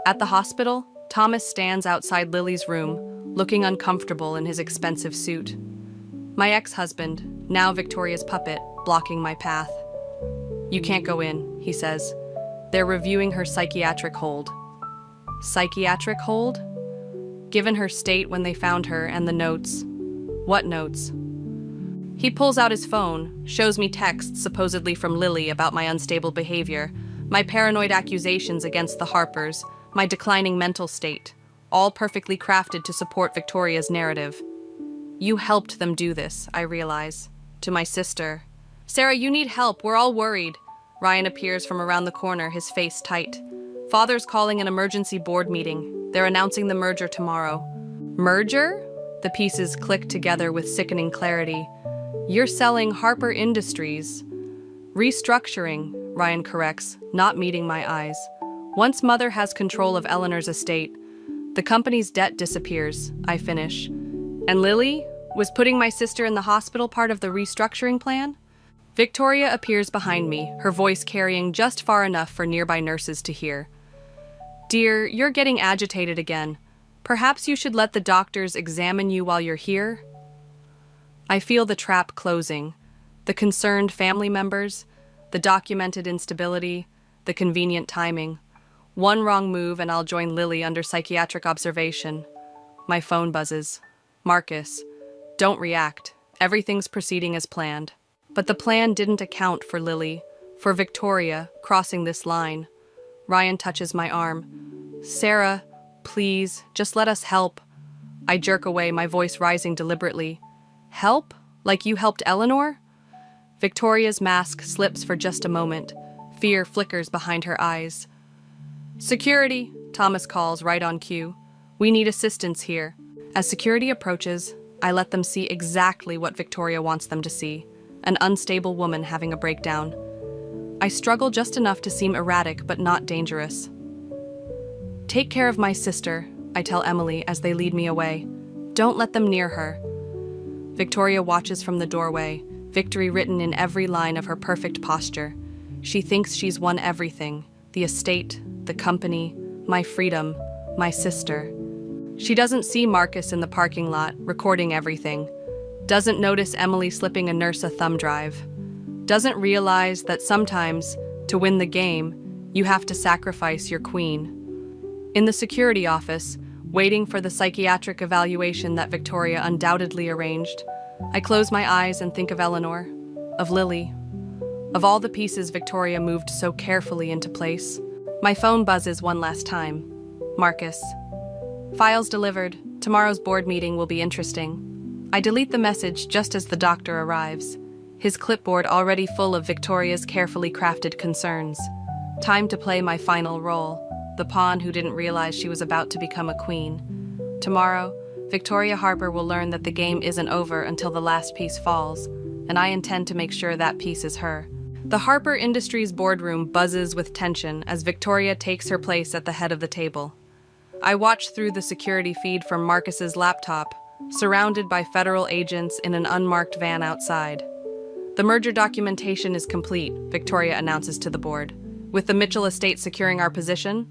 At the hospital, Thomas stands outside Lily's room, looking uncomfortable in his expensive suit. My ex-husband, now Victoria's puppet, blocking my path. You can't go in, he says. They're reviewing her psychiatric hold. Psychiatric hold? Given her state when they found her and the notes. What notes? He pulls out his phone, shows me texts supposedly from Lily about my unstable behavior, my paranoid accusations against the Harpers, my declining mental state, all perfectly crafted to support Victoria's narrative. You helped them do this, I realize. To my sister. Sarah, you need help, we're all worried. Ryan appears from around the corner, his face tight. Father's calling an emergency board meeting. They're announcing the merger tomorrow. Merger? The pieces click together with sickening clarity. You're selling Harper Industries. Restructuring, Ryan corrects, not meeting my eyes. Once Mother has control of Eleanor's estate, the company's debt disappears, I finish. And Lily? Was putting my sister in the hospital part of the restructuring plan? Victoria appears behind me, her voice carrying just far enough for nearby nurses to hear. Dear, you're getting agitated again. Perhaps you should let the doctors examine you while you're here? I feel the trap closing. The concerned family members, the documented instability, the convenient timing. One wrong move and I'll join Lily under psychiatric observation. My phone buzzes. Marcus, don't react. Everything's proceeding as planned. But the plan didn't account for Lily, for Victoria crossing this line. Ryan touches my arm. Sarah, please, just let us help. I jerk away, my voice rising deliberately. Help? Like you helped Eleanor? Victoria's mask slips for just a moment. Fear flickers behind her eyes. Security, Thomas calls right on cue. We need assistance here. As security approaches, I let them see exactly what Victoria wants them to see. An unstable woman having a breakdown. I struggle just enough to seem erratic but not dangerous. Take care of my sister, I tell Emily as they lead me away. Don't let them near her. Victoria watches from the doorway, victory written in every line of her perfect posture. She thinks she's won everything, the estate, the company, my freedom, my sister. She doesn't see Marcus in the parking lot, recording everything. Doesn't notice Emily slipping a nurse a thumb drive. Doesn't realize that sometimes, to win the game, you have to sacrifice your queen. In the security office, waiting for the psychiatric evaluation that Victoria undoubtedly arranged, I close my eyes and think of Eleanor, of Lily, of all the pieces Victoria moved so carefully into place. My phone buzzes one last time. Marcus. Files delivered. Tomorrow's board meeting will be interesting. I delete the message just as the doctor arrives, his clipboard already full of Victoria's carefully crafted concerns. Time to play my final role, the pawn who didn't realize she was about to become a queen. Tomorrow, Victoria Harper will learn that the game isn't over until the last piece falls, and I intend to make sure that piece is her. The Harper Industries boardroom buzzes with tension as Victoria takes her place at the head of the table. I watch through the security feed from Marcus's laptop, surrounded by federal agents in an unmarked van outside. The merger documentation is complete, Victoria announces to the board. With the Mitchell estate securing our position,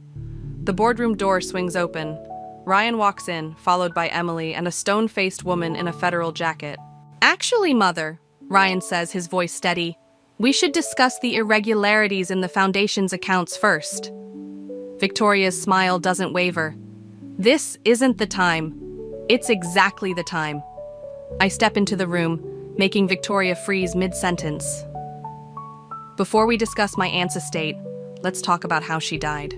the boardroom door swings open. Ryan walks in, followed by Emily and a stone-faced woman in a federal jacket. Actually, Mother, Ryan says, his voice steady, we should discuss the irregularities in the foundation's accounts first. Victoria's smile doesn't waver. This isn't the time. It's exactly the time. I step into the room, making Victoria freeze mid-sentence. Before we discuss my aunt's estate, let's talk about how she died.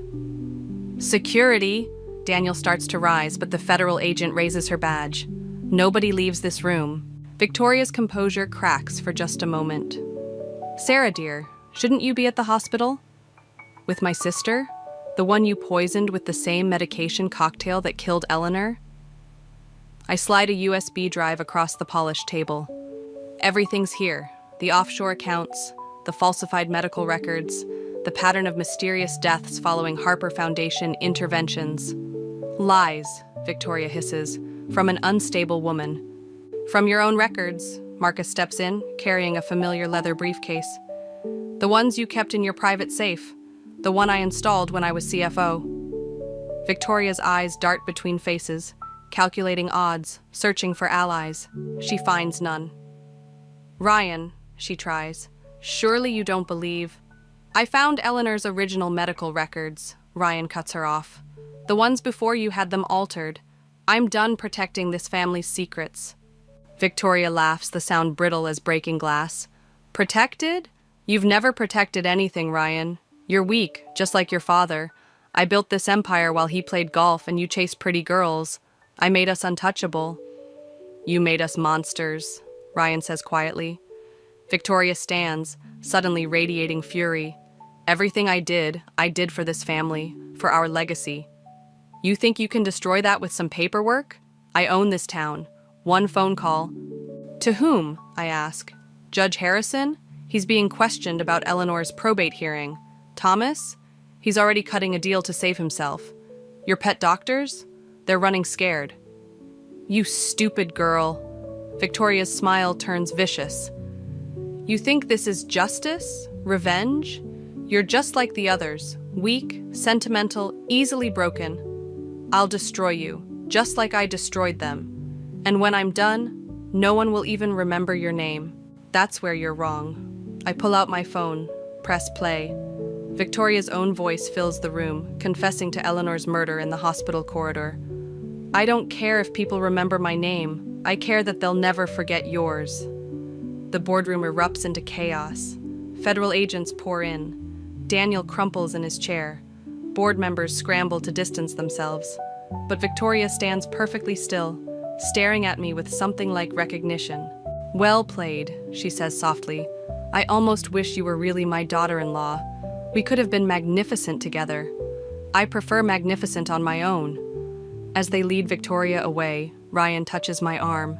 Security! Daniel starts to rise, but the federal agent raises her badge. Nobody leaves this room. Victoria's composure cracks for just a moment. Sarah, dear, shouldn't you be at the hospital? With my sister? The one you poisoned with the same medication cocktail that killed Eleanor? I slide a USB drive across the polished table. Everything's here. The offshore accounts, the falsified medical records, the pattern of mysterious deaths following Harper Foundation interventions. Lies, Victoria hisses, from an unstable woman. From your own records, Marcus steps in, carrying a familiar leather briefcase. The ones you kept in your private safe. The one I installed when I was CFO. Victoria's eyes dart between faces, calculating odds, searching for allies. She finds none. Ryan, she tries. Surely you don't believe. I found Eleanor's original medical records. Ryan cuts her off. The ones before you had them altered. I'm done protecting this family's secrets. Victoria laughs, the sound brittle as breaking glass. Protected? You've never protected anything, Ryan. You're weak, just like your father. I built this empire while he played golf and you chased pretty girls. I made us untouchable. You made us monsters, Ryan says quietly. Victoria stands, suddenly radiating fury. Everything I did for this family, for our legacy. You think you can destroy that with some paperwork? I own this town. One phone call. To whom? I ask. Judge Harrison? He's being questioned about Eleanor's probate hearing. Thomas? He's already cutting a deal to save himself. Your pet doctors? They're running scared. You stupid girl. Victoria's smile turns vicious. You think this is justice? Revenge? You're just like the others, weak, sentimental, easily broken. I'll destroy you, just like I destroyed them. And when I'm done, no one will even remember your name. That's where you're wrong. I pull out my phone, press play. Victoria's own voice fills the room, confessing to Eleanor's murder in the hospital corridor. I don't care if people remember my name. I care that they'll never forget yours. The boardroom erupts into chaos. Federal agents pour in. Daniel crumples in his chair. Board members scramble to distance themselves. But Victoria stands perfectly still, staring at me with something like recognition. Well played, she says softly. I almost wish you were really my daughter-in-law. We could have been magnificent together. I prefer magnificent on my own. As they lead Victoria away, Ryan touches my arm.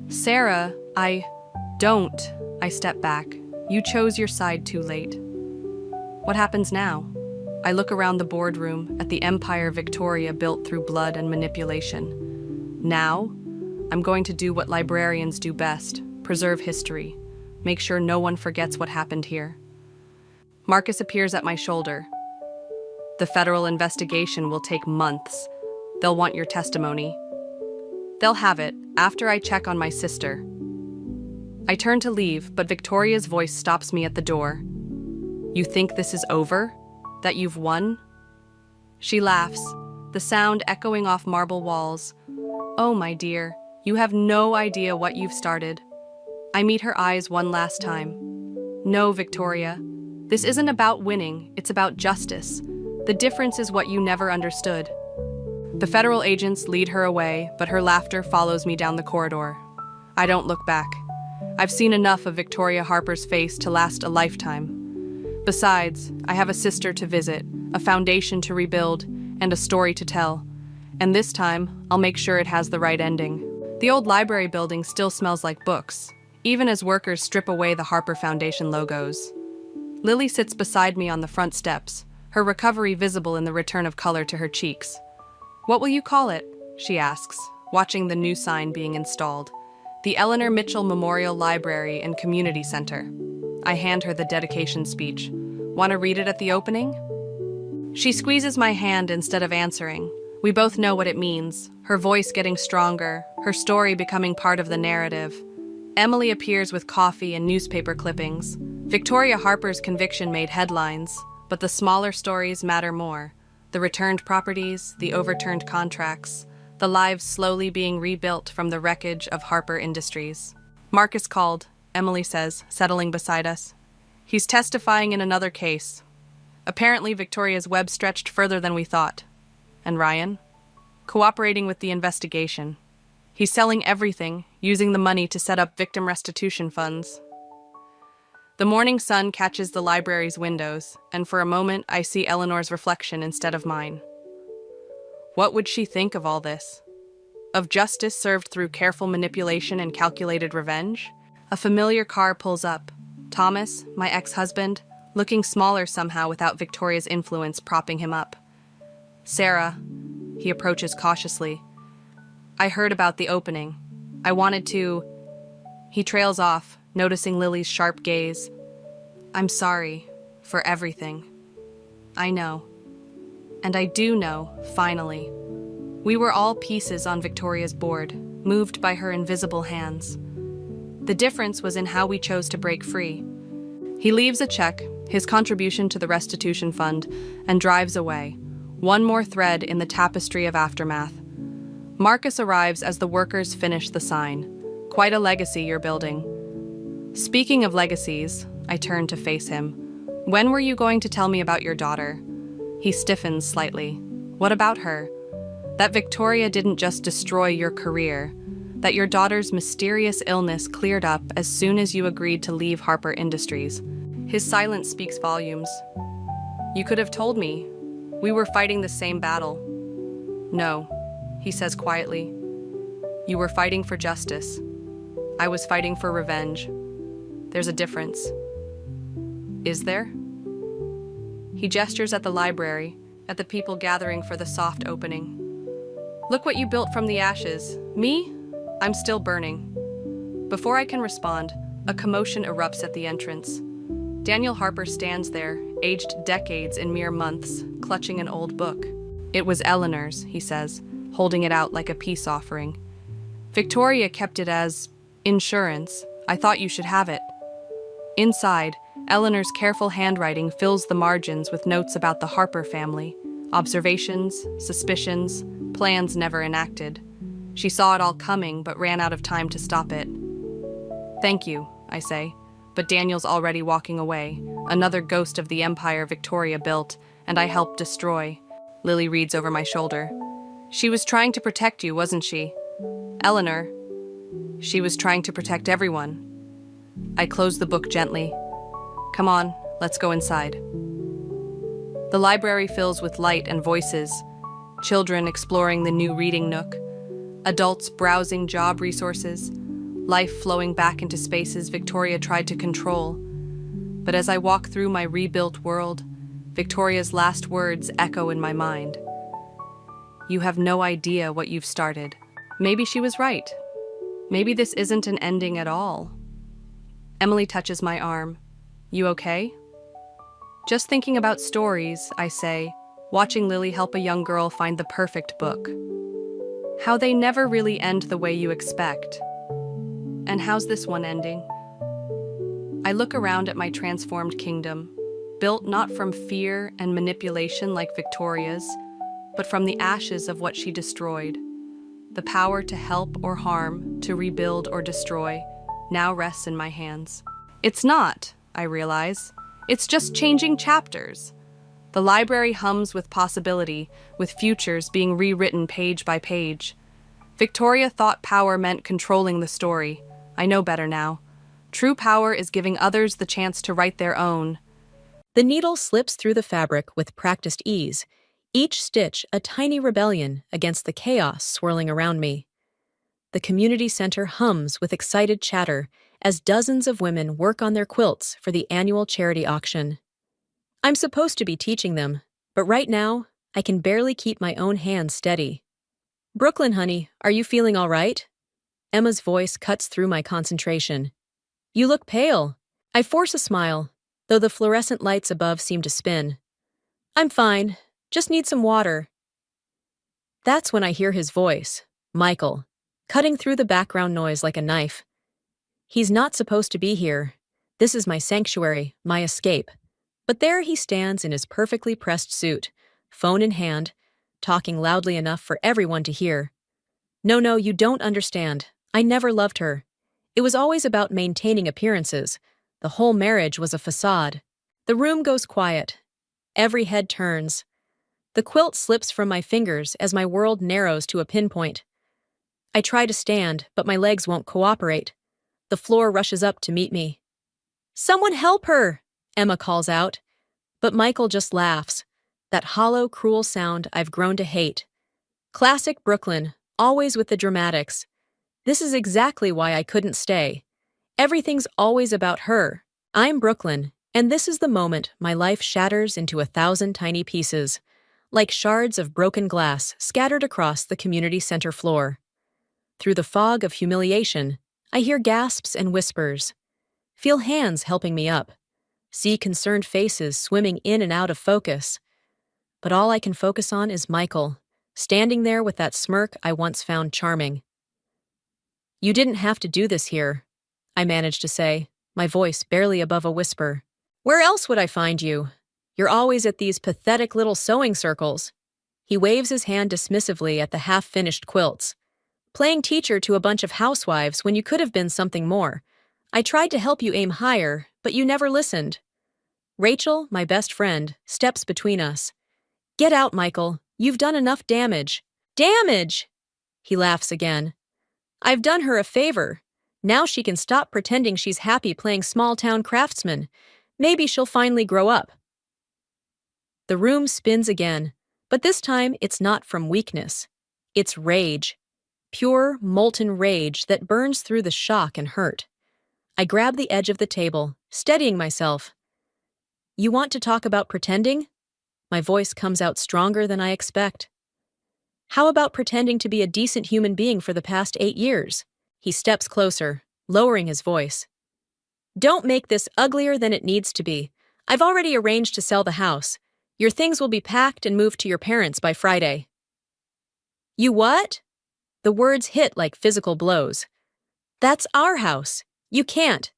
Sarah, Don't. I step back. You chose your side too late. What happens now? I look around the boardroom at the empire Victoria built through blood and manipulation. Now, I'm going to do what librarians do best, preserve history, make sure no one forgets what happened here. Marcus appears at my shoulder. The federal investigation will take months. They'll want your testimony. They'll have it after I check on my sister. I turn to leave, but Victoria's voice stops me at the door. You think this is over? That you've won? She laughs, the sound echoing off marble walls. Oh, my dear, you have no idea what you've started. I meet her eyes one last time. No, Victoria. This isn't about winning, it's about justice. The difference is what you never understood. The federal agents lead her away, but her laughter follows me down the corridor. I don't look back. I've seen enough of Victoria Harper's face to last a lifetime. Besides, I have a sister to visit, a foundation to rebuild, and a story to tell. And this time, I'll make sure it has the right ending. The old library building still smells like books, even as workers strip away the Harper Foundation logos. Lily sits beside me on the front steps, her recovery visible in the return of color to her cheeks. What will you call it? She asks, watching the new sign being installed. The Eleanor Mitchell Memorial Library and Community Center. I hand her the dedication speech. Want to read it at the opening? She squeezes my hand instead of answering. We both know what it means, her voice getting stronger, her story becoming part of the narrative. Emily appears with coffee and newspaper clippings. Victoria Harper's conviction made headlines, but the smaller stories matter more. The returned properties, the overturned contracts, the lives slowly being rebuilt from the wreckage of Harper Industries. Marcus called, Emily says, settling beside us. He's testifying in another case. Apparently, Victoria's web stretched further than we thought. And Ryan? Cooperating with the investigation. He's selling everything, using the money to set up victim restitution funds. The morning sun catches the library's windows, and for a moment I see Eleanor's reflection instead of mine. What would she think of all this? Of justice served through careful manipulation and calculated revenge? A familiar car pulls up. Thomas, my ex-husband, looking smaller somehow without Victoria's influence propping him up. Sarah, he approaches cautiously. I heard about the opening. I wanted to... He trails off, noticing Lily's sharp gaze. I'm sorry for everything. I know. And I do know, finally. We were all pieces on Victoria's board, moved by her invisible hands. The difference was in how we chose to break free. He leaves a check, his contribution to the restitution fund, and drives away, one more thread in the tapestry of aftermath. Marcus arrives as the workers finish the sign. Quite a legacy you're building. Speaking of legacies, I turn to face him. When were you going to tell me about your daughter? He stiffens slightly. What about her? That Victoria didn't just destroy your career, that your daughter's mysterious illness cleared up as soon as you agreed to leave Harper Industries. His silence speaks volumes. You could have told me. We were fighting the same battle. No, he says quietly. You were fighting for justice. I was fighting for revenge. There's a difference. Is there? He gestures at the library, at the people gathering for the soft opening. Look what you built from the ashes. Me? I'm still burning. Before I can respond, a commotion erupts at the entrance. Daniel Harper stands there, aged decades in mere months, clutching an old book. "It was Eleanor's," he says, holding it out like a peace offering. "Victoria kept it as insurance. I thought you should have it." Inside, Eleanor's careful handwriting fills the margins with notes about the Harper family, observations, suspicions, plans never enacted. She saw it all coming but ran out of time to stop it. "Thank you," I say, but Daniel's already walking away, another ghost of the empire Victoria built, and I helped destroy. Lily reads over my shoulder. "She was trying to protect you, wasn't she?" "Eleanor." "She was trying to protect everyone." I close the book gently. "Come on, let's go inside." The library fills with light and voices, children exploring the new reading nook, adults browsing job resources, life flowing back into spaces Victoria tried to control. But as I walk through my rebuilt world, Victoria's last words echo in my mind. "You have no idea what you've started." Maybe she was right. Maybe this isn't an ending at all. Emily touches my arm. "You okay?" "Just thinking about stories," I say, watching Lily help a young girl find the perfect book. "How they never really end the way you expect. And how's this one ending?" I look around at my transformed kingdom, built not from fear and manipulation like Victoria's, but from the ashes of what she destroyed. The power to help or harm, to rebuild or destroy, now rests in my hands. It's not, I realize. It's just changing chapters. The library hums with possibility, with futures being rewritten page by page. Victoria thought power meant controlling the story. I know better now. True power is giving others the chance to write their own. The needle slips through the fabric with practiced ease, each stitch a tiny rebellion against the chaos swirling around me. The community center hums with excited chatter as dozens of women work on their quilts for the annual charity auction. I'm supposed to be teaching them, but right now, I can barely keep my own hands steady. "Brooklyn, honey, are you feeling all right?" Emma's voice cuts through my concentration. "You look pale." I force a smile, though the fluorescent lights above seem to spin. "I'm fine, just need some water." That's when I hear his voice, Michael, cutting through the background noise like a knife. He's not supposed to be here. This is my sanctuary, my escape. But there he stands in his perfectly pressed suit, phone in hand, talking loudly enough for everyone to hear. No, you don't understand. I never loved her. It was always about maintaining appearances. The whole marriage was a facade. The room goes quiet. Every head turns. The quilt slips from my fingers as my world narrows to a pinpoint. I try to stand, but my legs won't cooperate. The floor rushes up to meet me. "Someone help her!" Emma calls out. But Michael just laughs. That hollow, cruel sound I've grown to hate. Classic Brooklyn, always with the dramatics. This is exactly why I couldn't stay. Everything's always about her. I'm Brooklyn, and this is the moment my life shatters into 1,000 tiny pieces, like shards of broken glass scattered across the community center floor. Through the fog of humiliation, I hear gasps and whispers. Feel hands helping me up. See concerned faces swimming in and out of focus. But all I can focus on is Michael, standing there with that smirk I once found charming. "You didn't have to do this here," I managed to say, my voice barely above a whisper. "Where else would I find you? You're always at these pathetic little sewing circles." He waves his hand dismissively at the half-finished quilts. "Playing teacher to a bunch of housewives when you could have been something more. I tried to help you aim higher, but you never listened." Rachel, my best friend, steps between us. "Get out, Michael. You've done enough damage." "Damage!" He laughs again. "I've done her a favor. Now she can stop pretending she's happy playing small-town craftsman. Maybe she'll finally grow up." The room spins again, but this time it's not from weakness. It's rage. Pure, molten rage that burns through the shock and hurt. I grab the edge of the table, steadying myself. "You want to talk about pretending?" My voice comes out stronger than I expect. "How about pretending to be a decent human being for the past 8 years?" He steps closer, lowering his voice. Don't make this uglier than it needs to be. I've already arranged to sell the house. Your things will be packed and moved to your parents by Friday. You what? The words hit like physical blows. That's our house. You can't.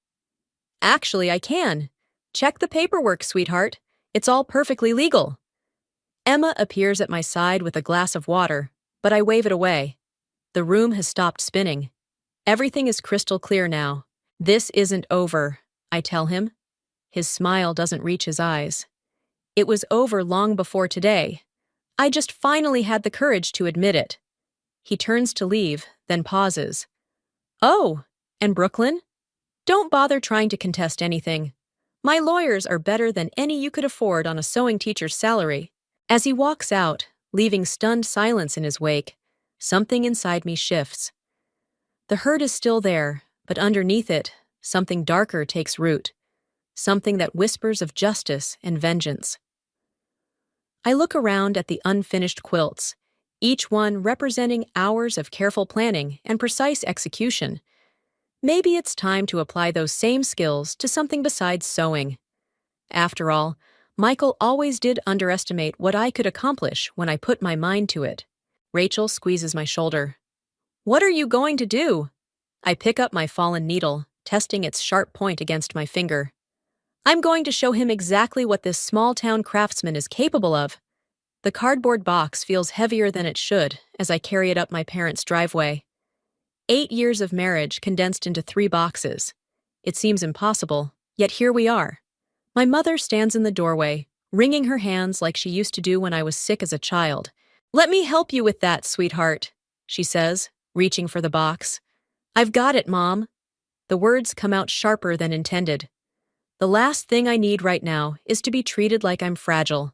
Actually, I can. Check the paperwork, sweetheart. It's all perfectly legal. Emma appears at my side with a glass of water, but I wave it away. The room has stopped spinning. Everything is crystal clear now. This isn't over, I tell him. His smile doesn't reach his eyes. It was over long before today. I just finally had the courage to admit it. He turns to leave, then pauses. Oh, and Brooklyn? Don't bother trying to contest anything. My lawyers are better than any you could afford on a sewing teacher's salary. As he walks out, leaving stunned silence in his wake, something inside me shifts. The hurt is still there, but underneath it, something darker takes root. Something that whispers of justice and vengeance. I look around at the unfinished quilts, each one representing hours of careful planning and precise execution. Maybe it's time to apply those same skills to something besides sewing. After all, Michael always did underestimate what I could accomplish when I put my mind to it. Rachel squeezes my shoulder. What are you going to do? I pick up my fallen needle, testing its sharp point against my finger. I'm going to show him exactly what this small-town craftsman is capable of. The cardboard box feels heavier than it should as I carry it up my parents' driveway. 8 years of marriage condensed into 3 boxes. It seems impossible, yet here we are. My mother stands in the doorway, wringing her hands like she used to do when I was sick as a child. Let me help you with that, sweetheart, she says, reaching for the box. I've got it, Mom. The words come out sharper than intended. The last thing I need right now is to be treated like I'm fragile.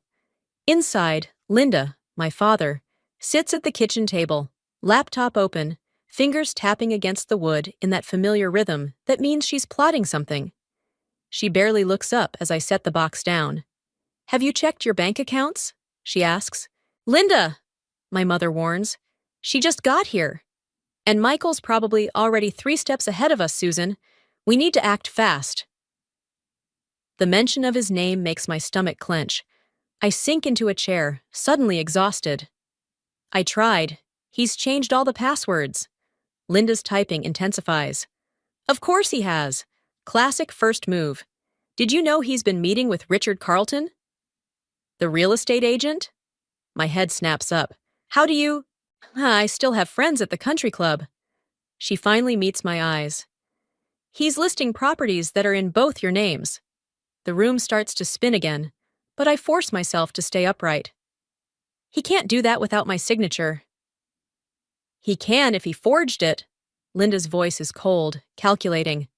Inside, Linda, my father, sits at the kitchen table, laptop open, fingers tapping against the wood in that familiar rhythm that means she's plotting something. She barely looks up as I set the box down. Have you checked your bank accounts? She asks. Linda, my mother warns. She just got here. And Michael's probably already 3 steps ahead of us, Susan. We need to act fast. The mention of his name makes my stomach clench. I sink into a chair, suddenly exhausted. I tried. He's changed all the passwords. Linda's typing intensifies. Of course he has. Classic first move. Did you know he's been meeting with Richard Carlton? The real estate agent? My head snaps up. How do you... I still have friends at the country club. She finally meets my eyes. He's listing properties that are in both your names. The room starts to spin again, but I force myself to stay upright. He can't do that without my signature. He can if he forged it. Linda's voice is cold, calculating,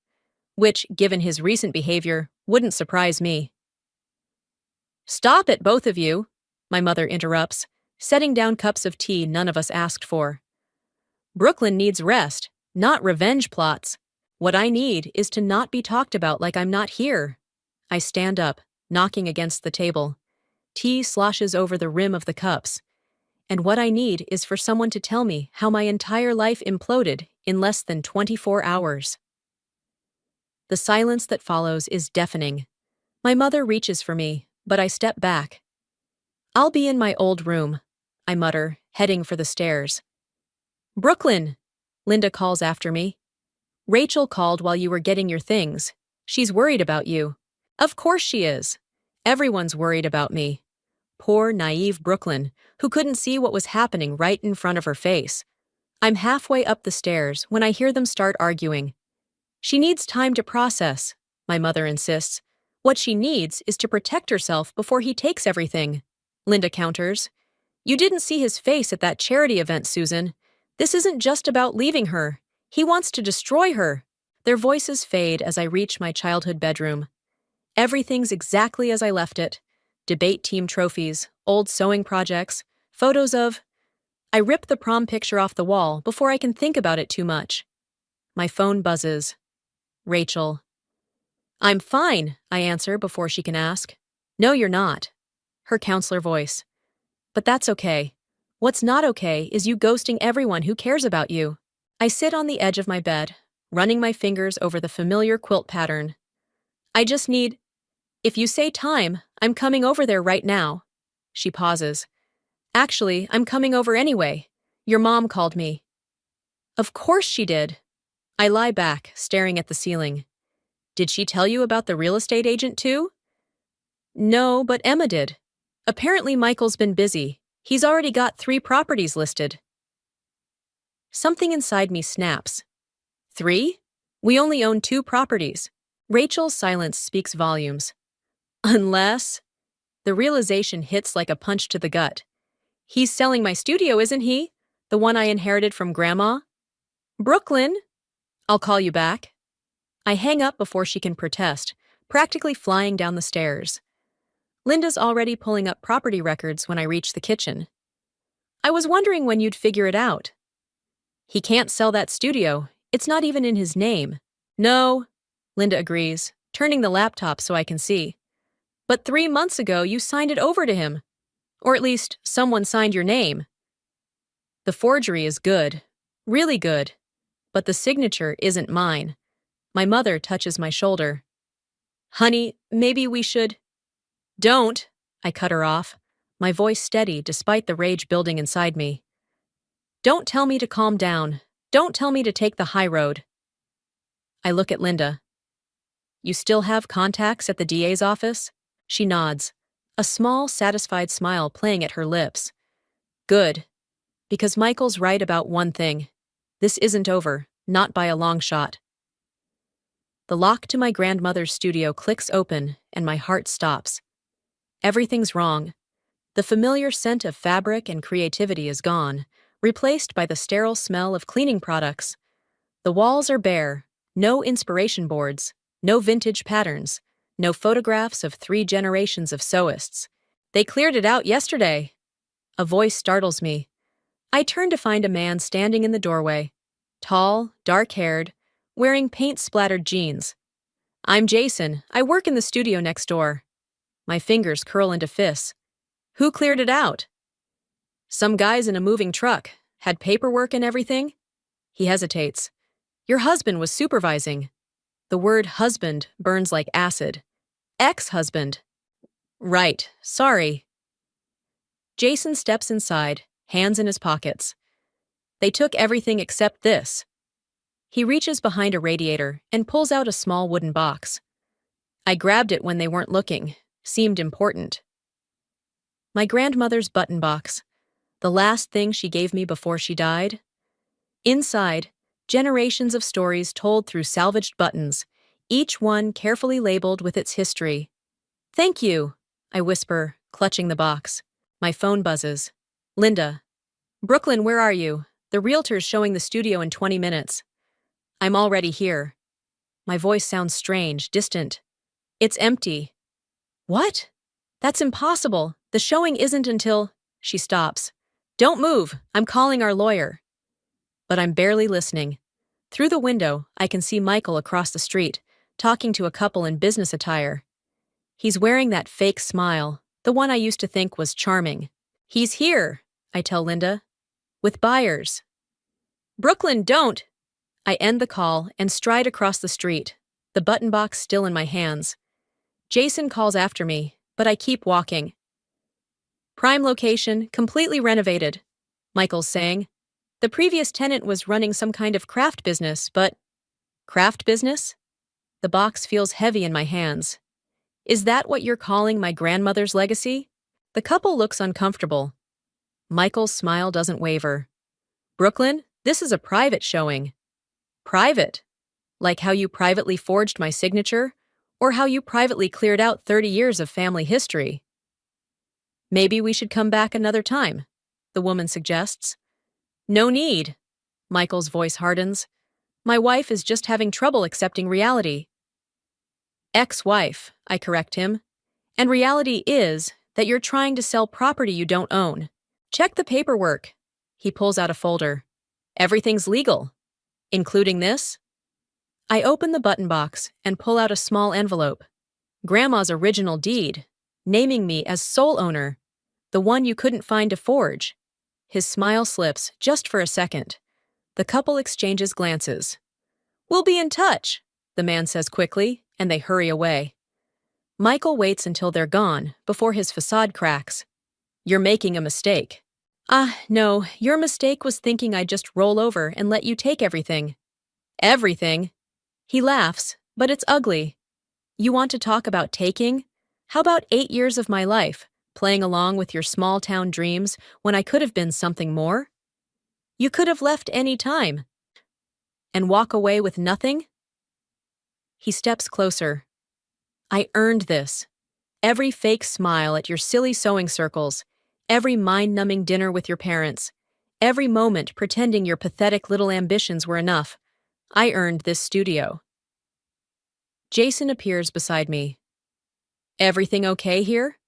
which, given his recent behavior, wouldn't surprise me. Stop it, both of you, my mother interrupts, setting down cups of tea none of us asked for. Brooklyn needs rest, not revenge plots. What I need is to not be talked about like I'm not here. I stand up, knocking against the table. Tea sloshes over the rim of the cups. And what I need is for someone to tell me how my entire life imploded in less than 24 hours. The silence that follows is deafening. My mother reaches for me, but I step back. I'll be in my old room, I mutter, heading for the stairs. Brooklyn, Linda calls after me. Rachel called while you were getting your things. She's worried about you. Of course she is. Everyone's worried about me. Poor, naive Brooklyn, who couldn't see what was happening right in front of her face. I'm halfway up the stairs when I hear them start arguing. She needs time to process, my mother insists. What she needs is to protect herself before he takes everything. Linda counters. You didn't see his face at that charity event, Susan. This isn't just about leaving her. He wants to destroy her. Their voices fade as I reach my childhood bedroom. Everything's exactly as I left it. Debate team trophies, old sewing projects, photos of... I rip the prom picture off the wall before I can think about it too much. My phone buzzes. Rachel. I'm fine, I answer before she can ask. No, you're not. Her counselor voice. But that's okay. What's not okay is you ghosting everyone who cares about you. I sit on the edge of my bed, running my fingers over the familiar quilt pattern. I just need... If you say time, I'm coming over there right now. She pauses. Actually, I'm coming over anyway. Your mom called me. Of course she did. I lie back, staring at the ceiling. Did she tell you about the real estate agent too? No, but Emma did. Apparently Michael's been busy. He's already got 3 properties listed. Something inside me snaps. 3? We only own 2 properties. Rachel's silence speaks volumes. Unless... The realization hits like a punch to the gut. He's selling my studio, isn't he? The one I inherited from Grandma? Brooklyn? I'll call you back. I hang up before she can protest, practically flying down the stairs. Linda's already pulling up property records when I reach the kitchen. I was wondering when you'd figure it out. He can't sell that studio. It's not even in his name. No, Linda agrees, turning the laptop so I can see. But 3 months ago, you signed it over to him. Or at least, someone signed your name. The forgery is good. Really good. But the signature isn't mine. My mother touches my shoulder. Honey, maybe we should... Don't, I cut her off, my voice steady despite the rage building inside me. Don't tell me to calm down. Don't tell me to take the high road. I look at Linda. You still have contacts at the DA's office? She nods, a small, satisfied smile playing at her lips. Good. Because Michael's right about one thing. This isn't over, not by a long shot. The lock to my grandmother's studio clicks open, and my heart stops. Everything's wrong. The familiar scent of fabric and creativity is gone, replaced by the sterile smell of cleaning products. The walls are bare, no inspiration boards, no vintage patterns, no photographs of 3 generations of sewists. They cleared it out yesterday. A voice startles me. I turn to find a man standing in the doorway, tall, dark-haired, wearing paint-splattered jeans. I'm Jason. I work in the studio next door. My fingers curl into fists. Who cleared it out? Some guys in a moving truck. Had paperwork and everything? He hesitates. Your husband was supervising. The word husband burns like acid. Ex-husband. Right. Sorry. Jason steps inside, hands in his pockets. They took everything except this. He reaches behind a radiator and pulls out a small wooden box. I grabbed it when they weren't looking. Seemed important. My grandmother's button box. The last thing she gave me before she died. Inside, generations of stories told through salvaged buttons, each one carefully labeled with its history. Thank you, I whisper, clutching the box. My phone buzzes. Linda. Brooklyn, where are you? The realtor's showing the studio in 20 minutes. I'm already here. My voice sounds strange, distant. It's empty. What? That's impossible. The showing isn't until... She stops. Don't move. I'm calling our lawyer. But I'm barely listening. Through the window, I can see Michael across the street, talking to a couple in business attire. He's wearing that fake smile, the one I used to think was charming. He's here, I tell Linda. With buyers. Brooklyn, don't! I end the call and stride across the street, the button box still in my hands. Jason calls after me, but I keep walking. Prime location, completely renovated, Michael's saying. The previous tenant was running some kind of craft business, but... Craft business? The box feels heavy in my hands. Is that what you're calling my grandmother's legacy? The couple looks uncomfortable. Michael's smile doesn't waver. Brooklyn, this is a private showing. Private? Like how you privately forged my signature? Or how you privately cleared out 30 years of family history? Maybe we should come back another time, the woman suggests. No need. Michael's voice hardens. My wife is just having trouble accepting reality. Ex-wife, I correct him. And reality is that you're trying to sell property you don't own. Check the paperwork. He pulls out a folder. Everything's legal. Including this? I open the button box and pull out a small envelope. Grandma's original deed, naming me as sole owner, the one you couldn't find to forge. His smile slips just for a second. The couple exchanges glances. "We'll be in touch," the man says quickly, and they hurry away. Michael waits until they're gone before his facade cracks. "You're making a mistake." No, your mistake was thinking I'd just roll over and let you take everything." "Everything?" He laughs, but it's ugly. "You want to talk about taking? How about 8 years of my life, playing along with your small-town dreams when I could have been something more? You could have left any time. And walk away with nothing?" He steps closer. "I earned this. Every fake smile at your silly sewing circles, every mind-numbing dinner with your parents, every moment pretending your pathetic little ambitions were enough. I earned this studio." Jason appears beside me. "Everything okay here?"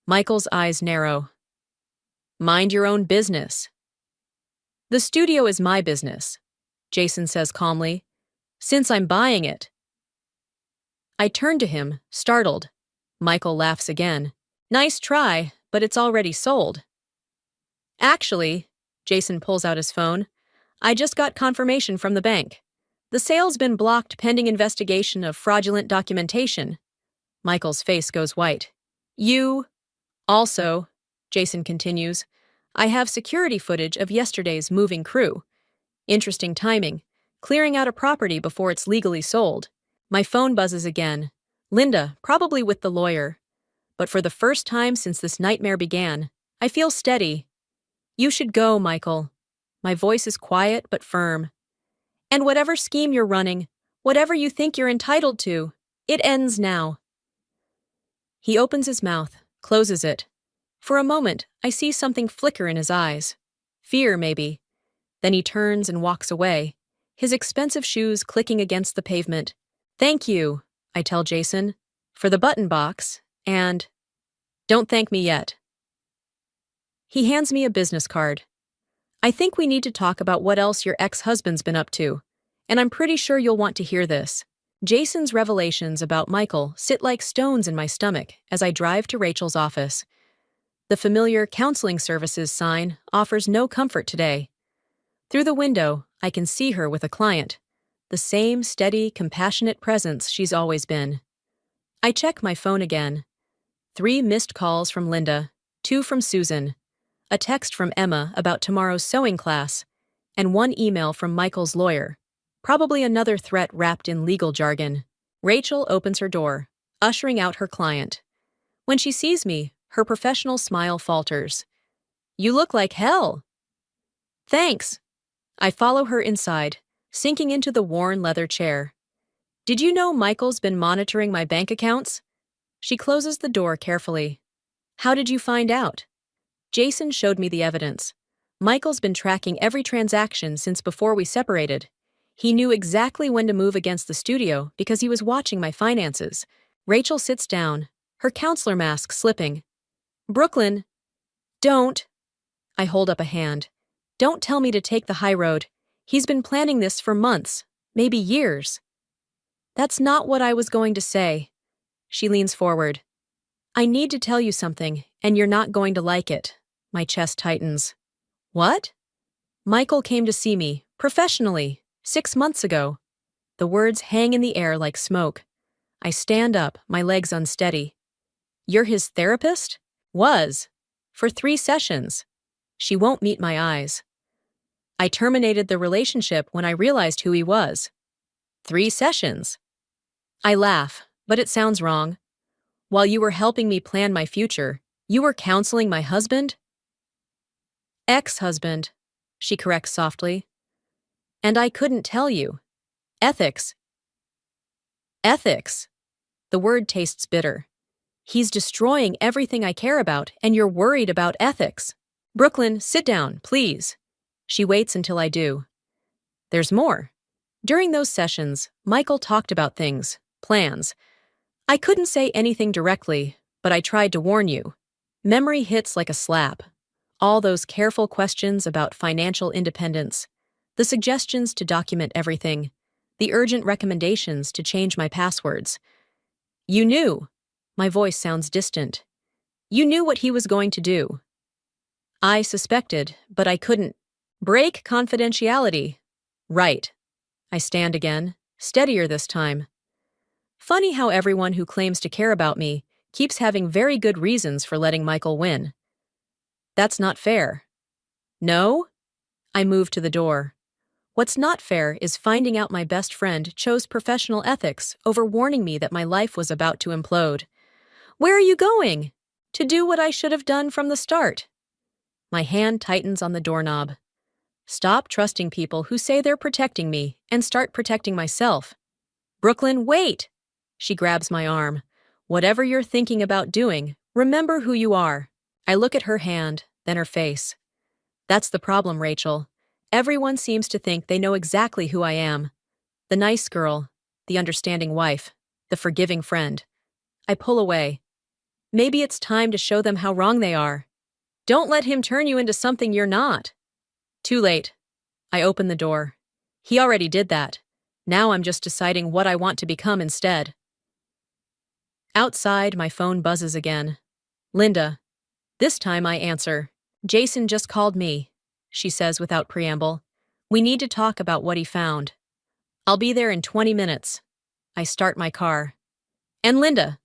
Michael's eyes narrow. "Mind your own business." "The studio is my business," Jason says calmly, "since I'm buying it." I turn to him, startled. Michael laughs again. "Nice try, but it's already sold." "Actually," Jason pulls out his phone, "I just got confirmation from the bank. The sale's been blocked pending investigation of fraudulent documentation." Michael's face goes white. "You..." "Also," Jason continues, "I have security footage of yesterday's moving crew. Interesting timing, clearing out a property before it's legally sold." My phone buzzes again. Linda, probably with the lawyer. But for the first time since this nightmare began, I feel steady. "You should go, Michael." My voice is quiet but firm. "And whatever scheme you're running, whatever you think you're entitled to, it ends now." He opens his mouth, closes it. For a moment, I see something flicker in his eyes. Fear, maybe. Then he turns and walks away, his expensive shoes clicking against the pavement. "Thank you," I tell Jason, "for the button box, and don't thank me yet." He hands me a business card. "I think we need to talk about what else your ex-husband's been up to, and I'm pretty sure you'll want to hear this." Jason's revelations about Michael sit like stones in my stomach as I drive to Rachel's office. The familiar counseling services sign offers no comfort today. Through the window, I can see her with a client, the same steady, compassionate presence she's always been. I check my phone again. 3 missed calls from Linda, 2 from Susan, a text from Emma about tomorrow's sewing class, and 1 email from Michael's lawyer, probably another threat wrapped in legal jargon. Rachel opens her door, ushering out her client. When she sees me, her professional smile falters. "You look like hell." "Thanks." I follow her inside, sinking into the worn leather chair. "Did you know Michael's been monitoring my bank accounts?" She closes the door carefully. "How did you find out?" Jason showed me the evidence. Michael's been tracking every transaction since before we separated. He knew exactly when to move against the studio because he was watching my finances. Rachel sits down, her counselor mask slipping. "Brooklyn." "Don't." I hold up a hand. "Don't tell me to take the high road. He's been planning this for months, maybe years." "That's not what I was going to say." She leans forward. "I need to tell you something, and you're not going to like it." My chest tightens. "What?" "Michael came to see me, professionally, 6 months ago." The words hang in the air like smoke. I stand up, my legs unsteady. "You're his therapist?" "Was. For 3 sessions." She won't meet my eyes. "I terminated the relationship when I realized who he was." 3 sessions. I laugh, but it sounds wrong. "While you were helping me plan my future, you were counseling my husband?" "Ex-husband," she corrects softly. "And I couldn't tell you. Ethics." "Ethics." The word tastes bitter. "He's destroying everything I care about, and you're worried about ethics." "Brooklyn, sit down, please." She waits until I do. There's more. During those sessions, Michael talked about things, plans. I couldn't say anything directly, but I tried to warn you. Memory hits like a slap. All those careful questions about financial independence, the suggestions to document everything, the urgent recommendations to change my passwords. "You knew." My voice sounds distant. "You knew what he was going to do." "I suspected, but I couldn't." "Break confidentiality." "Right." I stand again, steadier this time. Funny how everyone who claims to care about me keeps having very good reasons for letting Michael win. That's not fair. No? I move to the door. What's not fair is finding out my best friend chose professional ethics over warning me that my life was about to implode. Where are you going? To do what I should have done from the start. My hand tightens on the doorknob. Stop trusting people who say they're protecting me and start protecting myself. Brooklyn, wait! She grabs my arm. Whatever you're thinking about doing, remember who you are. I look at her hand, then her face. That's the problem, Rachel. Everyone seems to think they know exactly who I am. The nice girl, the understanding wife, the forgiving friend. I pull away. Maybe it's time to show them how wrong they are. Don't let him turn you into something you're not. Too late. I open the door. He already did that. Now I'm just deciding what I want to become instead. Outside, my phone buzzes again. Linda. This time I answer. Jason just called me, she says without preamble. We need to talk about what he found. I'll be there in 20 minutes. I start my car. And Linda,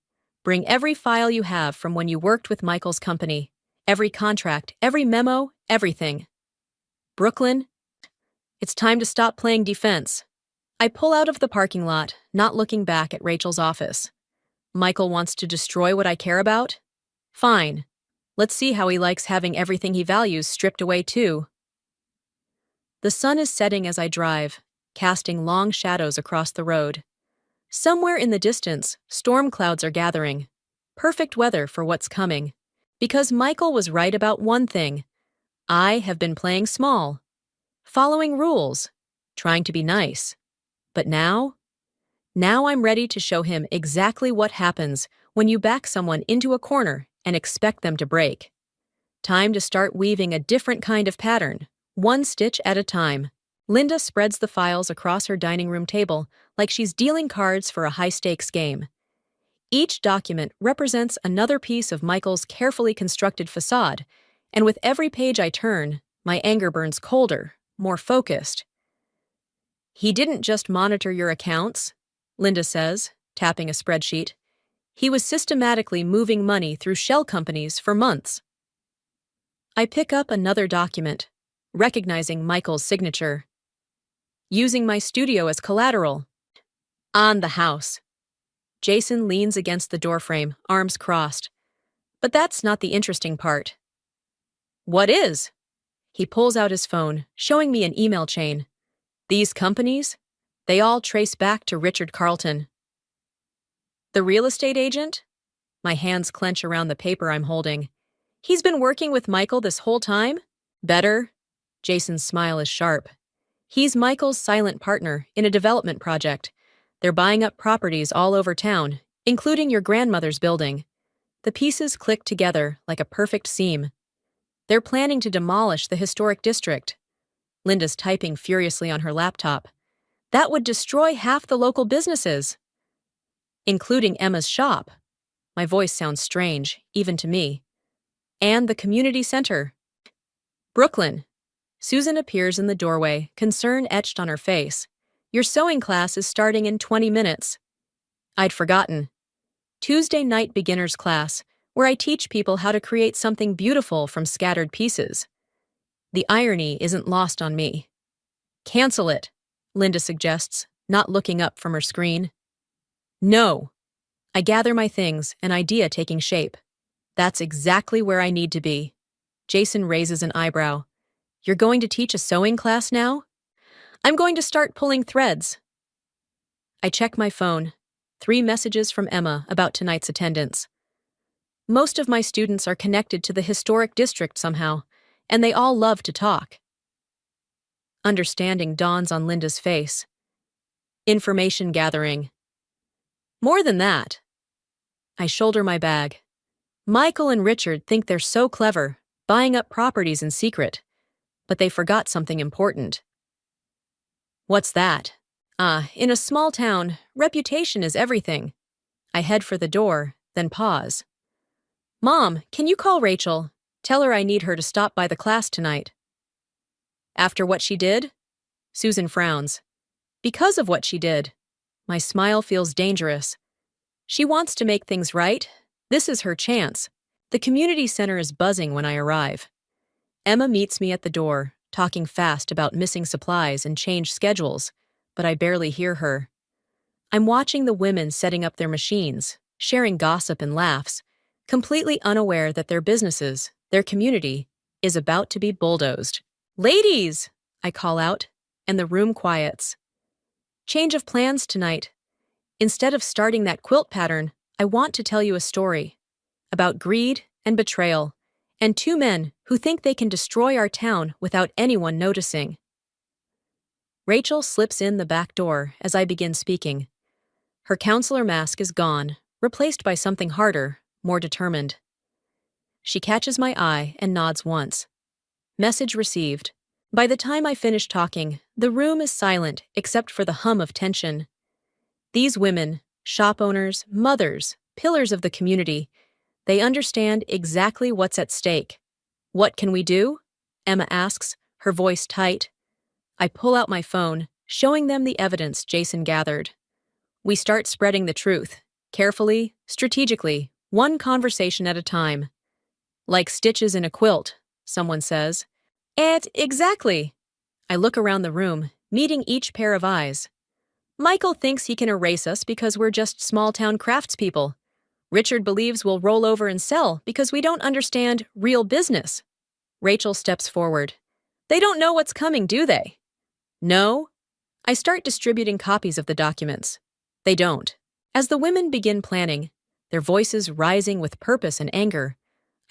bring every file you have from when you worked with Michael's company. Every contract, every memo, everything. Brooklyn, it's time to stop playing defense. I pull out of the parking lot, not looking back at Rachel's office. Michael wants to destroy what I care about? Fine. Let's see how he likes having everything he values stripped away too. The sun is setting as I drive, casting long shadows across the road. Somewhere in the distance, storm clouds are gathering. Perfect weather for what's coming. Because Michael was right about one thing. I have been playing small, following rules, trying to be nice. But now I'm ready to show him exactly what happens when you back someone into a corner and expect them to break. Time to start weaving a different kind of pattern, one stitch at a time. Linda spreads the files across her dining room table like she's dealing cards for a high-stakes game. Each document represents another piece of Michael's carefully constructed facade, and with every page I turn, my anger burns colder, more focused. He didn't just monitor your accounts, Linda says, tapping a spreadsheet. He was systematically moving money through shell companies for months. I pick up another document, recognizing Michael's signature. Using my studio as collateral. On the house. Jason leans against the doorframe, arms crossed. But that's not the interesting part. What is? He pulls out his phone, showing me an email chain. These companies? They all trace back to Richard Carlton. The real estate agent? My hands clench around the paper I'm holding. He's been working with Michael this whole time? Better? Jason's smile is sharp. He's Michael's silent partner in a development project. They're buying up properties all over town, including your grandmother's building. The pieces click together like a perfect seam. They're planning to demolish the historic district. Linda's typing furiously on her laptop. That would destroy half the local businesses. Including Emma's shop. My voice sounds strange, even to me. And the community center. Brooklyn. Susan appears in the doorway, concern etched on her face. Your sewing class is starting in 20 minutes. I'd forgotten. Tuesday night beginners class, where I teach people how to create something beautiful from scattered pieces. The irony isn't lost on me. Cancel it, Linda suggests, not looking up from her screen. No. I gather my things, an idea taking shape. That's exactly where I need to be. Jason raises an eyebrow. You're going to teach a sewing class now? I'm going to start pulling threads. I check my phone. 3 messages from Emma about tonight's attendance. Most of my students are connected to the historic district somehow, and they all love to talk. Understanding dawns on Linda's face. Information gathering. More than that. I shoulder my bag. Michael and Richard think they're so clever, buying up properties in secret. But they forgot something important. What's that? In a small town, reputation is everything. I head for the door, then pause. Mom, can you call Rachel? Tell her I need her to stop by the class tonight. After what she did? Susan frowns. Because of what she did. My smile feels dangerous. She wants to make things right. This is her chance. The community center is buzzing when I arrive. Emma meets me at the door, talking fast about missing supplies and changed schedules, but I barely hear her. I'm watching the women setting up their machines, sharing gossip and laughs, completely unaware that their businesses, their community, is about to be bulldozed. Ladies! I call out, and the room quiets. Change of plans tonight. Instead of starting that quilt pattern, I want to tell you a story about greed and betrayal, and two men who think they can destroy our town without anyone noticing. Rachel slips in the back door as I begin speaking. Her counselor mask is gone, replaced by something harder, more determined. She catches my eye and nods once. Message received. By the time I finish talking, the room is silent except for the hum of tension. These women, shop owners, mothers, pillars of the community, they understand exactly what's at stake. What can we do? Emma asks, her voice tight. I pull out my phone, showing them the evidence Jason gathered. We start spreading the truth, carefully, strategically, one conversation at a time. Like stitches in a quilt, someone says. Exactly. I look around the room, meeting each pair of eyes. Michael thinks he can erase us because we're just small-town craftspeople. Richard believes we'll roll over and sell because we don't understand real business. Rachel steps forward. They don't know what's coming, do they? No. I start distributing copies of the documents. They don't. As the women begin planning, their voices rising with purpose and anger,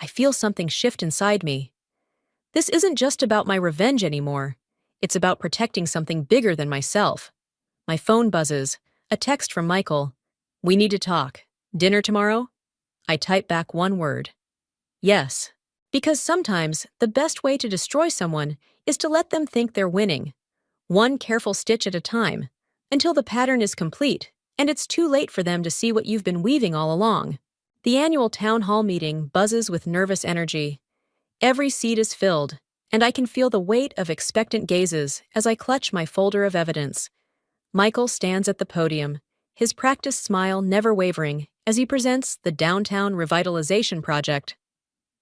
I feel something shift inside me. This isn't just about my revenge anymore. It's about protecting something bigger than myself. My phone buzzes, a text from Michael. We need to talk. Dinner tomorrow? I type back one word. Yes. Because sometimes the best way to destroy someone is to let them think they're winning. One careful stitch at a time, until the pattern is complete, and it's too late for them to see what you've been weaving all along. The annual town hall meeting buzzes with nervous energy. Every seat is filled, and I can feel the weight of expectant gazes as I clutch my folder of evidence. Michael stands at the podium, his practiced smile never wavering as he presents the Downtown Revitalization Project.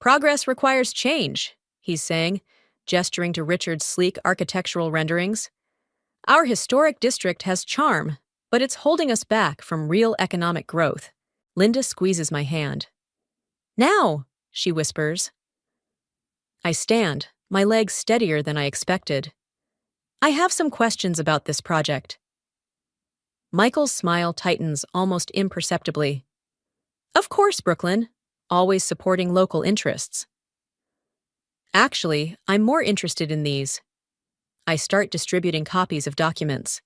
Progress requires change, he's saying, gesturing to Richard's sleek architectural renderings. Our historic district has charm, but it's holding us back from real economic growth. Linda squeezes my hand. Now, she whispers. I stand, my legs steadier than I expected. I have some questions about this project. Michael's smile tightens almost imperceptibly. Of course, Brooklyn, always supporting local interests. Actually, I'm more interested in these. I start distributing copies of documents.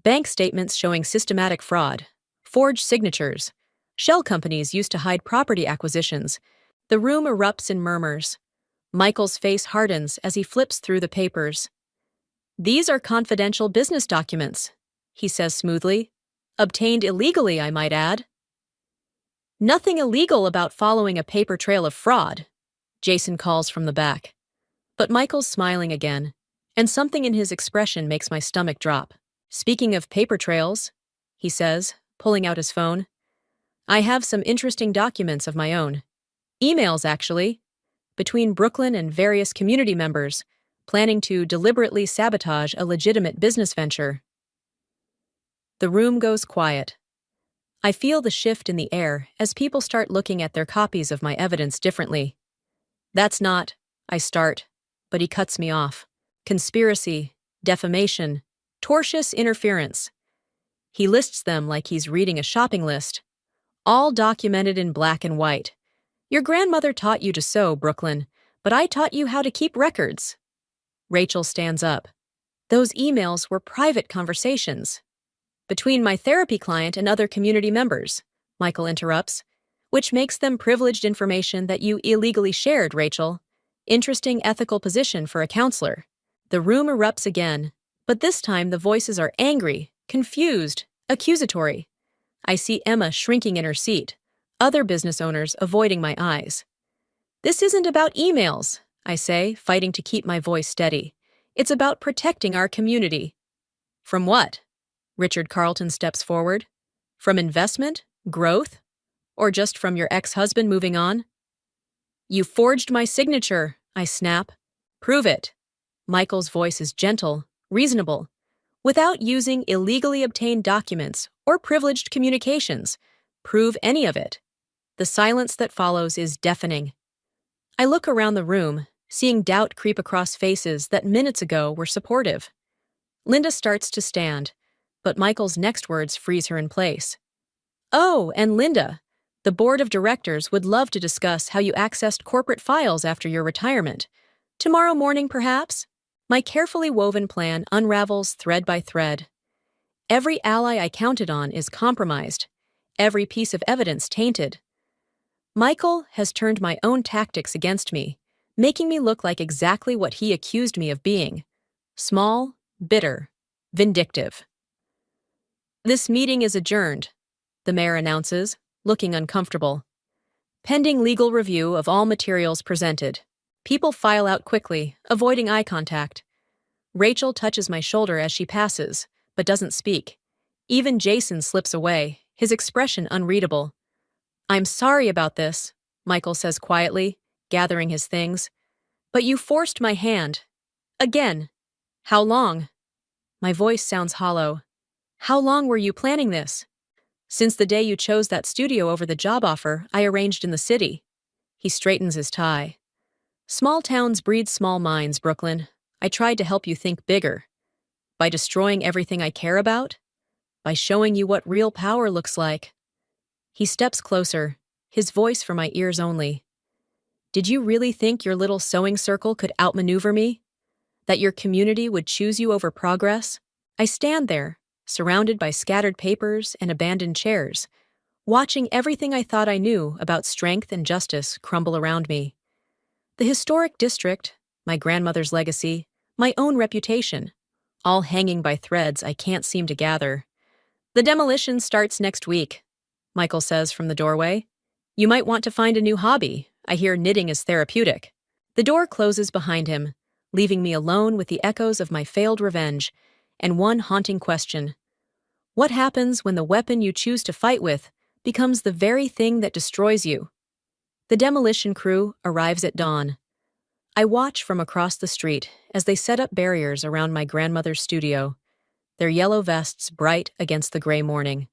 Bank statements showing systematic fraud, forged signatures, shell companies used to hide property acquisitions. The room erupts in murmurs. Michael's face hardens as he flips through the papers. These are confidential business documents, he says smoothly. Obtained illegally, I might add. Nothing illegal about following a paper trail of fraud, Jason calls from the back. But Michael's smiling again, and something in his expression makes my stomach drop. Speaking of paper trails, he says, pulling out his phone, I have some interesting documents of my own. Emails, actually, between Brooklyn and various community members, planning to deliberately sabotage a legitimate business venture. The room goes quiet. I feel the shift in the air as people start looking at their copies of my evidence differently. That's not, I start, but he cuts me off. Conspiracy, defamation, tortious interference. He lists them like he's reading a shopping list, all documented in black and white. Your grandmother taught you to sew, Brooklyn, but I taught you how to keep records. Rachel stands up. Those emails were private conversations. Between my therapy client and other community members, Michael interrupts, which makes them privileged information that you illegally shared, Rachel. Interesting ethical position for a counselor. The room erupts again, but this time the voices are angry, confused, accusatory. I see Emma shrinking in her seat, other business owners avoiding my eyes. This isn't about emails, I say, fighting to keep my voice steady. It's about protecting our community. From what? Richard Carlton steps forward. From investment? Growth? Or just from your ex-husband moving on? You forged my signature, I snap. Prove it. Michael's voice is gentle, reasonable, without using illegally obtained documents or privileged communications. Prove any of it. The silence that follows is deafening. I look around the room, seeing doubt creep across faces that minutes ago were supportive. Linda starts to stand, but Michael's next words freeze her in place. Oh, and Linda, the board of directors would love to discuss how you accessed corporate files after your retirement. Tomorrow morning, perhaps? My carefully woven plan unravels thread by thread. Every ally I counted on is compromised, every piece of evidence tainted. Michael has turned my own tactics against me, making me look like exactly what he accused me of being: small, bitter, vindictive. This meeting is adjourned, the mayor announces, looking uncomfortable. Pending legal review of all materials presented. People file out quickly, avoiding eye contact. Rachel touches my shoulder as she passes, but doesn't speak. Even Jason slips away, his expression unreadable. I'm sorry about this, Michael says quietly, gathering his things. But you forced my hand. Again. How long? My voice sounds hollow. How long were you planning this? Since the day you chose that studio over the job offer I arranged in the city. He straightens his tie. Small towns breed small minds, Brooklyn. I tried to help you think bigger. By destroying everything I care about? By showing you what real power looks like. He steps closer, his voice for my ears only. Did you really think your little sewing circle could outmaneuver me? That your community would choose you over progress? I stand there, surrounded by scattered papers and abandoned chairs, watching everything I thought I knew about strength and justice crumble around me. The historic district, my grandmother's legacy, my own reputation, all hanging by threads I can't seem to gather. The demolition starts next week, Michael says from the doorway. You might want to find a new hobby. I hear knitting is therapeutic. The door closes behind him, leaving me alone with the echoes of my failed revenge and one haunting question. What happens when the weapon you choose to fight with becomes the very thing that destroys you? The demolition crew arrives at dawn. I watch from across the street as they set up barriers around my grandmother's studio, their yellow vests bright against the gray morning.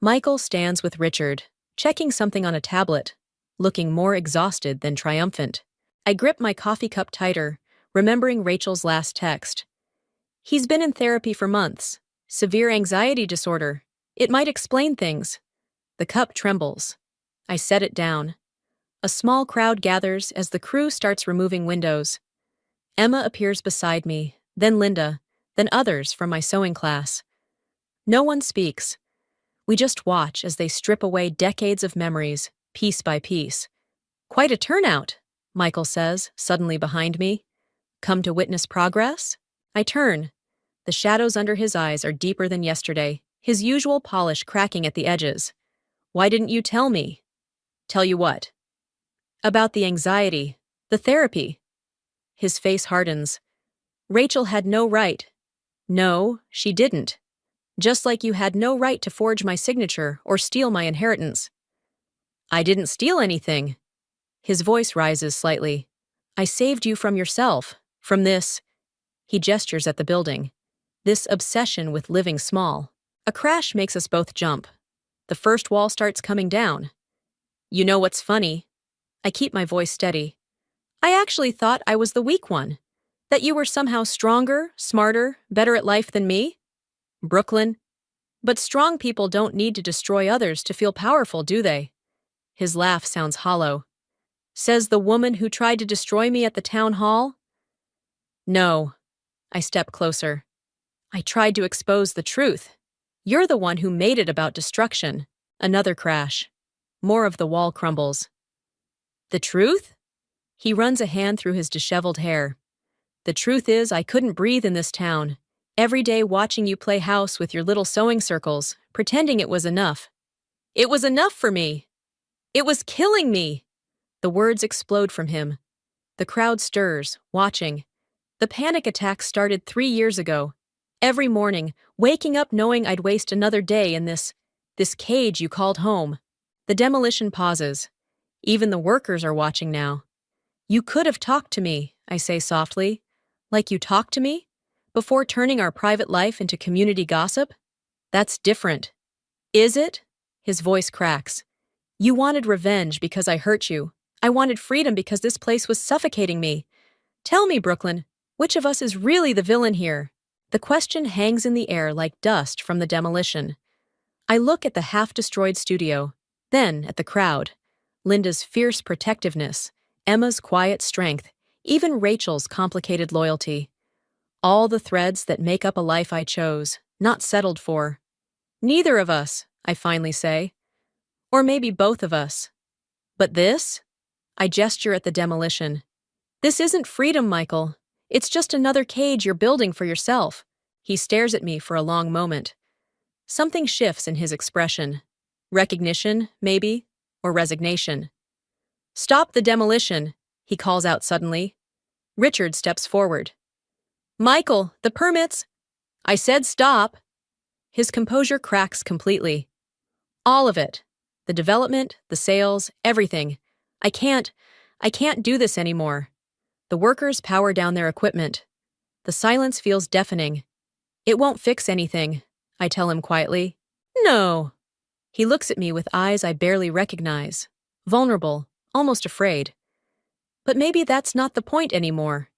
Michael stands with Richard, checking something on a tablet, looking more exhausted than triumphant. I grip my coffee cup tighter, remembering Rachel's last text. He's been in therapy for months. Severe anxiety disorder. It might explain things. The cup trembles. I set it down. A small crowd gathers as the crew starts removing windows. Emma appears beside me, then Linda, then others from my sewing class. No one speaks. We just watch as they strip away decades of memories, piece by piece. Quite a turnout, Michael says, suddenly behind me. Come to witness progress? I turn. The shadows under his eyes are deeper than yesterday, his usual polish cracking at the edges. Why didn't you tell me? Tell you what? About the anxiety, the therapy. His face hardens. Rachel had no right. No, she didn't. Just like you had no right to forge my signature or steal my inheritance. I didn't steal anything. His voice rises slightly. I saved you from yourself, from this. He gestures at the building. This obsession with living small. A crash makes us both jump. The first wall starts coming down. You know what's funny? I keep my voice steady. I actually thought I was the weak one. That you were somehow stronger, smarter, better at life than me. Brooklyn. But strong people don't need to destroy others to feel powerful, do they? His laugh sounds hollow. Says the woman who tried to destroy me at the town hall? No. I step closer. I tried to expose the truth. You're the one who made it about destruction. Another crash. More of the wall crumbles. The truth? He runs a hand through his disheveled hair. The truth is, I couldn't breathe in this town. Every day watching you play house with your little sewing circles, pretending it was enough. It was enough for me. It was killing me. The words explode from him. The crowd stirs, watching. The panic attack started 3 years ago. Every morning, waking up knowing I'd waste another day in this cage you called home. The demolition pauses. Even the workers are watching now. You could have talked to me, I say softly. Like you talked to me? Before turning our private life into community gossip? That's different. Is it? His voice cracks. You wanted revenge because I hurt you. I wanted freedom because this place was suffocating me. Tell me, Brooklyn, which of us is really the villain here? The question hangs in the air like dust from the demolition. I look at the half-destroyed studio, then at the crowd. Linda's fierce protectiveness, Emma's quiet strength, even Rachel's complicated loyalty. All the threads that make up a life I chose, not settled for. Neither of us, I finally say. Or maybe both of us. But this? I gesture at the demolition. This isn't freedom, Michael. It's just another cage you're building for yourself. He stares at me for a long moment. Something shifts in his expression. Recognition, maybe, or resignation. Stop the demolition, he calls out suddenly. Richard steps forward. Michael, the permits! I said stop. His composure cracks completely. All of it. The development, the sales, everything. I can't do this anymore. The workers power down their equipment. The silence feels deafening. It won't fix anything, I tell him quietly. No. He looks at me with eyes I barely recognize. Vulnerable, almost afraid. But maybe that's not the point anymore.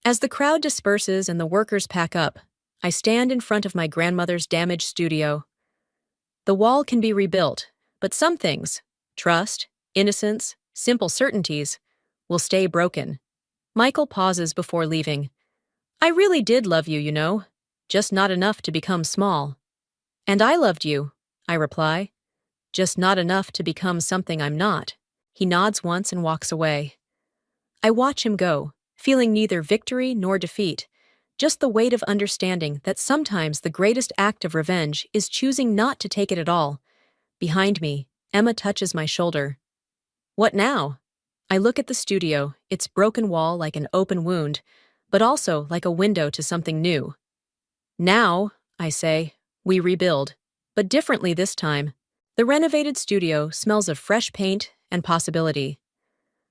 As the crowd disperses and the workers pack up, I stand in front of my grandmother's damaged studio. The wall can be rebuilt, but some things, trust, innocence, simple certainties, will stay broken. Michael pauses before leaving. I really did love you, you know, just not enough to become small. And I loved you, I reply, just not enough to become something I'm not. He nods once and walks away. I watch him go, feeling neither victory nor defeat, just the weight of understanding that sometimes the greatest act of revenge is choosing not to take it at all. Behind me, Emma touches my shoulder. What now? I look at the studio, its broken wall like an open wound, but also like a window to something new. Now, I say, we rebuild, but differently this time. The renovated studio smells of fresh paint and possibility.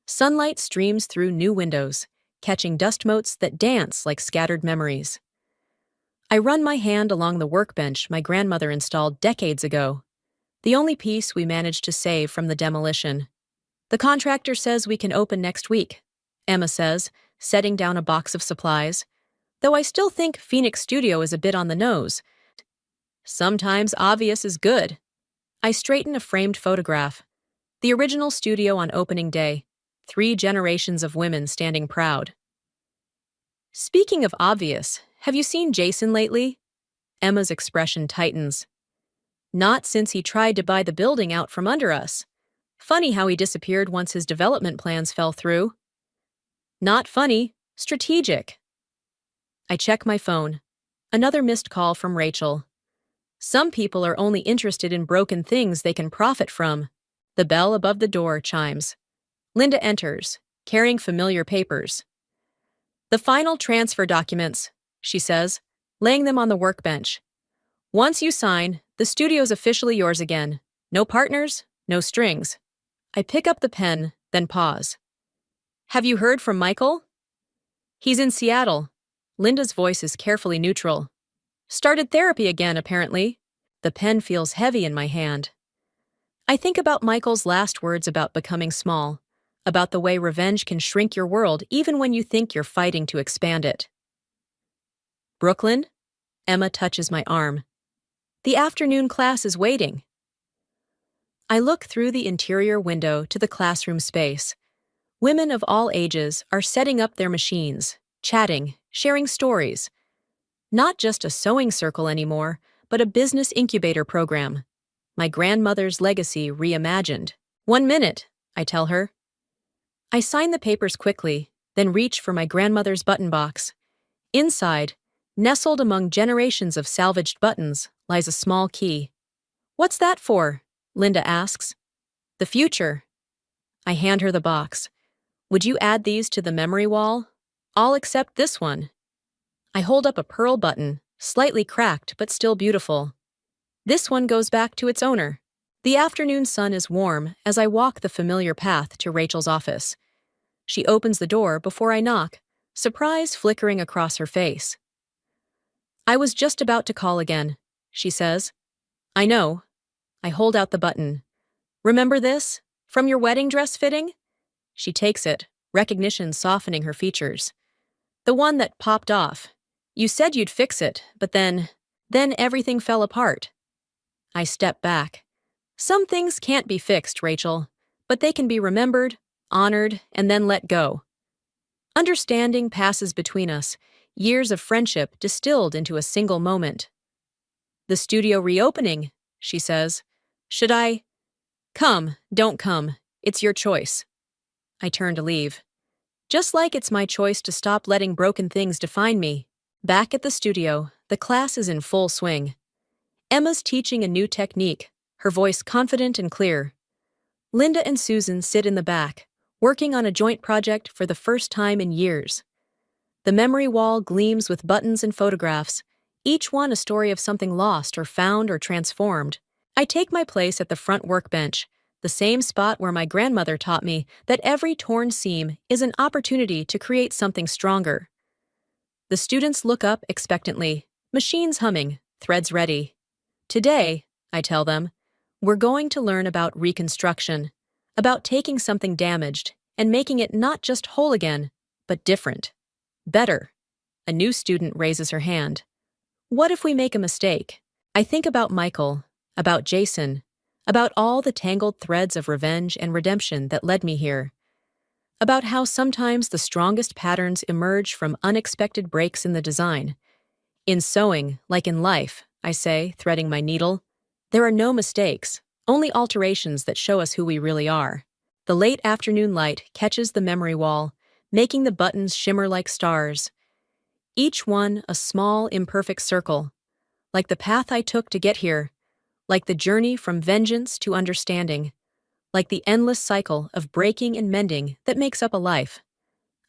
Sunlight streams through new windows, catching dust motes that dance like scattered memories. I run my hand along the workbench my grandmother installed decades ago, the only piece we managed to save from the demolition. The contractor says we can open next week, Emma says, setting down a box of supplies, though I still think Phoenix Studio is a bit on the nose. Sometimes obvious is good. I straighten a framed photograph. The original studio on opening day. 3 generations of women standing proud. Speaking of obvious, have you seen Jason lately? Emma's expression tightens. Not since he tried to buy the building out from under us. Funny how he disappeared once his development plans fell through. Not funny, strategic. I check my phone. Another missed call from Rachel. Some people are only interested in broken things they can profit from. The bell above the door chimes. Linda enters, carrying familiar papers. The final transfer documents, she says, laying them on the workbench. Once you sign, the studio's officially yours again. No partners, no strings. I pick up the pen, then pause. Have you heard from Michael? He's in Seattle. Linda's voice is carefully neutral. Started therapy again, apparently. The pen feels heavy in my hand. I think about Michael's last words about becoming small, about the way revenge can shrink your world even when you think you're fighting to expand it. Brooklyn? Emma touches my arm. The afternoon class is waiting. I look through the interior window to the classroom space. Women of all ages are setting up their machines, chatting, sharing stories. Not just a sewing circle anymore, but a business incubator program. My grandmother's legacy reimagined. 1 minute, I tell her. I sign the papers quickly, then reach for my grandmother's button box. Inside, nestled among generations of salvaged buttons, lies a small key. What's that for? Linda asks. The future. I hand her the box. Would you add these to the memory wall? All except this one. I hold up a pearl button, slightly cracked but still beautiful. This one goes back to its owner. The afternoon sun is warm as I walk the familiar path to Rachel's office. She opens the door before I knock, surprise flickering across her face. "I was just about to call again," she says. "I know." I hold out the button. "Remember this? From your wedding dress fitting?" She takes it, recognition softening her features. "The one that popped off. You said you'd fix it, but then everything fell apart." I step back. "Some things can't be fixed, Rachel, but they can be remembered, honored, and then let go." Understanding passes between us, years of friendship distilled into a single moment. "The studio reopening," she says. "Should I?" "Come, don't come. It's your choice." I turn to leave. Just like it's my choice to stop letting broken things define me. Back at the studio, the class is in full swing. Emma's teaching a new technique, her voice confident and clear. Linda and Susan sit in the back, working on a joint project for the first time in years. The memory wall gleams with buttons and photographs, each one a story of something lost or found or transformed. I take my place at the front workbench, the same spot where my grandmother taught me that every torn seam is an opportunity to create something stronger. The students look up expectantly, machines humming, threads ready. "Today," I tell them, "we're going to learn about reconstruction, about taking something damaged and making it not just whole again, but different. Better." A new student raises her hand. "What if we make a mistake?" I think about Michael, about Jason, about all the tangled threads of revenge and redemption that led me here. About how sometimes the strongest patterns emerge from unexpected breaks in the design. In sewing, like in life, I say, threading my needle, there are no mistakes, only alterations that show us who we really are. The late afternoon light catches the memory wall, making the buttons shimmer like stars. Each one a small, imperfect circle, like the path I took to get here, like the journey from vengeance to understanding, like the endless cycle of breaking and mending that makes up a life.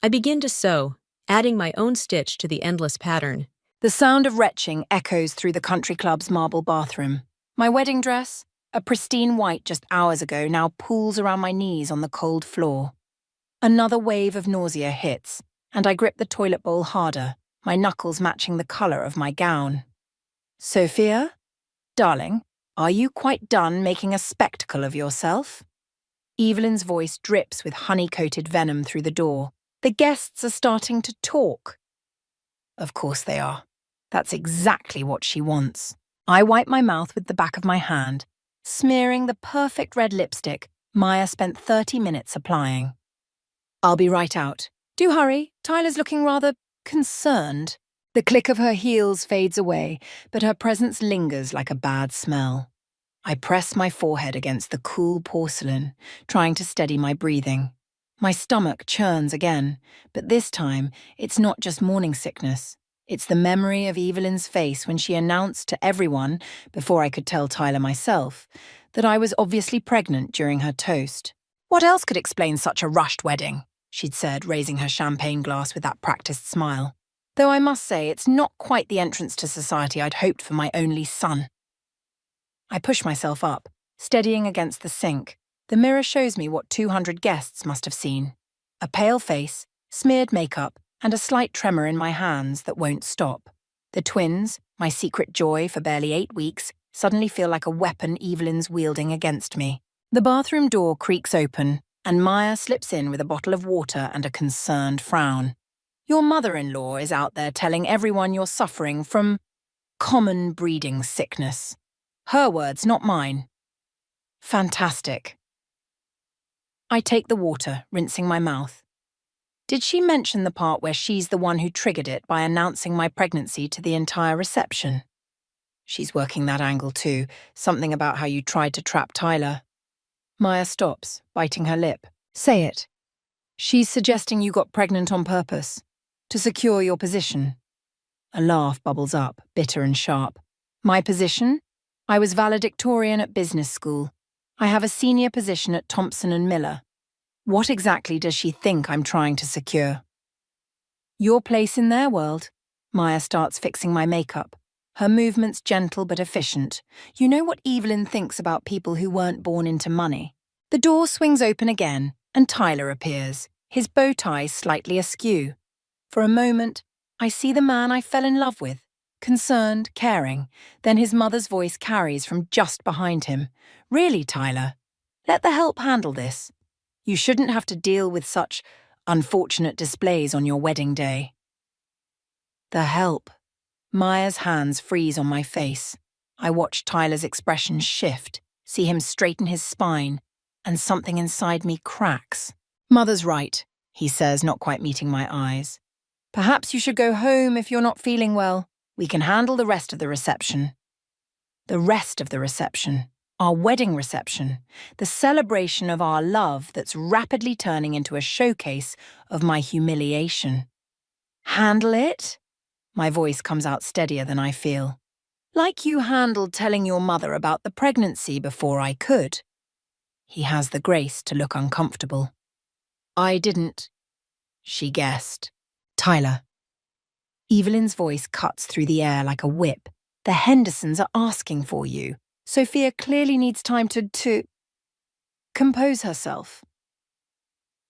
I begin to sew, adding my own stitch to the endless pattern. The sound of retching echoes through the country club's marble bathroom. My wedding dress, a pristine white just hours ago, now pools around my knees on the cold floor. Another wave of nausea hits, and I grip the toilet bowl harder, my knuckles matching the colour of my gown. "Sophia? Darling, are you quite done making a spectacle of yourself?" Evelyn's voice drips with honey-coated venom through the door. "The guests are starting to talk." Of course they are. That's exactly what she wants. I wipe my mouth with the back of my hand, smearing the perfect red lipstick Maya spent 30 minutes applying. "I'll be right out. Do hurry, Tyler's looking rather concerned." The click of her heels fades away, but her presence lingers like a bad smell. I press my forehead against the cool porcelain, trying to steady my breathing. My stomach churns again, but this time it's not just morning sickness. It's the memory of Evelyn's face when she announced to everyone, before I could tell Tyler myself, that I was obviously pregnant during her toast. "What else could explain such a rushed wedding?" she'd said, raising her champagne glass with that practiced smile. Though I must say it's not quite the entrance to society I'd hoped for my only son. I push myself up, steadying against the sink. The mirror shows me what 200 guests must have seen. A pale face, smeared makeup, and a slight tremor in my hands that won't stop. The twins, my secret joy for barely 8 weeks, suddenly feel like a weapon Evelyn's wielding against me. The bathroom door creaks open, and Maya slips in with a bottle of water and a concerned frown. "Your mother-in-law is out there telling everyone you're suffering from common breeding sickness." Her words, not mine. Fantastic. I take the water, rinsing my mouth. Did she mention the part where she's the one who triggered it by announcing my pregnancy to the entire reception? She's working that angle too, something about how you tried to trap Tyler. Maya stops, biting her lip. "Say it." "She's suggesting you got pregnant on purpose, to secure your position." A laugh bubbles up, bitter and sharp. "My position? I was valedictorian at business school. I have a senior position at Thompson & Miller. What exactly does she think I'm trying to secure?" "Your place in their world," Maya starts fixing my makeup. Her movements gentle but efficient. You know what Evelyn thinks about people who weren't born into money. The door swings open again, and Tyler appears, his bow tie slightly askew. For a moment, I see the man I fell in love with, concerned, caring. Then his mother's voice carries from just behind him. Really, Tyler? Let the help handle this. You shouldn't have to deal with such unfortunate displays on your wedding day. The help. Maya's hands freeze on my face. I watch Tyler's expression shift, see him straighten his spine, and something inside me cracks. Mother's right, he says, not quite meeting my eyes. Perhaps you should go home if you're not feeling well. We can handle the rest of the reception. The rest of the reception. Our wedding reception. The celebration of our love that's rapidly turning into a showcase of my humiliation. Handle it? My voice comes out steadier than I feel. Like you handled telling your mother about the pregnancy before I could. He has the grace to look uncomfortable. I didn't. She guessed. Tyler. Evelyn's voice cuts through the air like a whip. The Hendersons are asking for you. Sophia clearly needs time to compose herself.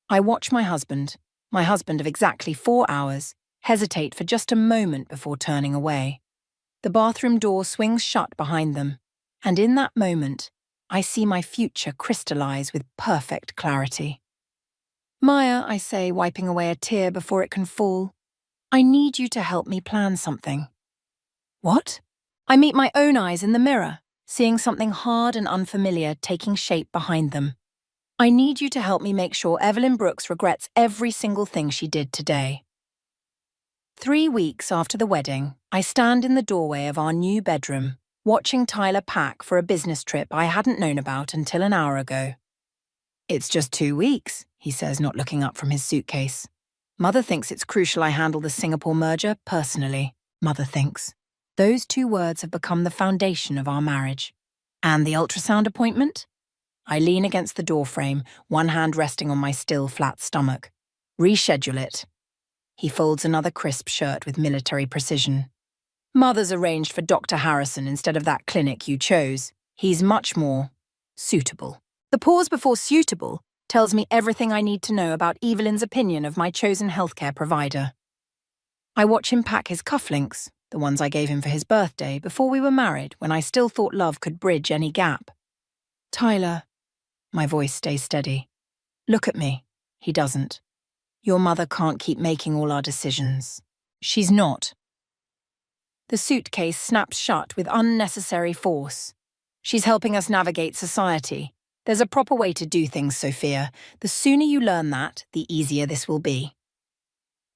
I watch my husband of exactly 4 hours, hesitate for just a moment before turning away. The bathroom door swings shut behind them, and in that moment, I see my future crystallize with perfect clarity. Maya, I say, wiping away a tear before it can fall, I need you to help me plan something. What? I meet my own eyes in the mirror, seeing something hard and unfamiliar taking shape behind them. I need you to help me make sure Evelyn Brooks regrets every single thing she did today. 3 weeks after the wedding, I stand in the doorway of our new bedroom, watching Tyler pack for a business trip I hadn't known about until an hour ago. It's just 2 weeks, he says, not looking up from his suitcase. Mother thinks it's crucial I handle the Singapore merger personally, Mother thinks. Those 2 words have become the foundation of our marriage. And the ultrasound appointment? I lean against the doorframe, one hand resting on my still flat stomach. Reschedule it. He folds another crisp shirt with military precision. Mother's arranged for Dr. Harrison instead of that clinic you chose. He's much more suitable. The pause before suitable tells me everything I need to know about Evelyn's opinion of my chosen healthcare provider. I watch him pack his cufflinks, the ones I gave him for his birthday before we were married when I still thought love could bridge any gap. Tyler, my voice stays steady. Look at me. He doesn't. Your mother can't keep making all our decisions. She's not. The suitcase snaps shut with unnecessary force. She's helping us navigate society. There's a proper way to do things, Sophia. The sooner you learn that, the easier this will be.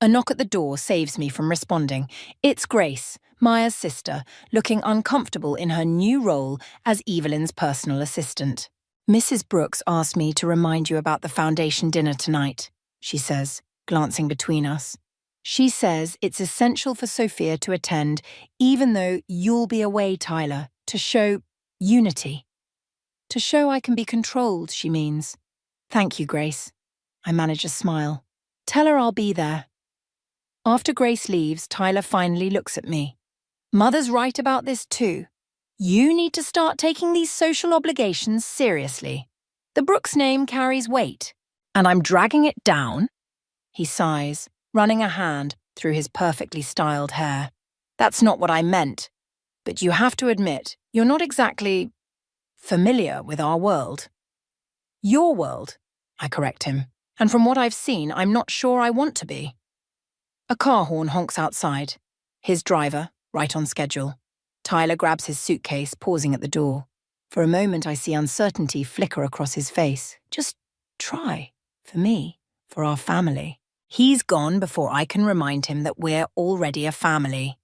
A knock at the door saves me from responding. It's Grace, Maya's sister, looking uncomfortable in her new role as Evelyn's personal assistant. Mrs. Brooks asked me to remind you about the foundation dinner tonight, she says, glancing between us. She says it's essential for Sophia to attend, even though you'll be away, Tyler, to show unity. To show I can be controlled, she means. Thank you, Grace. I manage a smile. Tell her I'll be there. After Grace leaves, Tyler finally looks at me. Mother's right about this too. You need to start taking these social obligations seriously. The Brooks name carries weight, and I'm dragging it down. He sighs, running a hand through his perfectly styled hair. That's not what I meant. But you have to admit, you're not exactly familiar with our world. Your world, I correct him. And from what I've seen, I'm not sure I want to be. A car horn honks outside. His driver, right on schedule. Tyler grabs his suitcase, pausing at the door. For a moment, I see uncertainty flicker across his face. Just try. For me. For our family. He's gone before I can remind him that we're already a family.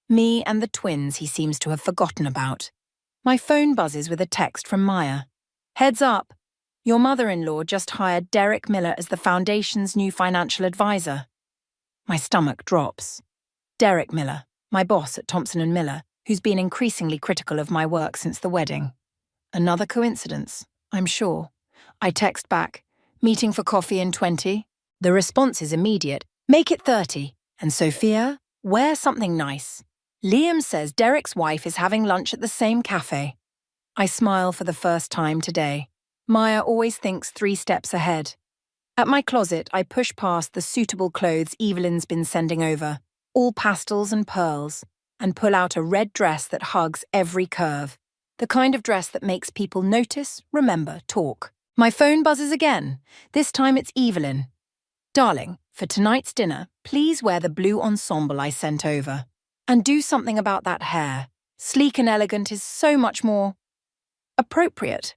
Me and the twins he seems to have forgotten about. My phone buzzes with a text from Maya. Heads up. Your mother-in-law just hired Derek Miller as the foundation's new financial advisor. My stomach drops. Derek Miller, my boss at Thompson & Miller, who's been increasingly critical of my work since the wedding. Another coincidence, I'm sure. I text back, meeting for coffee in 20. The response is immediate. Make it 30. And Sophia, Wear something nice. Liam says Derek's wife is having lunch at the same cafe. I smile for the first time today. Maya always thinks 3 steps ahead. At my closet, I push past the suitable clothes Evelyn's been sending over, all pastels and pearls, and pull out a red dress that hugs every curve. The kind of dress that makes people notice, remember, talk. My phone buzzes again. This time it's Evelyn. Darling, for tonight's dinner, please wear the blue ensemble I sent over. And do something about that hair. Sleek and elegant is so much more appropriate.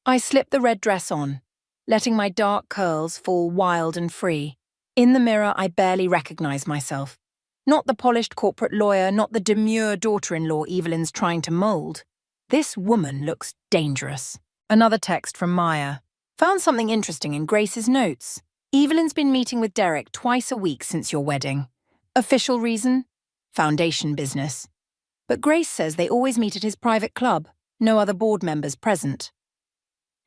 I slip the red dress on, letting my dark curls fall wild and free. In the mirror, I barely recognize myself. Not the polished corporate lawyer, not the demure daughter-in-law Evelyn's trying to mold. This woman looks dangerous. Another text from Maya. Found something interesting in Grace's notes. Evelyn's been meeting with Derek twice a week since your wedding. Official reason? Foundation business. But Grace says they always meet at his private club, no other board members present.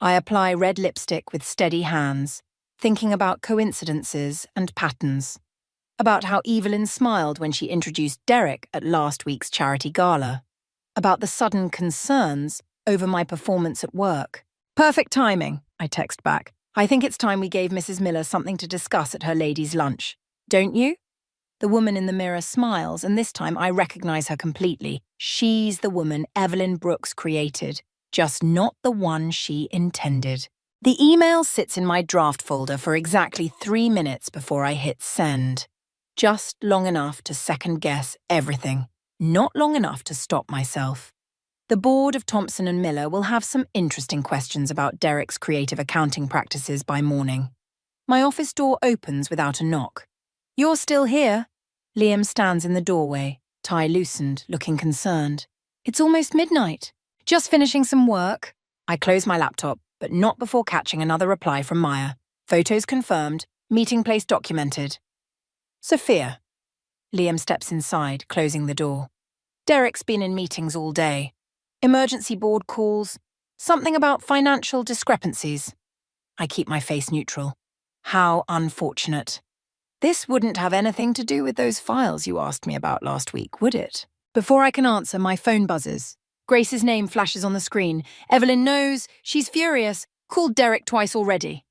I apply red lipstick with steady hands, thinking about coincidences and patterns. About how Evelyn smiled when she introduced Derek at last week's charity gala. About the sudden concerns over my performance at work. Perfect timing, I text back. I think it's time we gave Mrs. Miller something to discuss at her ladies' lunch. Don't you? The woman in the mirror smiles, and this time I recognize her completely. She's the woman Evelyn Brooks created, just not the one she intended. The email sits in my draft folder for exactly 3 minutes before I hit send. Just long enough to second-guess everything, not long enough to stop myself. The board of Thompson and Miller will have some interesting questions about Derek's creative accounting practices by morning. My office door opens without a knock. You're still here? Liam stands in the doorway, tie loosened, looking concerned. It's almost midnight. Just finishing some work. I close my laptop, but not before catching another reply from Maya. Photos confirmed, meeting place documented. Sophia. Liam steps inside, closing the door. Derek's been in meetings all day. Emergency board calls. Something about financial discrepancies. I keep my face neutral. How unfortunate. This wouldn't have anything to do with those files you asked me about last week, would it? Before I can answer, my phone buzzes. Grace's name flashes on the screen. Evelyn knows. She's furious. Called Derek twice already.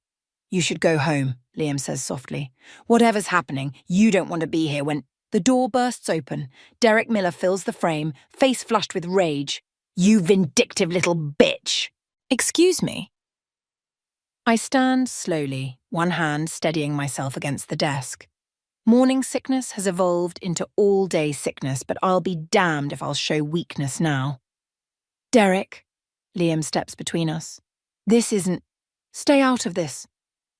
You should go home, Liam says softly. Whatever's happening, you don't want to be here when... The door bursts open. Derek Miller fills the frame, face flushed with rage. You vindictive little bitch. Excuse me? I stand slowly, one hand steadying myself against the desk. Morning sickness has evolved into all-day sickness, but I'll be damned if I'll show weakness now. Derek, Liam steps between us. This isn't... Stay out of this.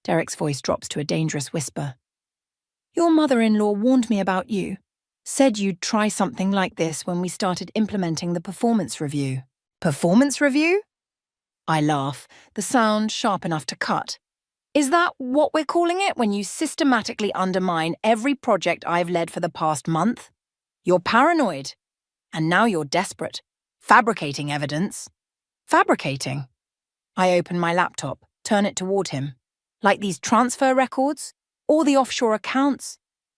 Derek's voice drops to a dangerous whisper. Your mother-in-law warned me about you. Said you'd try something like this when we started implementing the performance review. Performance review? I laugh, the sound sharp enough to cut. Is that what we're calling it when you systematically undermine every project I've led for the past month? You're paranoid. And now you're desperate. Fabricating evidence. Fabricating. I open my laptop, turn it toward him. Like these transfer records? Or the offshore accounts?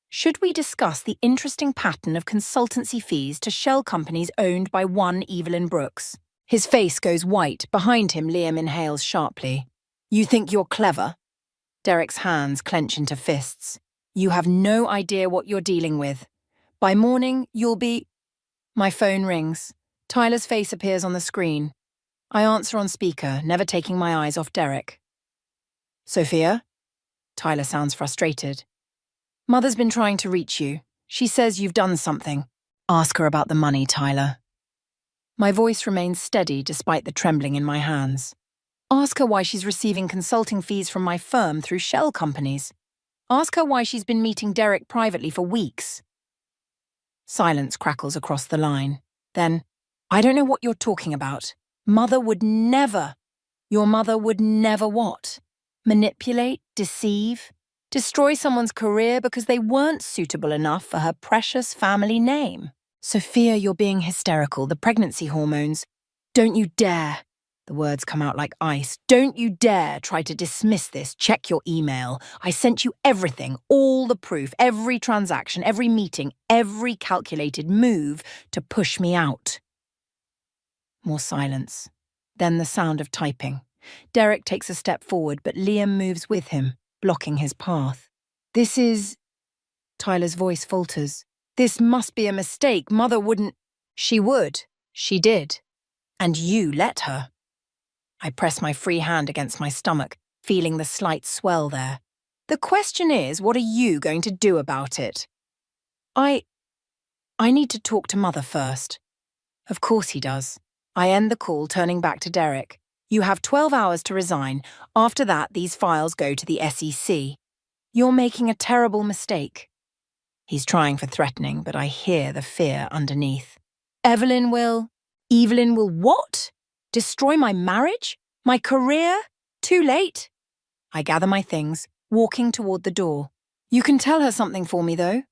Should we discuss the interesting pattern of consultancy fees to shell companies owned by one Evelyn Brooks? His face goes white. Behind him, Liam inhales sharply. You think you're clever? Derek's hands clench into fists. You have no idea what you're dealing with. By morning, you'll be... My phone rings. Tyler's face appears on the screen. I answer on speaker, never taking my eyes off Derek. Sophia? Tyler sounds frustrated. Mother's been trying to reach you. She says you've done something. Ask her about the money, Tyler. My voice remains steady despite the trembling in my hands. Ask her why she's receiving consulting fees from my firm through shell companies. Ask her why she's been meeting Derek privately for weeks. Silence crackles across the line. Then, I don't know what you're talking about. Mother would never. Your mother would never what? Manipulate, deceive, destroy someone's career because they weren't suitable enough for her precious family name. Sophia, you're being hysterical. The pregnancy hormones. Don't you dare. The words come out like ice. Don't you dare try to dismiss this. Check your email. I sent you everything, all the proof, every transaction, every meeting, every calculated move to push me out. More silence. Then the sound of typing. Derek takes a step forward, but Liam moves with him, blocking his path. This is... Tyler's voice falters. This must be a mistake. Mother wouldn't... She would. She did. And you let her. I press my free hand against my stomach, feeling the slight swell there. The question is, what are you going to do about it? I need to talk to Mother first. Of course he does. I end the call, turning back to Derek. You have 12 hours to resign. After that, these files go to the SEC. You're making a terrible mistake. He's trying for threatening, but I hear the fear underneath. Evelyn will what? Destroy my marriage? My career? Too late? I gather my things, walking toward the door. You can tell her something for me, though.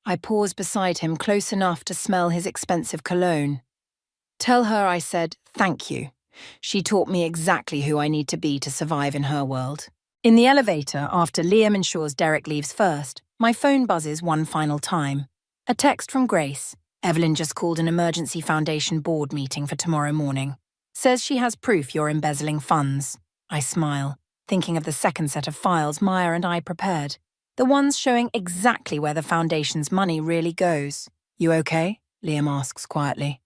I pause beside him, close enough to smell his expensive cologne. Tell her I said thank you. She taught me exactly who I need to be to survive in her world. In the elevator, after Liam ensures Derek leaves first, my phone buzzes one final time. A text from Grace. Evelyn just called an emergency foundation board meeting for tomorrow morning. Says she has proof you're embezzling funds. I smile, thinking of the second set of files Maya and I prepared. The ones showing exactly where the foundation's money really goes. You okay? Liam asks quietly.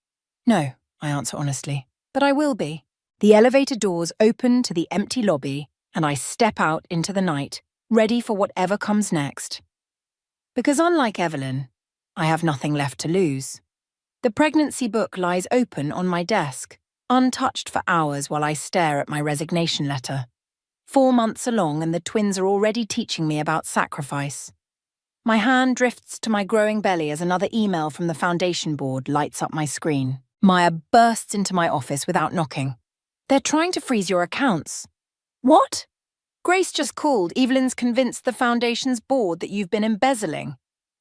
No, I answer honestly. But I will be. The elevator doors open to the empty lobby, and I step out into the night, ready for whatever comes next. Because unlike Evelyn, I have nothing left to lose. The pregnancy book lies open on my desk, untouched for hours while I stare at my resignation letter. 4 months along and the twins are already teaching me about sacrifice. My hand drifts to my growing belly as another email from the foundation board lights up my screen. Maya bursts into my office without knocking. They're trying to freeze your accounts. What? Grace just called. Evelyn's convinced the foundation's board that you've been embezzling.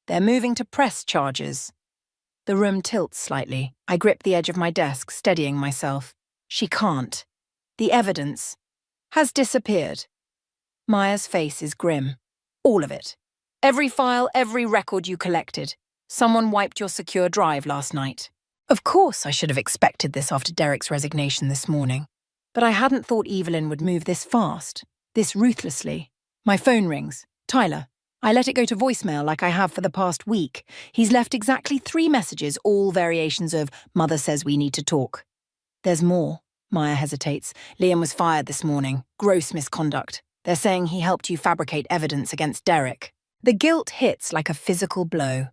They're moving to press charges. The room tilts slightly. I grip the edge of my desk, steadying myself. She can't. The evidence has disappeared. Maya's face is grim. All of it. Every file, every record you collected. Someone wiped your secure drive last night. Of course I should have expected this after Derek's resignation this morning. But I hadn't thought Evelyn would move this fast, this ruthlessly. My phone rings. Tyler. I let it go to voicemail like I have for the past week. He's left exactly 3 messages, all variations of, Mother says we need to talk. There's more. Maya hesitates. Liam was fired this morning. Gross misconduct. They're saying he helped you fabricate evidence against Derek. The guilt hits like a physical blow.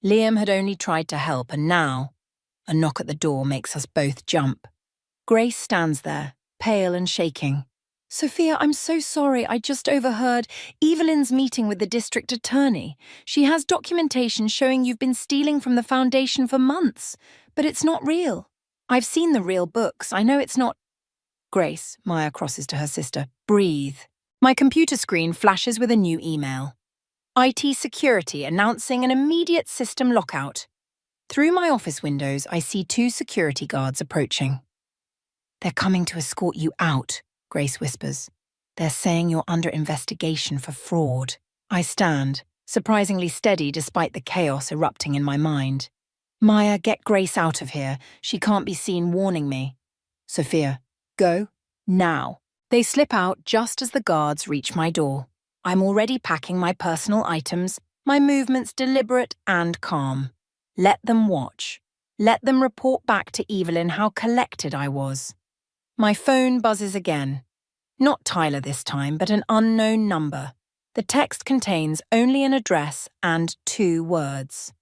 Liam had only tried to help, and now, a knock at the door makes us both jump. Grace stands there, pale and shaking. Sophia, I'm so sorry. I just overheard Evelyn's meeting with the district attorney. She has documentation showing you've been stealing from the foundation for months, but it's not real. I've seen the real books. I know it's not... Grace, Maya crosses to her sister. Breathe. My computer screen flashes with a new email. IT security announcing an immediate system lockout. Through my office windows, I see 2 security guards approaching. They're coming to escort you out, Grace whispers. They're saying you're under investigation for fraud. I stand, surprisingly steady despite the chaos erupting in my mind. Maya, get Grace out of here. She can't be seen warning me. Sophia, go, now. They slip out just as the guards reach my door. I'm already packing my personal items, my movements deliberate and calm. Let them watch. Let them report back to Evelyn how collected I was. My phone buzzes again. Not Tyler this time, but an unknown number. The text contains only an address and 2 words.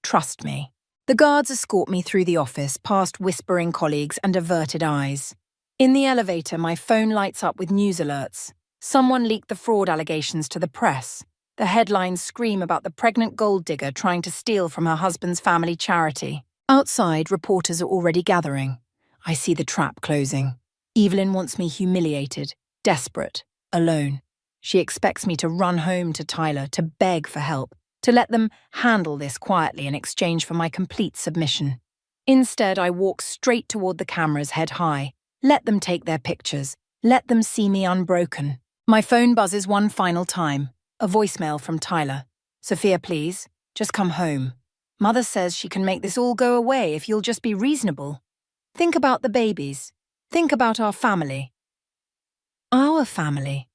Trust me. The guards escort me through the office, past whispering colleagues and averted eyes. In the elevator, my phone lights up with news alerts. Someone leaked the fraud allegations to the press. The headlines scream about the pregnant gold digger trying to steal from her husband's family charity. Outside, reporters are already gathering. I see the trap closing. Evelyn wants me humiliated, desperate, alone. She expects me to run home to Tyler, to beg for help, to let them handle this quietly in exchange for my complete submission. Instead, I walk straight toward the cameras head high, Let them take their pictures. Let them see me unbroken. My phone buzzes one final time. A voicemail from Tyler. Sophia, please, just come home. Mother says she can make this all go away if you'll just be reasonable. Think about the babies. Think about our family. Our family.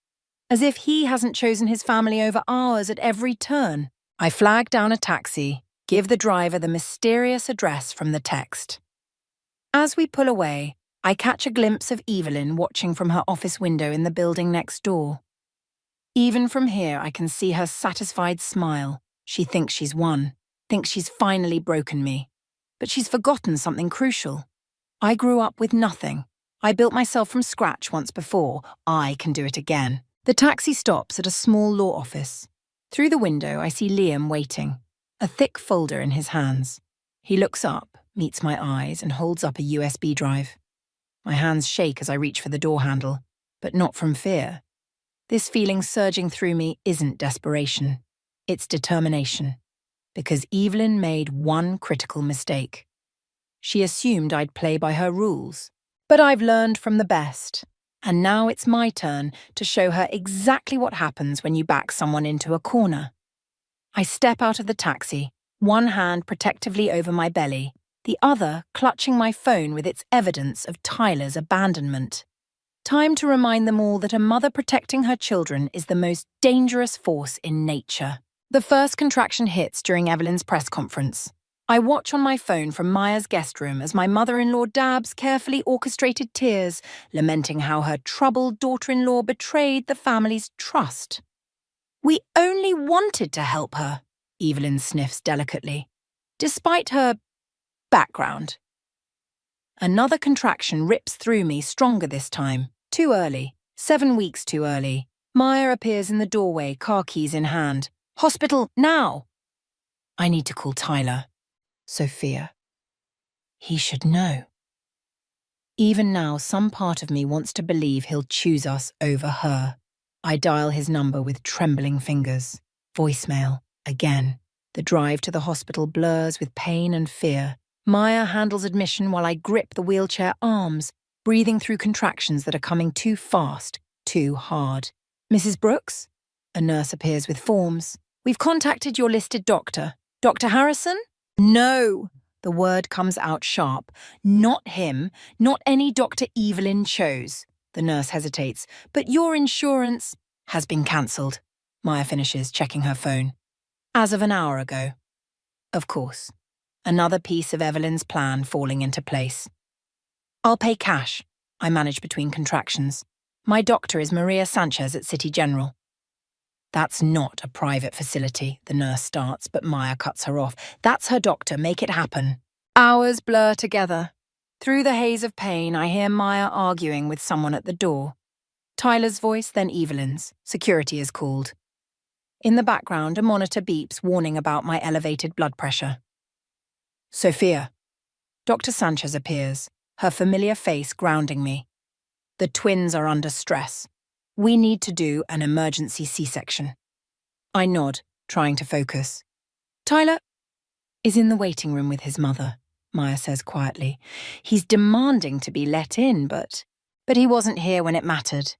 As if he hasn't chosen his family over ours at every turn. I flag down a taxi, give the driver the mysterious address from the text. As we pull away, I catch a glimpse of Evelyn watching from her office window in the building next door. Even from here, I can see her satisfied smile. She thinks she's won, thinks she's finally broken me. But she's forgotten something crucial. I grew up with nothing. I built myself from scratch once before. I can do it again. The taxi stops at a small law office. Through the window, I see Liam waiting, a thick folder in his hands. He looks up, meets my eyes, and holds up a USB drive. My hands shake as I reach for the door handle, but not from fear. This feeling surging through me isn't desperation. It's determination. Because Evelyn made one critical mistake. She assumed I'd play by her rules. But I've learned from the best. And now it's my turn to show her exactly what happens when you back someone into a corner. I step out of the taxi, one hand protectively over my belly, the other clutching my phone with its evidence of Tyler's abandonment. Time to remind them all that a mother protecting her children is the most dangerous force in nature. The first contraction hits during Evelyn's press conference. I watch on my phone from Maya's guest room as my mother-in-law dabs carefully orchestrated tears, lamenting how her troubled daughter-in-law betrayed the family's trust. We only wanted to help her, Evelyn sniffs delicately, despite her background. Another contraction rips through me, stronger this time. Too early. 7 weeks too early. Maya appears in the doorway, car keys in hand. Hospital, now! I need to call Tyler. Sophia. He should know. Even now, some part of me wants to believe he'll choose us over her. I dial his number with trembling fingers. Voicemail, again. The drive to the hospital blurs with pain and fear. Maya handles admission while I grip the wheelchair arms, breathing through contractions that are coming too fast, too hard. Mrs. Brooks? A nurse appears with forms. We've contacted your listed doctor. Dr. Harrison? No. The word comes out sharp. Not him. Not any Dr. Evelyn chose. The nurse hesitates. But your insurance has been cancelled. Maya finishes, checking her phone. As of an hour ago. Of course. Another piece of Evelyn's plan falling into place. I'll pay cash, I manage between contractions. My doctor is Maria Sanchez at City General. That's not a private facility, the nurse starts, but Maya cuts her off. That's her doctor, make it happen. Hours blur together. Through the haze of pain, I hear Maya arguing with someone at the door. Tyler's voice, then Evelyn's. Security is called. In the background, a monitor beeps, warning about my elevated blood pressure. Sophia. Dr. Sanchez appears, her familiar face grounding me. The twins are under stress. We need to do an emergency C-section. I nod, trying to focus. Tyler is in the waiting room with his mother, Maya says quietly. He's demanding to be let in, but he wasn't here when it mattered.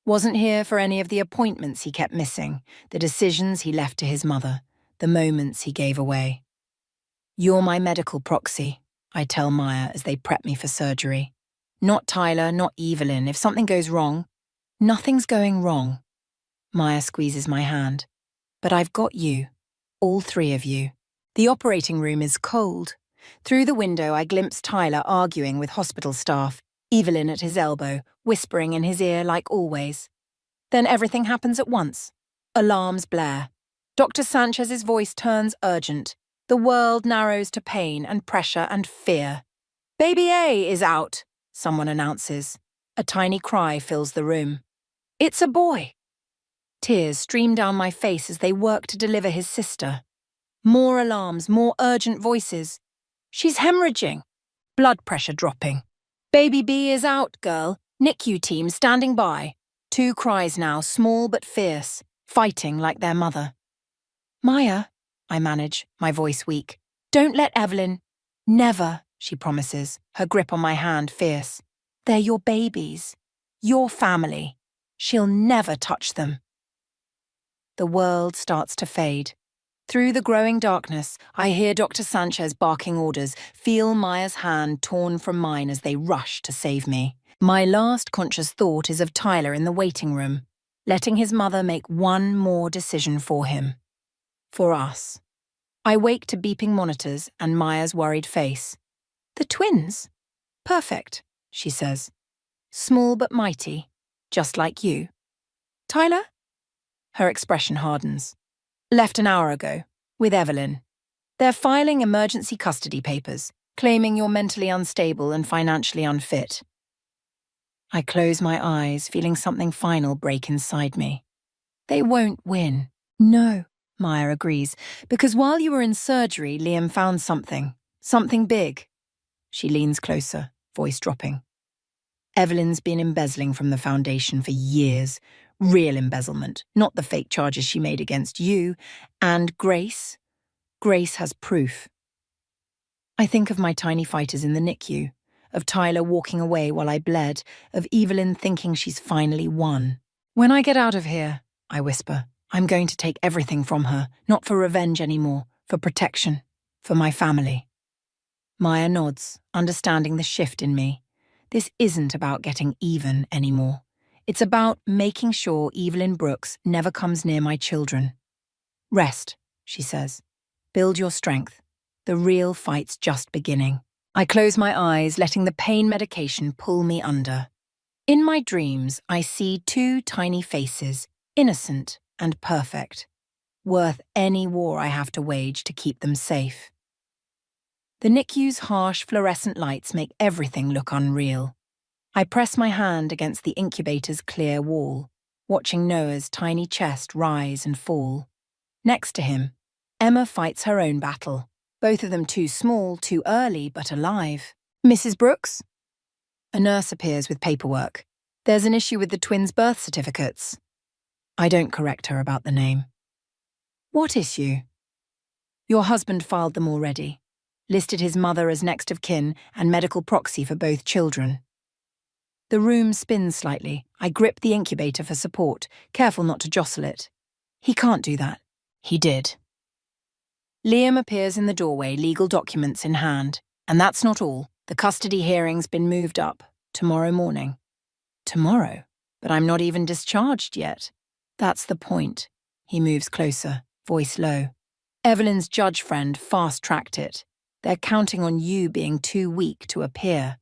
Wasn't here for any of the appointments he kept missing, the decisions he left to his mother, the moments he gave away. You're my medical proxy, I tell Maya as they prep me for surgery. Not Tyler, not Evelyn. If something goes wrong, nothing's going wrong. Maya squeezes my hand. But I've got you. All three of you. The operating room is cold. Through the window, I glimpse Tyler arguing with hospital staff, Evelyn at his elbow, whispering in his ear like always. Then everything happens at once. Alarms blare. Dr. Sanchez's voice turns urgent. The world narrows to pain and pressure and fear. Baby A is out, someone announces. A tiny cry fills the room. It's a boy. Tears stream down my face as they work to deliver his sister. More alarms, more urgent voices. She's hemorrhaging. Blood pressure dropping. Baby B is out, girl. NICU team standing by. 2 cries now, small but fierce, fighting like their mother. Maya, I manage, my voice weak. Don't let Evelyn. Never, she promises, her grip on my hand fierce. They're your babies. Your family. She'll never touch them. The world starts to fade. Through the growing darkness, I hear Dr. Sanchez barking orders, feel Maya's hand torn from mine as they rush to save me. My last conscious thought is of Tyler in the waiting room, letting his mother make one more decision for him. For us. I wake to beeping monitors and Maya's worried face. The twins. Perfect, she says. Small but mighty, just like you. Tyler? Her expression hardens. Left an hour ago, with Evelyn. They're filing emergency custody papers, claiming you're mentally unstable and financially unfit. I close my eyes, feeling something final break inside me. They won't win. No, Maya agrees, because while you were in surgery, Liam found something big. She leans closer, voice dropping. Evelyn's been embezzling from the foundation for years. Real embezzlement, not the fake charges she made against you. And Grace has proof. I think of my tiny fighters in the NICU, of Tyler walking away while I bled, of Evelyn thinking she's finally won. When I get out of here, I whisper, I'm going to take everything from her, not for revenge anymore, for protection, for my family. Maya nods, understanding the shift in me. This isn't about getting even anymore. It's about making sure Evelyn Brooks never comes near my children. Rest, she says. Build your strength. The real fight's just beginning. I close my eyes, letting the pain medication pull me under. In my dreams, I see two tiny faces, innocent and perfect, worth any war I have to wage to keep them safe. The NICU's harsh fluorescent lights make everything look unreal. I press my hand against the incubator's clear wall, watching Noah's tiny chest rise and fall. Next to him, Emma fights her own battle, both of them too small, too early, but alive. Mrs. Brooks? A nurse appears with paperwork. There's an issue with the twins' birth certificates. I don't correct her about the name. What issue? Your husband filed them already. Listed his mother as next of kin and medical proxy for both children. The room spins slightly. I grip the incubator for support, careful not to jostle it. He can't do that. He did. Liam appears in the doorway, legal documents in hand. And that's not all. The custody hearing's been moved up. Tomorrow morning. Tomorrow? But I'm not even discharged yet. That's the point. He moves closer, voice low. Evelyn's judge friend fast-tracked it. They're counting on you being too weak to appear.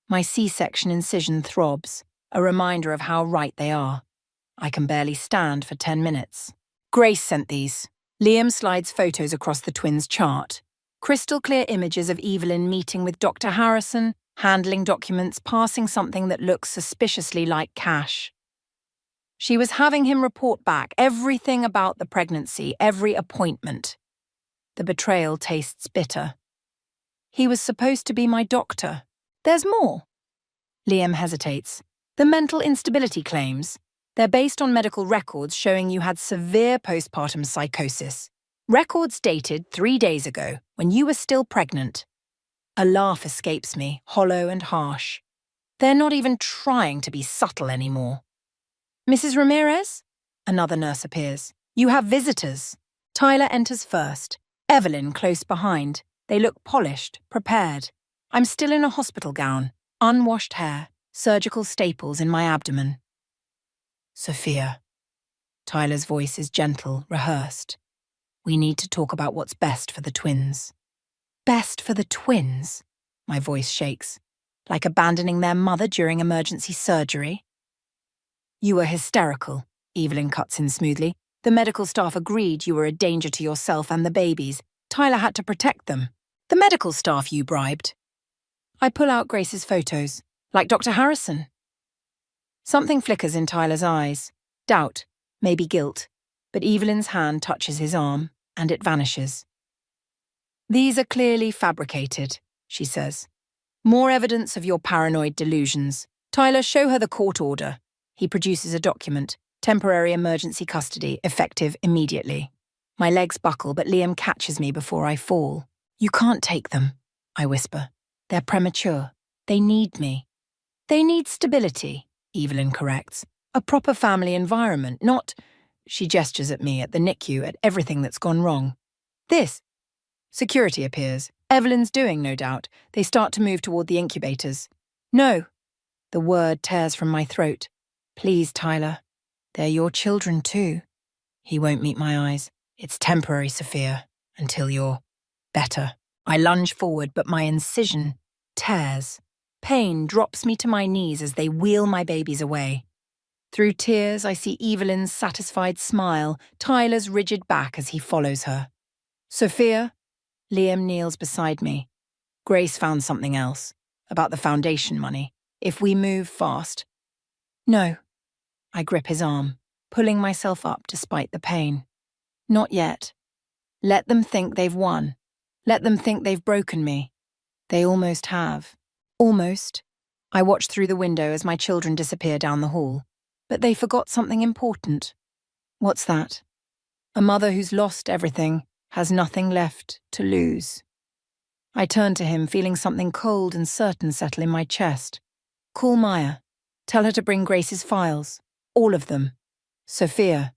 My C-section incision throbs, a reminder of how right they are. I can barely stand for 10 minutes. Grace sent these. Liam slides photos across the twins' chart. Crystal clear images of Evelyn meeting with Dr. Harrison, handling documents, passing something that looks suspiciously like cash. She was having him report back everything about the pregnancy, every appointment. The betrayal tastes bitter. He was supposed to be my doctor. There's more. Liam hesitates. The mental instability claims. They're based on medical records showing you had severe postpartum psychosis. Records dated 3 days ago, when you were still pregnant. A laugh escapes me, hollow and harsh. They're not even trying to be subtle anymore. Mrs. Ramirez? Another nurse appears. You have visitors. Tyler enters first. Evelyn close behind. They look polished, prepared. I'm still in a hospital gown, unwashed hair, surgical staples in my abdomen. Sophia. Tyler's voice is gentle, rehearsed. We need to talk about what's best for the twins. Best for the twins? My voice shakes. Like abandoning their mother during emergency surgery? You were hysterical, Evelyn cuts in smoothly. The medical staff agreed you were a danger to yourself and the babies. Tyler had to protect them. The medical staff you bribed. I pull out Grace's photos, like Dr. Harrison. Something flickers in Tyler's eyes. Doubt, maybe guilt. But Evelyn's hand touches his arm, and it vanishes. These are clearly fabricated, she says. More evidence of your paranoid delusions. Tyler, show her the court order. He produces a document. Temporary emergency custody, effective immediately. My legs buckle, but Liam catches me before I fall. You can't take them, I whisper. They're premature. They need me. They need stability, Evelyn corrects. A proper family environment, not... She gestures at me, at the NICU, at everything that's gone wrong. This. Security appears. Evelyn's doing, no doubt. They start to move toward the incubators. No. The word tears from my throat. Please, Tyler. They're your children too. He won't meet my eyes. It's temporary, Sophia, until you're better. I lunge forward, but my incision tears. Pain drops me to my knees as they wheel my babies away. Through tears, I see Evelyn's satisfied smile, Tyler's rigid back as he follows her. Sophia? Liam kneels beside me. Grace found something else, about the foundation money. If we move fast. No. I grip his arm, pulling myself up despite the pain. Not yet. Let them think they've won. Let them think they've broken me. They almost have. Almost. I watch through the window as my children disappear down the hall. But they forgot something important. What's that? A mother who's lost everything has nothing left to lose. I turn to him, feeling something cold and certain settle in my chest. Call Maya. Tell her to bring Grace's files. All of them. Sophia.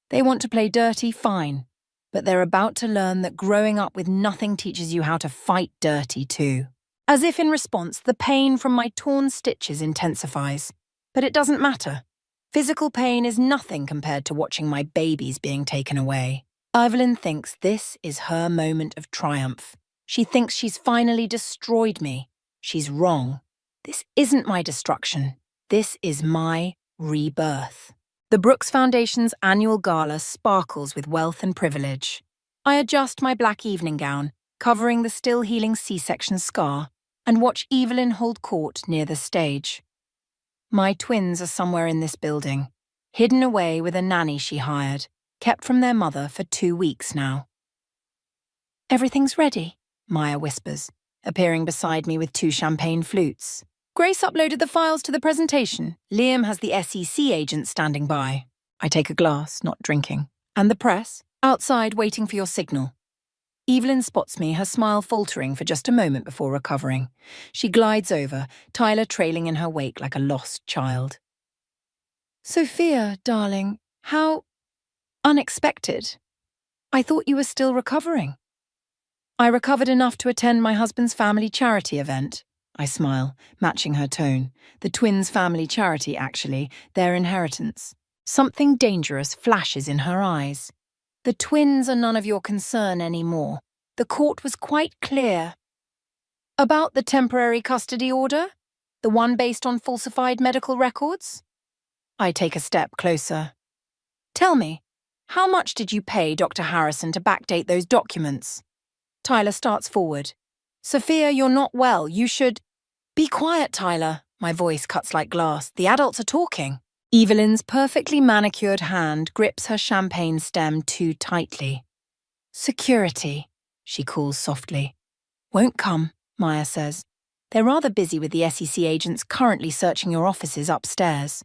They want to play dirty, fine. But they're about to learn that growing up with nothing teaches you how to fight dirty too. As if in response, the pain from my torn stitches intensifies. But it doesn't matter. Physical pain is nothing compared to watching my babies being taken away. Evelyn thinks this is her moment of triumph. She thinks she's finally destroyed me. She's wrong. This isn't my destruction. This is my rebirth. The Brooks Foundation's annual gala sparkles with wealth and privilege. I adjust my black evening gown, covering the still-healing C-section scar, and watch Evelyn hold court near the stage. My twins are somewhere in this building, hidden away with a nanny she hired, kept from their mother for 2 weeks now. Everything's ready, Maya whispers, appearing beside me with 2 champagne flutes. Grace uploaded the files to the presentation. Liam has the SEC agent standing by. I take a glass, not drinking. And the press? Outside, waiting for your signal. Evelyn spots me, her smile faltering for just a moment before recovering. She glides over, Tyler trailing in her wake like a lost child. Sophia, darling, how unexpected. I thought you were still recovering. I recovered enough to attend my husband's family charity event. I smile, matching her tone. The twins' family charity, actually, their inheritance. Something dangerous flashes in her eyes. The twins are none of your concern anymore. The court was quite clear. About the temporary custody order? The one based on falsified medical records? I take a step closer. Tell me, how much did you pay Dr. Harrison to backdate those documents? Tyler starts forward. Sophia, you're not well. You should... Be quiet, Tyler. My voice cuts like glass. The adults are talking. Evelyn's perfectly manicured hand grips her champagne stem too tightly. Security, she calls softly. Won't come, Maya says. They're rather busy with the SEC agents currently searching your offices upstairs.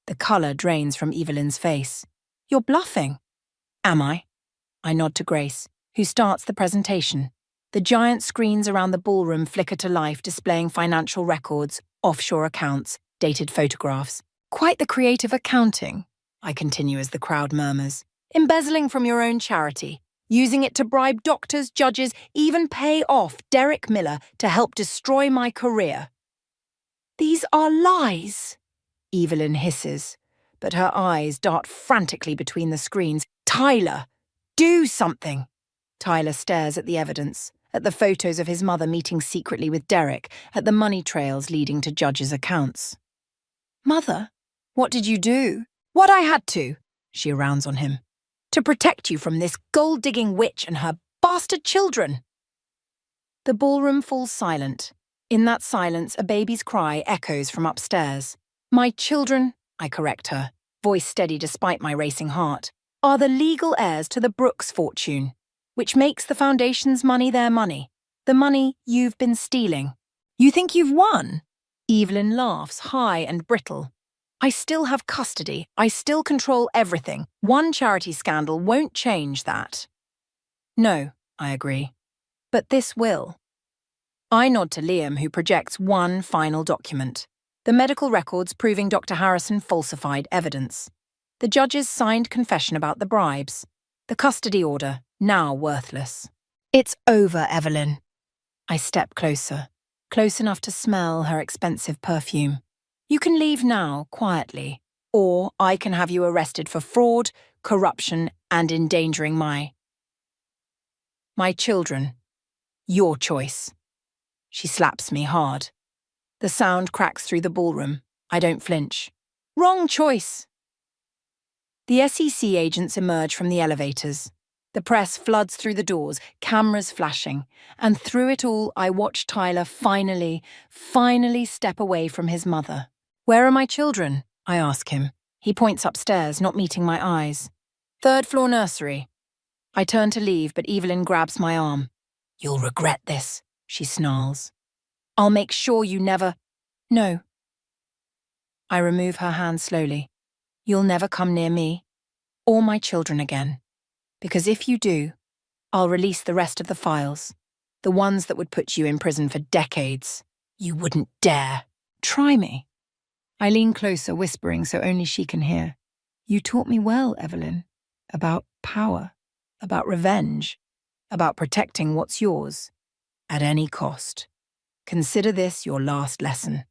The colour drains from Evelyn's face. You're bluffing. Am I? I nod to Grace, who starts the presentation. The giant screens around the ballroom flicker to life, displaying financial records, offshore accounts, dated photographs. Quite the creative accounting, I continue as the crowd murmurs. Embezzling from your own charity, using it to bribe doctors, judges, even pay off Derek Miller to help destroy my career. These are lies, Evelyn hisses, but her eyes dart frantically between the screens. Tyler, do something. Tyler stares at the evidence, at the photos of his mother meeting secretly with Derek, at the money trails leading to judges' accounts. Mother? What did you do? What I had to, she rounds on him, to protect you from this gold-digging witch and her bastard children. The ballroom falls silent. In that silence, a baby's cry echoes from upstairs. My children, I correct her, voice steady despite my racing heart, are the legal heirs to the Brooks fortune, which makes the Foundation's money their money, the money you've been stealing. You think you've won? Evelyn laughs, high and brittle. I still have custody. I still control everything. One charity scandal won't change that. No, I agree. But this will. I nod to Liam, who projects one final document. The medical records proving Dr. Harrison falsified evidence. The judge's signed confession about the bribes. The custody order, now worthless. It's over, Evelyn. I step closer, close enough to smell her expensive perfume. You can leave now, quietly, or I can have you arrested for fraud, corruption, and endangering my children. Your choice. She slaps me hard. The sound cracks through the ballroom. I don't flinch. Wrong choice. The SEC agents emerge from the elevators. The press floods through the doors, cameras flashing, and through it all I watch Tyler finally step away from his mother. Where are my children? I ask him. He points upstairs, not meeting my eyes. 3rd floor nursery. I turn to leave, but Evelyn grabs my arm. You'll regret this, she snarls. I'll make sure you never... No. I remove her hand slowly. You'll never come near me, or my children again. Because if you do, I'll release the rest of the files. The ones that would put you in prison for decades. You wouldn't dare. Try me. I lean closer, whispering so only she can hear. You taught me well, Evelyn. About power. About revenge. About protecting what's yours. At any cost. Consider this your last lesson.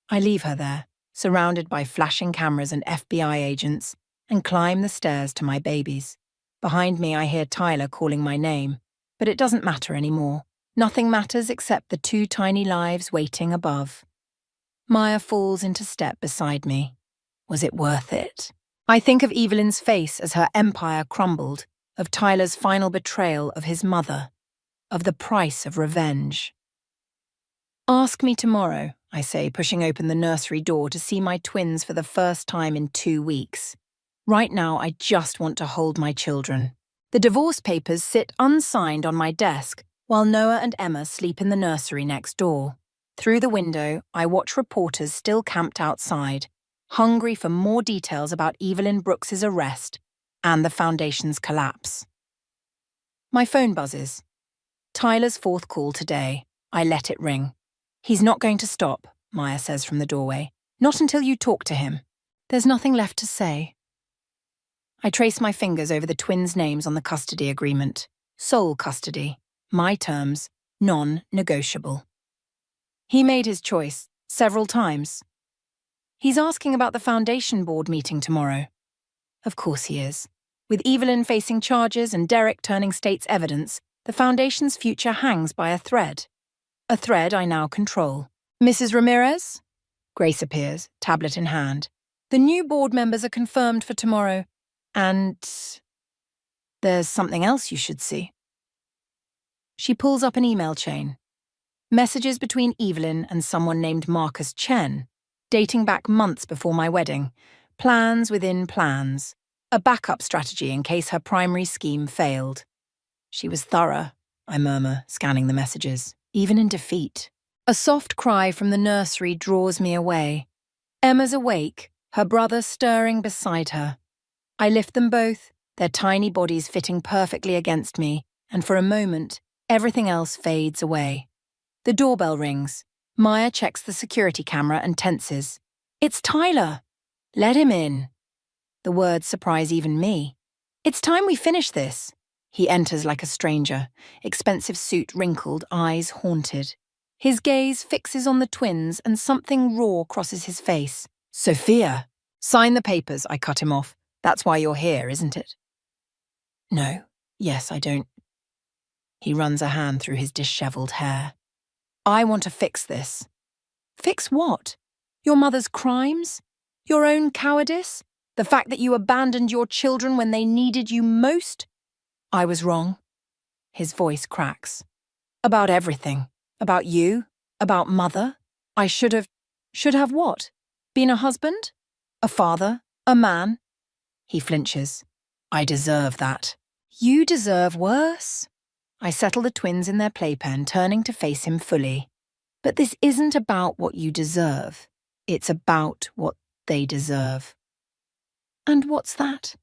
I leave her there, surrounded by flashing cameras and FBI agents, and climb the stairs to my babies. Behind me I hear Tyler calling my name, but it doesn't matter anymore. Nothing matters except the 2 tiny lives waiting above. Maya falls into step beside me. Was it worth it? I think of Evelyn's face as her empire crumbled, of Tyler's final betrayal of his mother, of the price of revenge. Ask me tomorrow, I say, pushing open the nursery door to see my twins for the first time in 2 weeks. Right now, I just want to hold my children. The divorce papers sit unsigned on my desk, while Noah and Emma sleep in the nursery next door. Through the window, I watch reporters still camped outside, hungry for more details about Evelyn Brooks's arrest and the Foundation's collapse. My phone buzzes. Tyler's 4th call today. I let it ring. He's not going to stop, Maya says from the doorway. Not until you talk to him. There's nothing left to say. I trace my fingers over the twins' names on the custody agreement. Sole custody. My terms, non-negotiable. He made his choice, several times. He's asking about the Foundation Board meeting tomorrow. Of course he is. With Evelyn facing charges and Derek turning state's evidence, the Foundation's future hangs by a thread. A thread I now control. Mrs. Ramirez? Grace appears, tablet in hand. The new board members are confirmed for tomorrow. And there's something else you should see. She pulls up an email chain. Messages between Evelyn and someone named Marcus Chen, dating back months before my wedding. Plans within plans. A backup strategy in case her primary scheme failed. She was thorough, I murmur, scanning the messages. Even in defeat. A soft cry from the nursery draws me away. Emma's awake, her brother stirring beside her. I lift them both, their tiny bodies fitting perfectly against me, and for a moment, everything else fades away. The doorbell rings. Maya checks the security camera and tenses. It's Tyler. Let him in. The words surprise even me. It's time we finish this. He enters like a stranger, expensive suit wrinkled, eyes haunted. His gaze fixes on the twins and something raw crosses his face. Sophia! Sign the papers, I cut him off. That's why you're here, isn't it? No. Yes, I don't. He runs a hand through his disheveled hair. I want to fix this. Fix what? Your mother's crimes? Your own cowardice? The fact that you abandoned your children when they needed you most? I was wrong. His voice cracks. About everything. About you. About Mother. I should have what? Been a husband? A father? A man? He flinches. I deserve that. You deserve worse. I settle the twins in their playpen, turning to face him fully. But this isn't about what you deserve. It's about what they deserve. And what's that?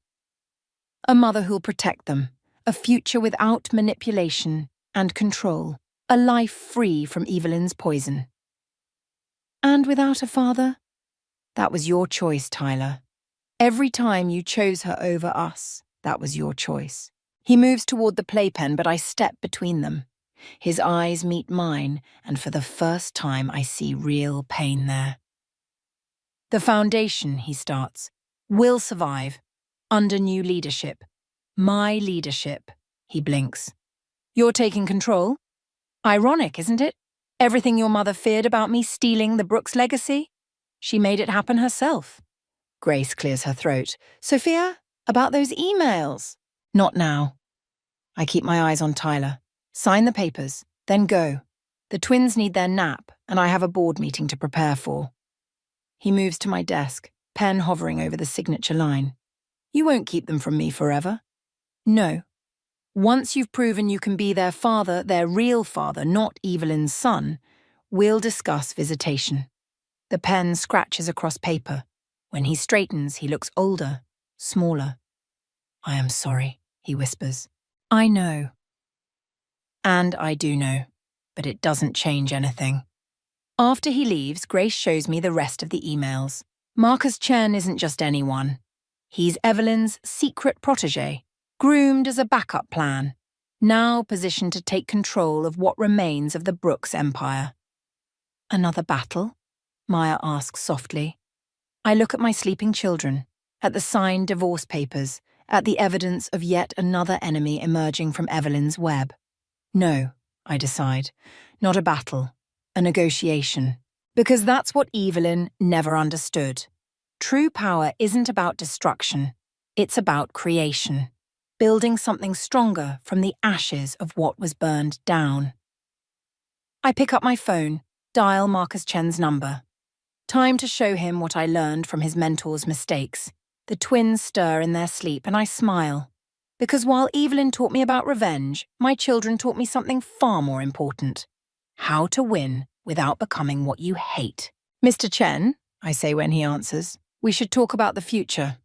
A mother who'll protect them. A future without manipulation and control. A life free from Evelyn's poison. And without a father? That was your choice, Tyler. Every time you chose her over us, that was your choice. He moves toward the playpen, but I step between them. His eyes meet mine, and for the first time I see real pain there. The foundation, he starts, will survive under new leadership. My leadership, he blinks. You're taking control? Ironic, isn't it? Everything your mother feared about me stealing the Brooks legacy? She made it happen herself. Grace clears her throat. Sophia, about those emails? Not now. I keep my eyes on Tyler. Sign the papers, then go. The twins need their nap, and I have a board meeting to prepare for. He moves to my desk, pen hovering over the signature line. You won't keep them from me forever. No. Once you've proven you can be their father, their real father, not Evelyn's son, we'll discuss visitation. The pen scratches across paper. When he straightens, he looks older, smaller. I am sorry, he whispers. I know. And I do know, but it doesn't change anything. After he leaves, Grace shows me the rest of the emails. Marcus Chen isn't just anyone. He's Evelyn's secret protégé, groomed as a backup plan, now positioned to take control of what remains of the Brooks empire. Another battle? Maya asks softly. I look at my sleeping children, at the signed divorce papers, at the evidence of yet another enemy emerging from Evelyn's web. No, I decide, not a battle, a negotiation. Because that's what Evelyn never understood. True power isn't about destruction, it's about creation, building something stronger from the ashes of what was burned down. I pick up my phone, dial Marcus Chen's number. Time to show him what I learned from his mentor's mistakes. The twins stir in their sleep and I smile. Because while Evelyn taught me about revenge, my children taught me something far more important. How to win without becoming what you hate. Mr. Chen, I say when he answers, we should talk about the future.